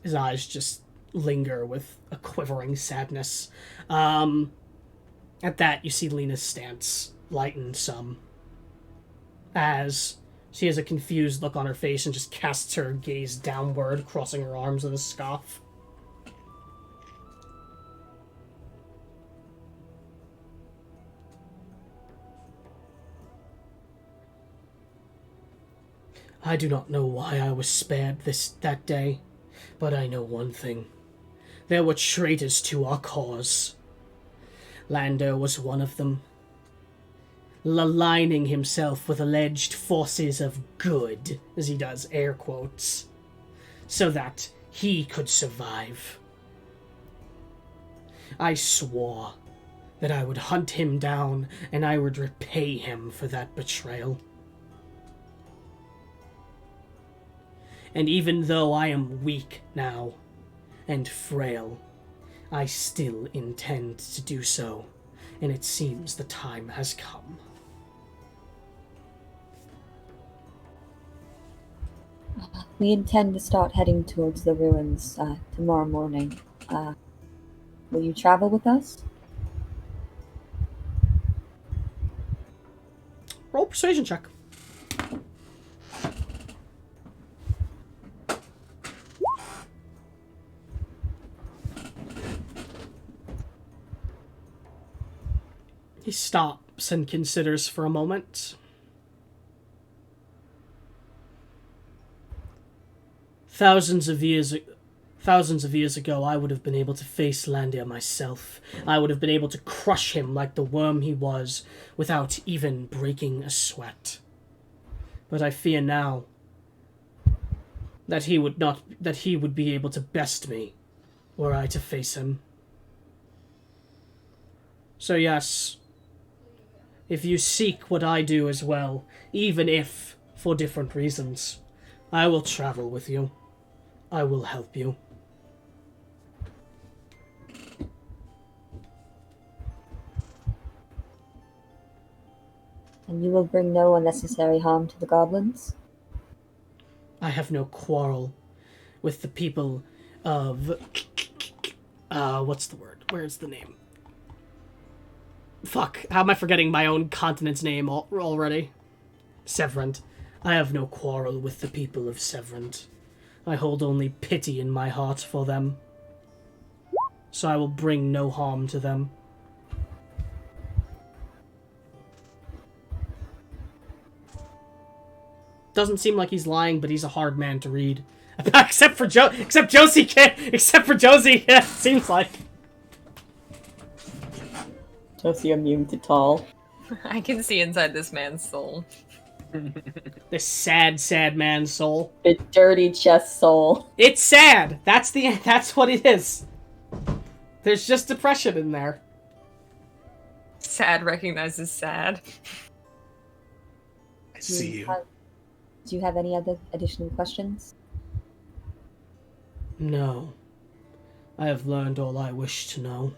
His eyes just linger with a quivering sadness. At that, you see Lena's stance lighten some, as she has a confused look on her face and just casts her gaze downward, crossing her arms with a scoff. I do not know why I was spared that day, but I know one thing. There were traitors to our cause. Lander was one of them, aligning himself with alleged forces of good, as he does air quotes, so that he could survive. I swore that I would hunt him down and I would repay him for that betrayal. And even though I am weak now and frail, I still intend to do so, and it seems the time has come. We intend to start heading towards the ruins tomorrow morning. Will you travel with us? Roll persuasion check. He stops and considers for a moment. Thousands of years ago, I would have been able to face Landia myself. I would have been able to crush him like the worm he was, without even breaking a sweat. But I fear now that he would be able to best me, were I to face him. So yes, if you seek what I do as well, even if for different reasons, I will travel with you. I will help you. And you will bring no unnecessary harm to the goblins? I have no quarrel with the people of... what's the word? Where's the name? Fuck, how am I forgetting my own continent's name already? Severant. I have no quarrel with the people of Severant. I hold only pity in my heart for them. So I will bring no harm to them. Doesn't seem like he's lying, but he's a hard man to read. Except for Josie can't. Except for Josie, yeah, it seems like. Josie immune to tall. I can see inside this man's soul. This sad, sad man's soul. The dirty chest soul. It's sad. That's what it is. There's just depression in there. Sad recognizes sad. I see you. Do you have any other additional questions? No. I have learned all I wish to know.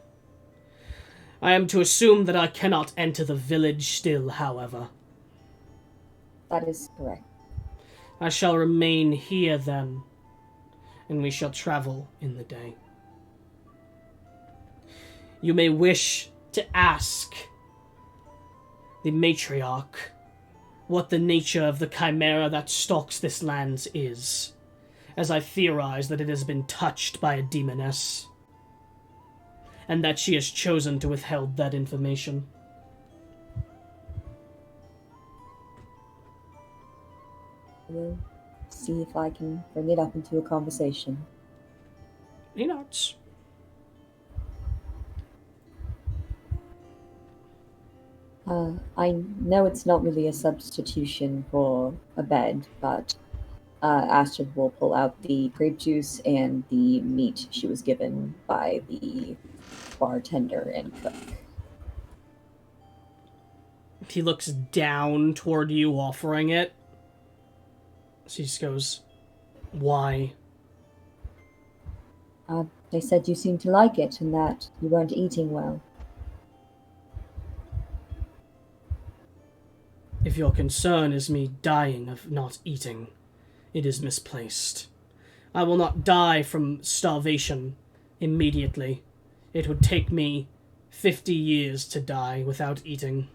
I am to assume that I cannot enter the village still, however. That is correct. I shall remain here then, and we shall travel in the day. You may wish to ask the matriarch what the nature of the chimera that stalks this land is, as I theorize that it has been touched by a demoness, and that she has chosen to withhold that information. I will see if I can bring it up into a conversation. He nods. I know it's not really a substitution for a bed, but Astrid will pull out the grape juice and the meat she was given by the bartender and cook. He looks down toward you, offering it. She just goes, "Why?" They said you seemed to like it and that you weren't eating well. If your concern is me dying of not eating, it is misplaced. I will not die from starvation immediately. It would take me 50 years to die without eating.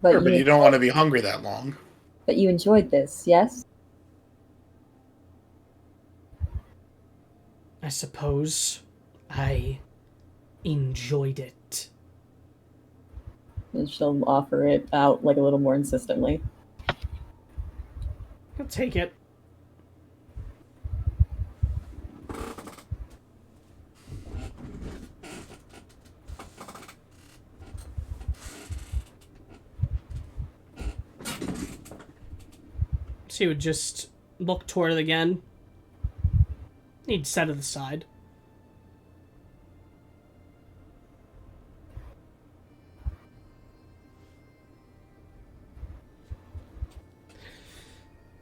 Sure, but you don't want to be hungry that long. But you enjoyed this, yes? I suppose I enjoyed it. And she'll offer it out like a little more insistently. I'll take it. She would just look toward it again. He'd set it aside.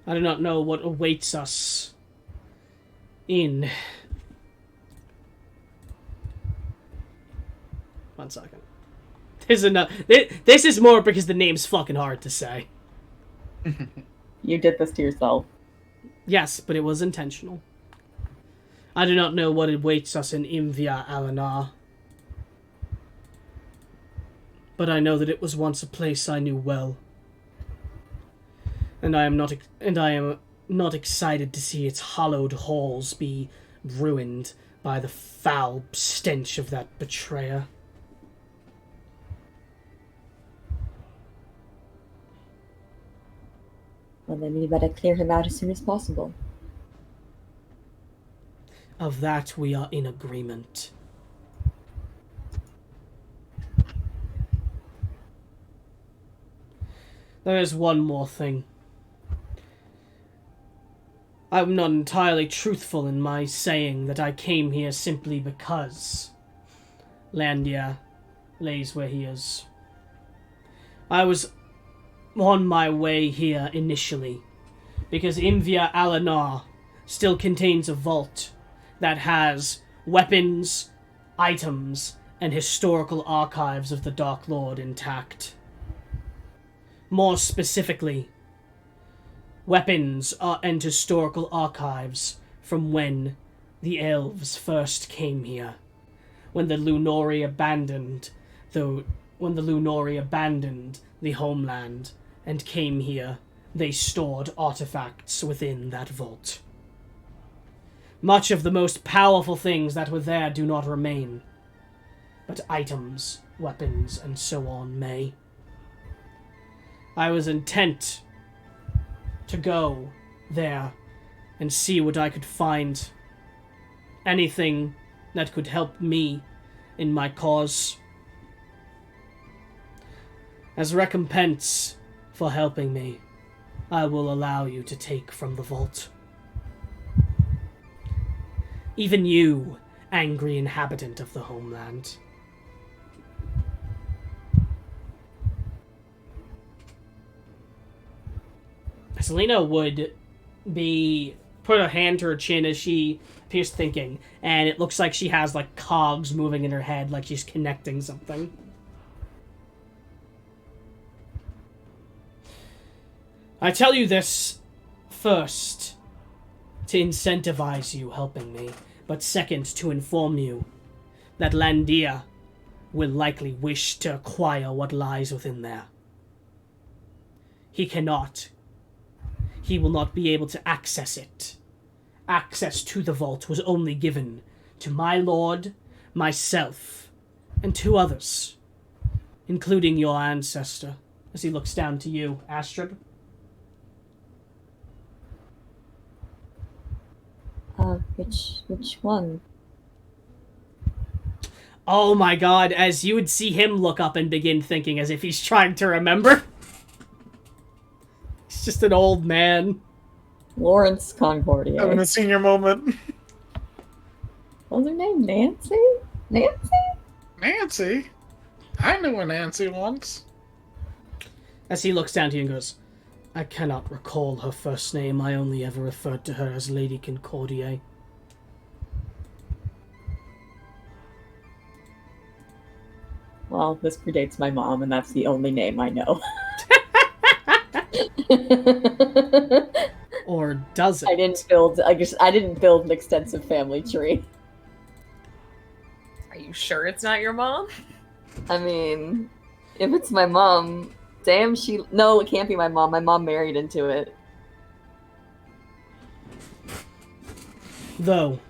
I do not know what awaits us in... One second. This is more because the name's fucking hard to say. You did this to yourself. Yes, but it was intentional. I do not know what awaits us in Imvia Alanar. But I know that it was once a place I knew well. And I am not excited to see its hallowed halls be ruined by the foul stench of that betrayer. Well, then we better clear him out as soon as possible. Of that we are in agreement. There is one more thing. I'm not entirely truthful in my saying that I came here simply because Landia lays where he is. I was on my way here initially because Imvia Alanar still contains a vault that has weapons, items, and historical archives of the Dark Lord intact. More specifically, weapons and historical archives from when the elves first came here, when the Lunori abandoned the homeland and came here. They stored artifacts within that vault. Much of the most powerful things that were there do not remain, but items, weapons, and so on may. I was intent to go there and see what I could find. Anything that could help me in my cause. As recompense for helping me, I will allow you to take from the vault. Even you, angry inhabitant of the homeland. Selena would put her hand to her chin as she appears thinking, and it looks like she has like cogs moving in her head, like she's connecting something. I tell you this first to incentivize you helping me, but second to inform you that Landia will likely wish to acquire what lies within there. He cannot. He will not be able to access it. Access to the vault was only given to my lord, myself, and 2 others, including your ancestor, as he looks down to you, Astrid. Which one? Oh my god, as you would see him look up and begin thinking as if he's trying to remember. He's just an old man. Lawrence Concordia. Having a senior moment. What was her name? Nancy? Nancy? Nancy? I knew a Nancy once. As he looks down to you and goes, I cannot recall her first name. I only ever referred to her as Lady Concordia. Well, this predates my mom, and that's the only name I know. Or does it? I didn't build an extensive family tree. Are you sure it's not your mom? I mean, if it's my mom, damn, no, it can't be my mom. My mom married into it. Though,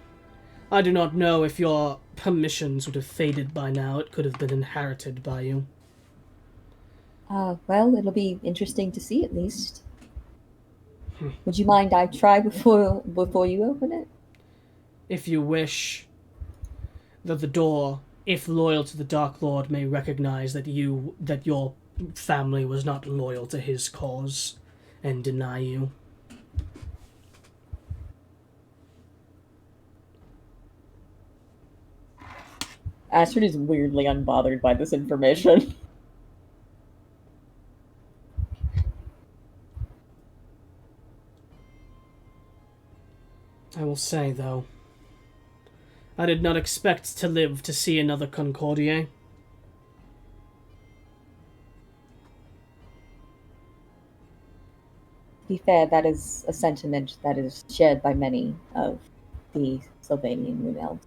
I do not know if your permissions would have faded by now. It could have been inherited by you. Well, it'll be interesting to see at least. Would you mind I try before you open it? If you wish, that the door, if loyal to the Dark Lord, may recognize that your family was not loyal to his cause and deny you. Astrid is weirdly unbothered by this information. I will say, though, I did not expect to live to see another Concordia. To be fair, that is a sentiment that is shared by many of the Sylvanian Moon Elves.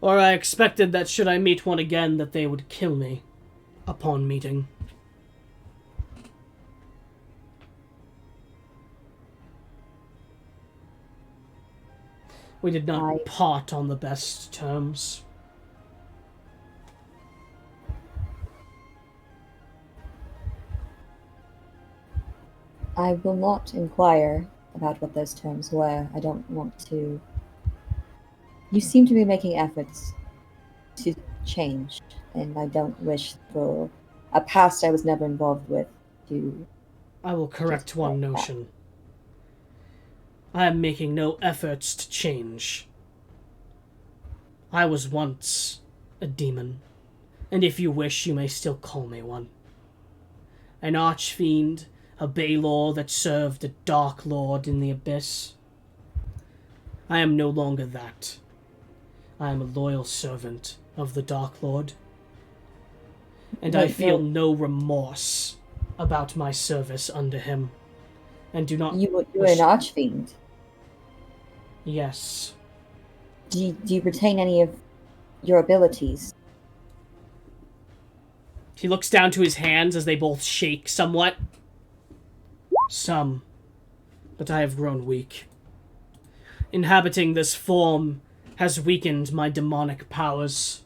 Or I expected that should I meet one again, that they would kill me upon meeting. We did not part on the best terms. I will not inquire about what those terms were. I don't want to. You seem to be making efforts to change, and I don't wish for a past I was never involved with to. I will correct one notion. I am making no efforts to change. I was once a demon, and if you wish, you may still call me one. An archfiend, a Baelor that served a Dark Lord in the Abyss. I am no longer that. I am a loyal servant of the Dark Lord, and I Wait, feel no. no remorse about my service under him, and do not You're an wish... archfiend. Yes. Do you retain any of your abilities? He looks down to his hands as they both shake somewhat. Some, but I have grown weak. Inhabiting this form has weakened my demonic powers.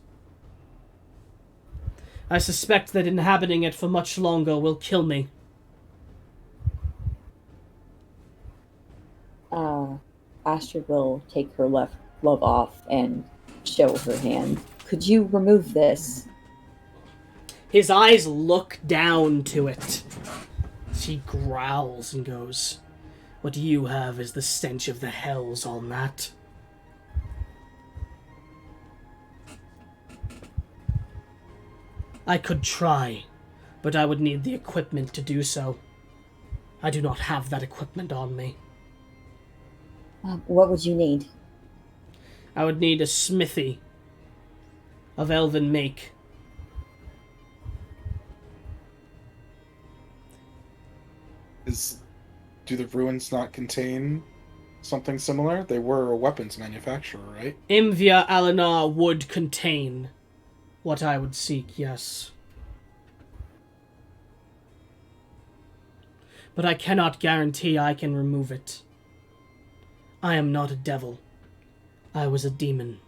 I suspect that inhabiting it for much longer will kill me. Astrid will take her left glove off and show her hand. Could you remove this? His eyes look down to it. She growls and goes, "What you have is the stench of the hells on that." I could try, but I would need the equipment to do so. I do not have that equipment on me. What would you need? I would need a smithy of elven make. Do the ruins not contain something similar? They were a weapons manufacturer, right? Imvia Alinar would contain what I would seek, yes. But I cannot guarantee I can remove it. I am not a devil. I was a demon.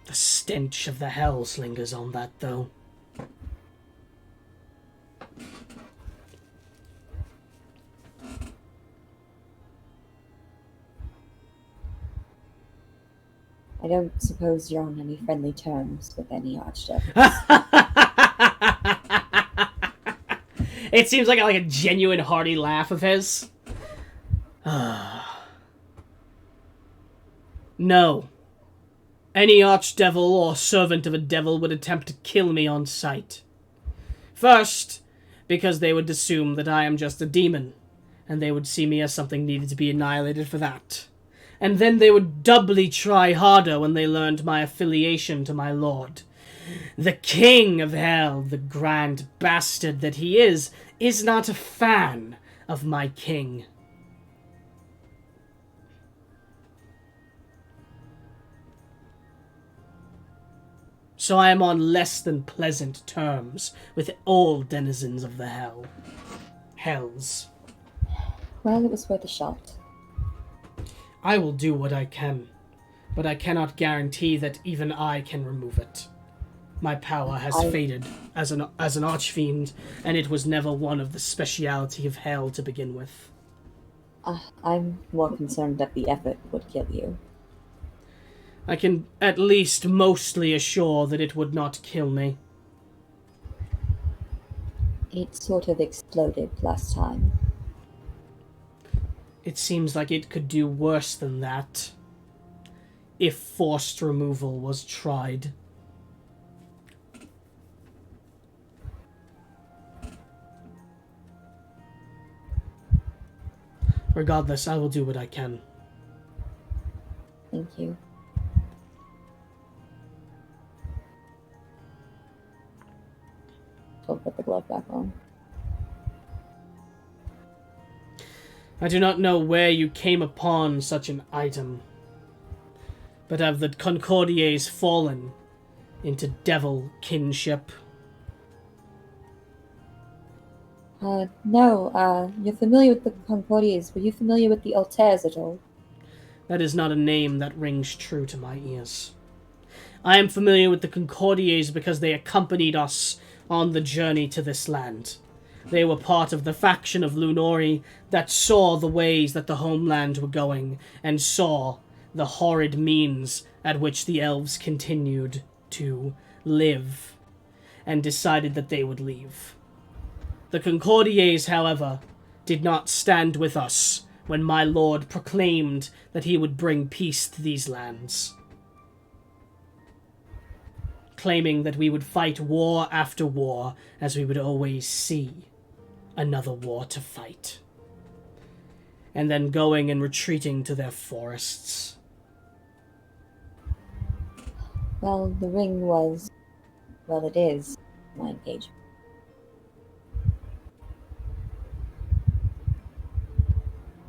The stench of the hells lingers on that, though. I don't suppose you're on any friendly terms with any archdevils. It seems like a genuine hearty laugh of his. No. Any archdevil or servant of a devil would attempt to kill me on sight. First, because they would assume that I am just a demon, and they would see me as something needed to be annihilated for that. And then they would doubly try harder when they learned my affiliation to my lord. The king of hell, the grand bastard that he is not a fan of my king. So I am on less than pleasant terms with all denizens of the hells. Well, it was worth a shot. I will do what I can, but I cannot guarantee that even I can remove it. My power has faded as an archfiend, and it was never one of the speciality of hell to begin with. I'm more concerned that the effort would kill you. I can at least mostly assure that it would not kill me. It sort of exploded last time. It seems like it could do worse than that, if forced removal was tried. Regardless, I will do what I can. Thank you. I'll put the glove back on. I do not know where you came upon such an item, but have the Concordiers fallen into devil kinship? No, you're familiar with the Concordiers. Were you familiar with the Altairs at all? That is not a name that rings true to my ears. I am familiar with the Concordiers because they accompanied us on the journey to this land. They were part of the faction of Lunori that saw the ways that the homeland were going, and saw the horrid means at which the elves continued to live, and decided that they would leave. The Concordiers, however, did not stand with us when my lord proclaimed that he would bring peace to these lands, claiming that we would fight war after war, as we would always see another war to fight. and then going and retreating to their forests. Well, the ring was, well, it is my engagement.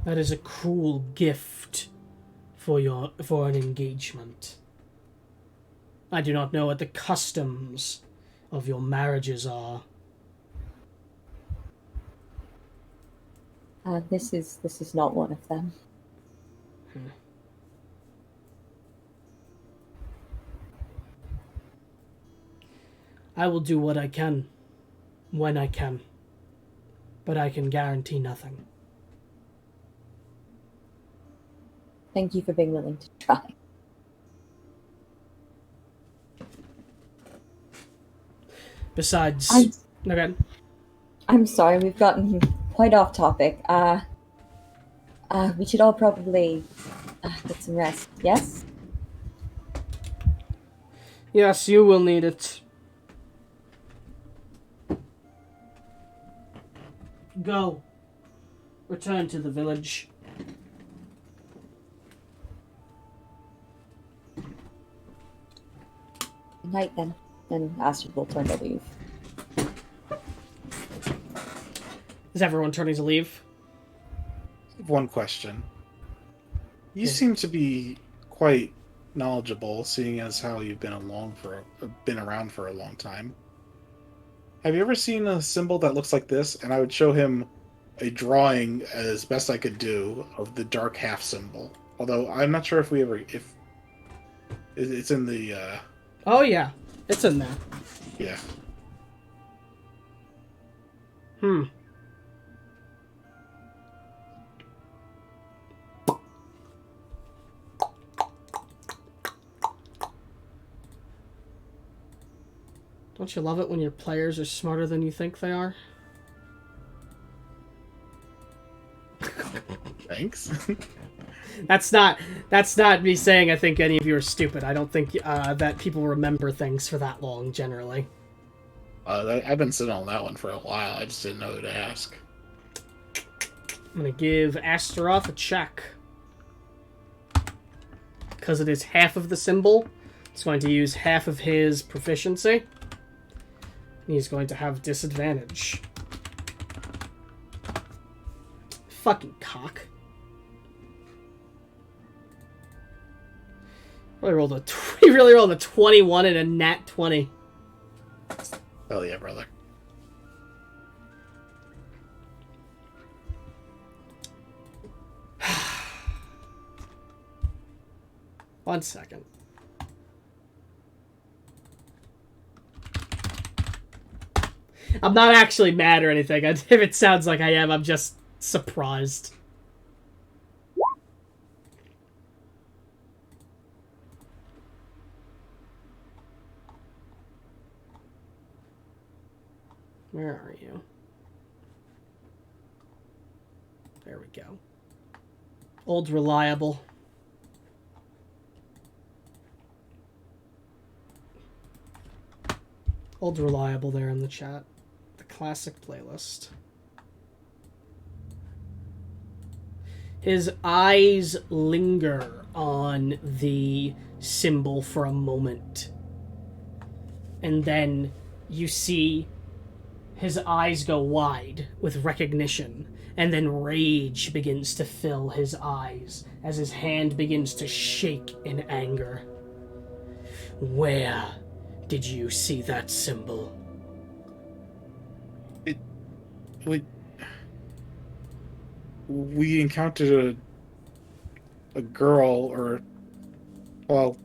That is a cruel gift for an engagement. I do not know what the customs of your marriages are. This is not one of them. I will do what I can, when I can, but I can guarantee nothing. Thank you for being willing to try. Besides, okay. I'm sorry, we've gotten quite off topic. We should all probably get some rest. Yes? Yes, you will need it. Go. Return to the village. Good night then. Then Astrid will turn to leave. Is everyone turning to leave? One question. You seem to be quite knowledgeable, seeing as how you've been around for a long time. Have you ever seen a symbol that looks like this? And I would show him a drawing as best I could do of the dark half symbol. Although I'm not sure if it's in the. Oh yeah, it's in there. Yeah. Don't you love it when your players are smarter than you think they are? Thanks. That's not me saying I think any of you are stupid. I don't think that people remember things for that long, generally. I've been sitting on that one for a while. I just didn't know who to ask. I'm going to give Astaroth a check. Because it is half of the symbol, it's going to use half of his proficiency. He's going to have disadvantage. Fucking cock. He really rolled a 21 and a nat 20. Hell yeah, brother. One second. I'm not actually mad or anything. If it sounds like I am, I'm just surprised. Where are you? There we go. Old Reliable. Old Reliable there in the chat. The classic playlist. His eyes linger on the symbol for a moment. And then you see his eyes go wide with recognition, and then rage begins to fill his eyes as his hand begins to shake in anger. Where did you see that symbol? We encountered a girl, or well,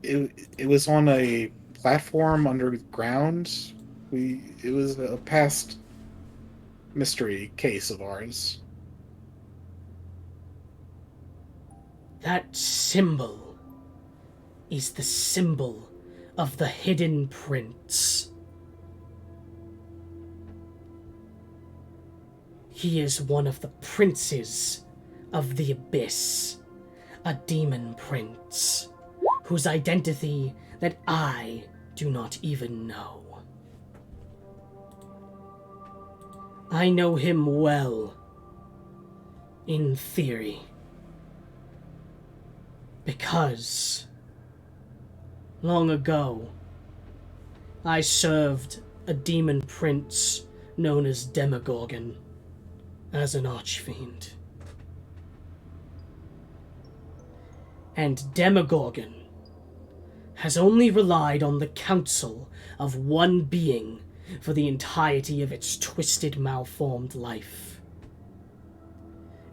it was on a platform underground. It was a past mystery case of ours. That symbol is the symbol of the Hidden Prince. He is one of the princes of the Abyss, a demon prince, whose identity that I do not even know. I know him well, In theory. Because long ago, I served a demon prince known as Demogorgon as an archfiend. And Demogorgon has only relied on the counsel of one being for the entirety of its twisted, malformed life.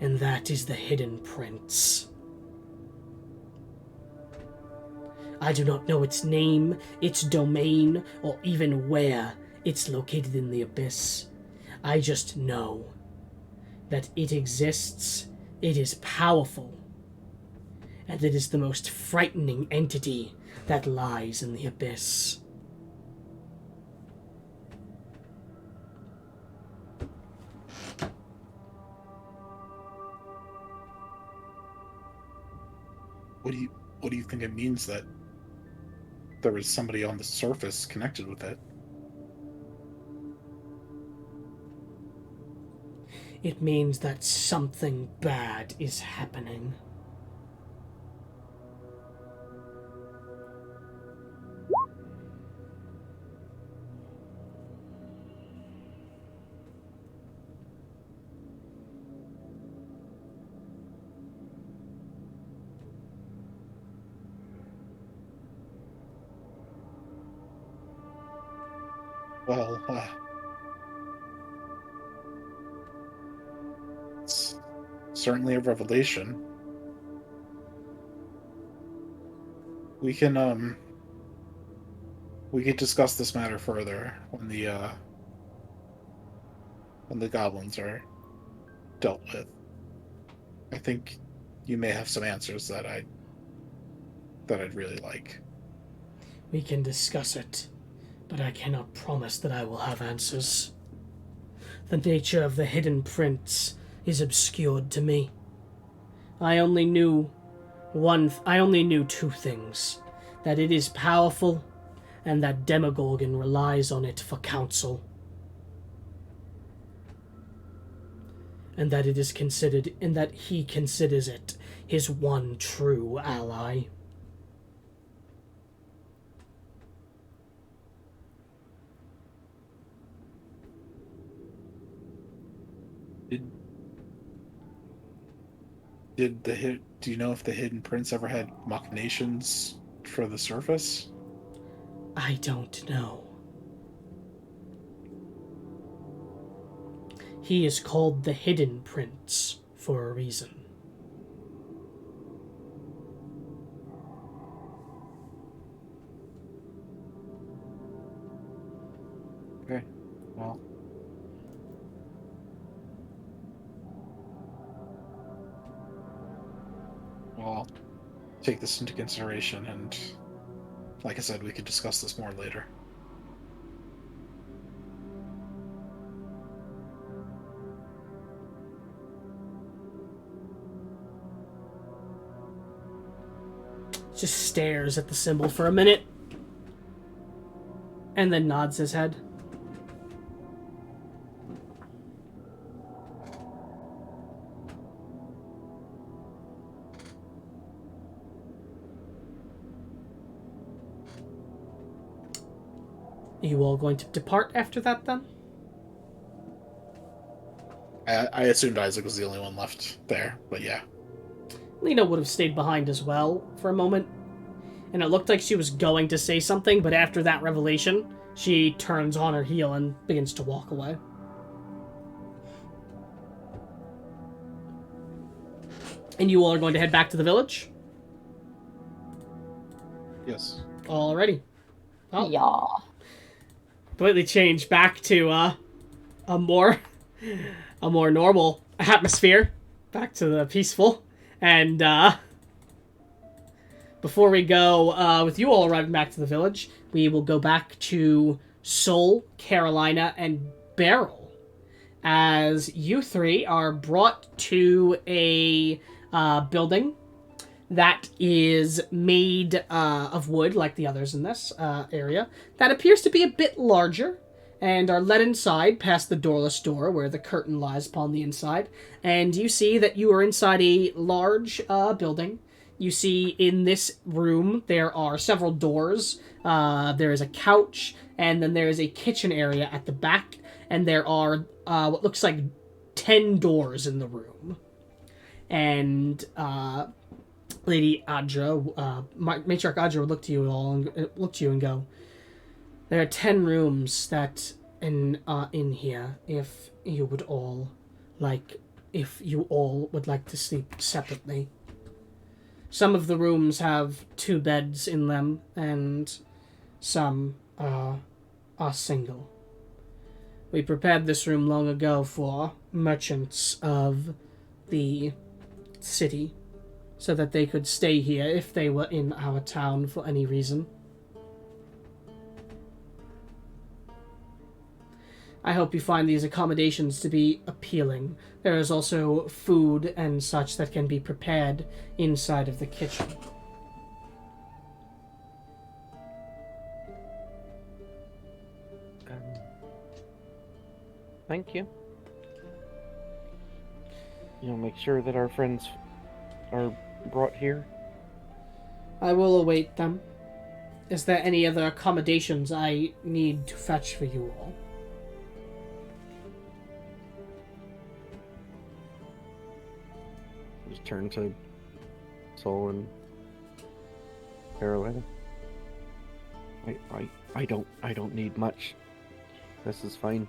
And that is the Hidden Prince. I do not know its name, its domain, or even where it's located in the abyss. I just know that it exists, it is powerful, and it is the most frightening entity that lies in the abyss. What do you think it means that there was somebody on the surface connected with it? It means that something bad is happening. Well, it's certainly a revelation. We can discuss this matter further when the goblins are dealt with. I think you may have some answers that I'd really like. We can discuss it, but I cannot promise that I will have answers. The nature of the Hidden Prince is obscured to me. I only knew two things: that it is powerful, and that Demogorgon relies on it for counsel. And that he considers it his one true ally. Do you know if the Hidden Prince ever had machinations for the surface? I don't know. He is called the Hidden Prince for a reason. Okay, well. I'll take this into consideration, and like I said, we could discuss this more later. Just stares at the symbol for a minute, and then nods his head. Are you all going to depart after that, then? I assumed Isaac was the only one left there, but yeah. Lena would have stayed behind as well for a moment, and it looked like she was going to say something, but after that revelation, she turns on her heel and begins to walk away. And you all are going to head back to the village? Yes. Alrighty. Oh. Yeah. Completely changed back to a more normal atmosphere, back to the peaceful. And before we go, with you all arriving back to the village, we will go back to Sol, Carolina, and Beryl, as you three are brought to a building that is made of wood, like the others in this area, that appears to be a bit larger and are led inside past the doorless door where the curtain lies upon the inside. And you see that you are inside a large building. You see in this room there are several doors. There is a couch, and then there is a kitchen area at the back, and there are what looks like 10 doors in the room. And Lady Adra, Matriarch Adra would look to you and go, "There are 10 rooms that in here. If you all would like to sleep separately. Some of the rooms have 2 beds in them, and some are single. We prepared this room long ago for merchants of the city, so that they could stay here if they were in our town for any reason. I hope you find these accommodations to be appealing. There is also food and such that can be prepared inside of the kitchen." Thank you. You'll make sure that our friends are brought here? I will await them. Is there any other accommodations I need to fetch for you all? Just turn to Sol and Carolina. I don't need much. This is fine.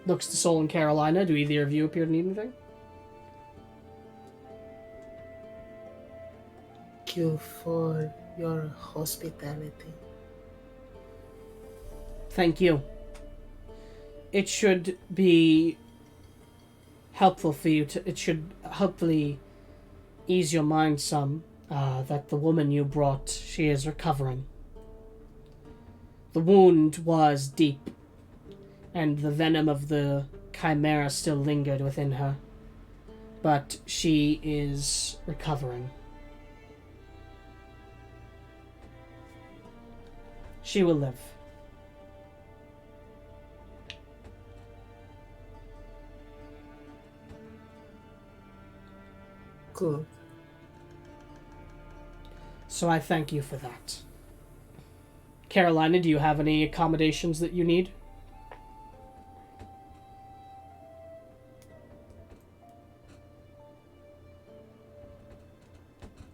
Looks to Sol and Carolina. Do either of you appear to need anything? Thank you for your hospitality. Thank you. It should be helpful for you to... It should hopefully ease your mind some that the woman you brought, she is recovering. The wound was deep, and the venom of the chimera still lingered within her. But she is recovering. She will live. Good. So I thank you for that. Carolina, do you have any accommodations that you need?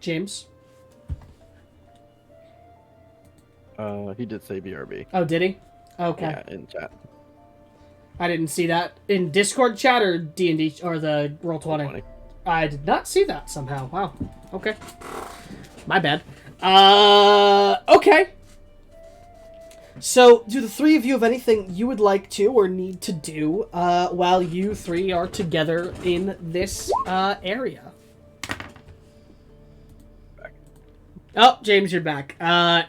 James? He did say BRB. Oh, did he? Okay. Yeah, in chat. I didn't see that. In Discord chat or D&D or the Roll20? I did not see that somehow. Wow. Okay. My bad. Okay. So, do the three of you have anything you would like to or need to do while you three are together in this area? Oh, James, you're back.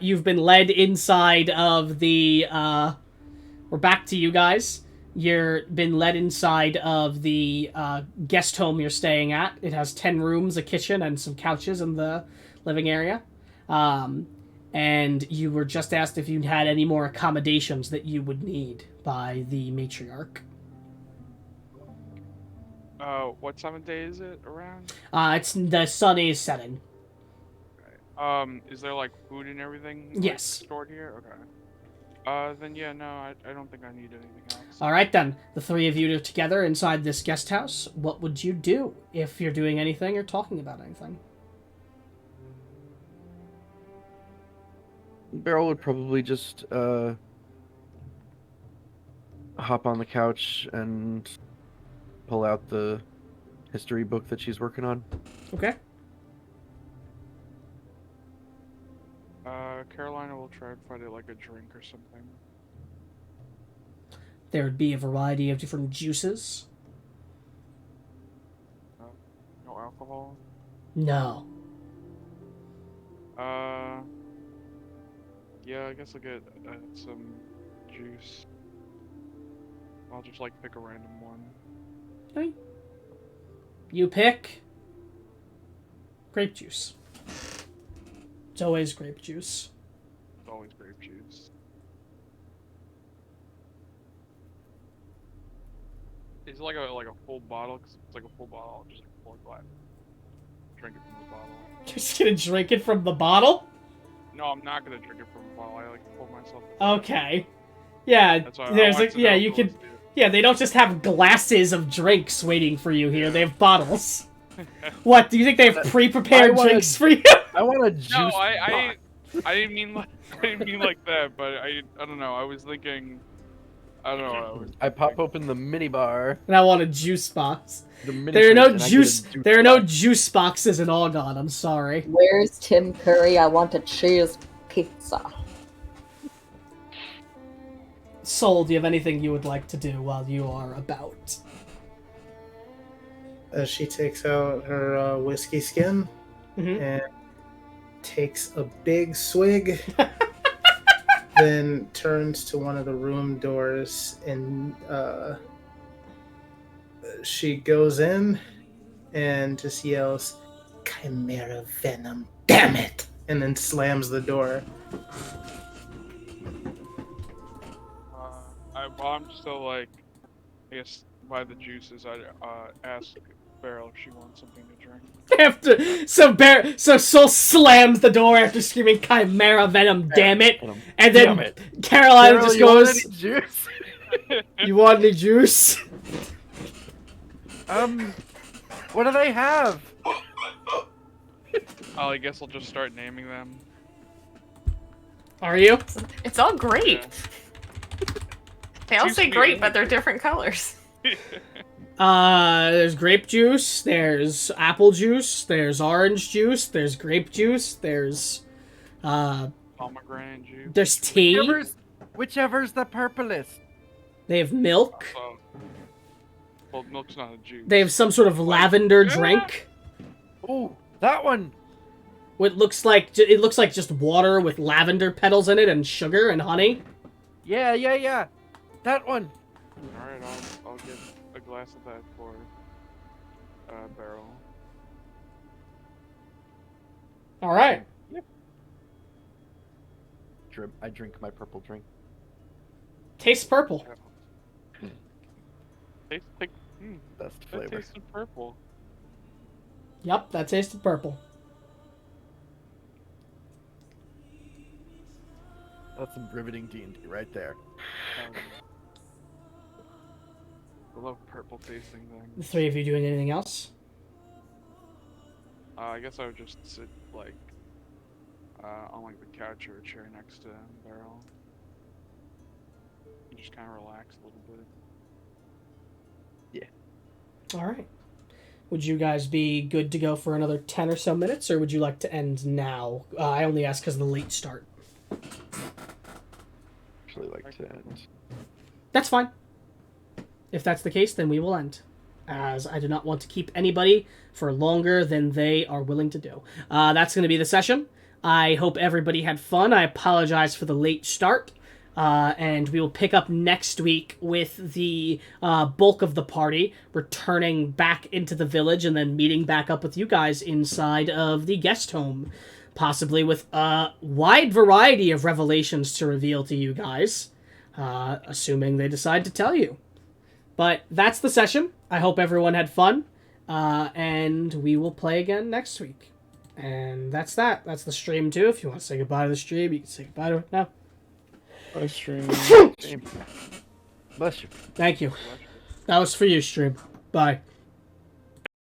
You've been led inside of the... We're back to you guys. You've been led inside of the guest home you're staying at. It has 10 rooms, a kitchen, and some couches in the living area. And you were just asked if you had any more accommodations that you would need by the matriarch. What time of day is it around? It's the sun is setting. Is there like food and everything? Yes. Stored here? Okay. Then yeah, no, I don't think I need anything else. Alright then, the three of you are together inside this guest house. What would you do if you're doing anything or talking about anything? Beryl would probably just hop on the couch and pull out the history book that she's working on. Okay. Carolina will try and find it like a drink or something. There would be a variety of different juices. No alcohol? No. Yeah, I guess I'll get some juice. I'll just like pick a random one. Okay. You pick grape juice. It's always grape juice. Always. always grape juice. Is it like a full bottle? 'Cause if it's like a full bottle, I'll just like pull a glass, drink it from the bottle. You're just gonna drink it from the bottle? No, I'm not gonna drink it from the bottle. I like to pour myself. Okay. Yeah, That's why there's I like, yeah, you could, yeah, they don't just have glasses of drinks waiting for you here. They have bottles. What, do you think they have pre-prepared drinks for you? I want a juice. No, box. I didn't mean like that, but I don't know. I was thinking, I don't know. I pop open the mini bar. And I want a juice box. The mini There are no fridge, and I get a juice. juice There are no box. juice boxes in Augon. I'm sorry. Where's Tim Curry? I want a cheese pizza. Soul, do you have anything you would like to do while you are about? She takes out her whiskey skin Mhm. and takes a big swig, then turns to one of the room doors and she goes in and just yells, "Chimera venom, damn it!" and then slams the door. I'm still like, I guess by the juices, I ask Beryl if she wants something to drink. So Soul slams the door after screaming "Chimera venom, damn it!" And then Damn it. Caroline Carol, just you want goes, any juice? "You want any juice?" What do they have? I guess I'll just start naming them. Are you? It's all grape. Yeah. They all Too say sweet. grape, but they're different colors. There's grape juice, there's apple juice, there's orange juice, there's grape juice, there's Pomegranate juice. there's tea. Whichever's the purplest. They have milk. Well, milk's not a juice. They have some sort of lavender Yeah. drink. Oh, that one. What looks like just water with lavender petals in it and sugar and honey. Yeah. That one. Alright, I'll get a glass of that for Beryl. All right. I drink my purple drink. Tastes purple. Tastes like, Best that flavor. tasted purple. Yep, that tasted purple. That's some riveting D&D right there. I love purple tasting The things. three of you doing anything else? I guess I would just sit like on like the couch or a chair next to Beryl. And just kind of relax a little bit. All right. Would you guys be good to go for another 10 or so minutes, or would you like to end now? I only ask because of the late start. Actually like to end. That's fine. If that's the case, then we will end, as I do not want to keep anybody for longer than they are willing to do. That's going to be the session. I hope everybody had fun. I apologize for the late start. And we will pick up next week with the bulk of the party returning back into the village and then meeting back up with you guys inside of the guest home. Possibly with a wide variety of revelations to reveal to you guys, assuming they decide to tell you. But that's the session. I hope everyone had fun, and we will play again next week. And that's that. That's the stream too. If you want to say goodbye to the stream, you can say goodbye to it now. Bye, stream. Bless you. Thank you. That was for you, stream. Bye.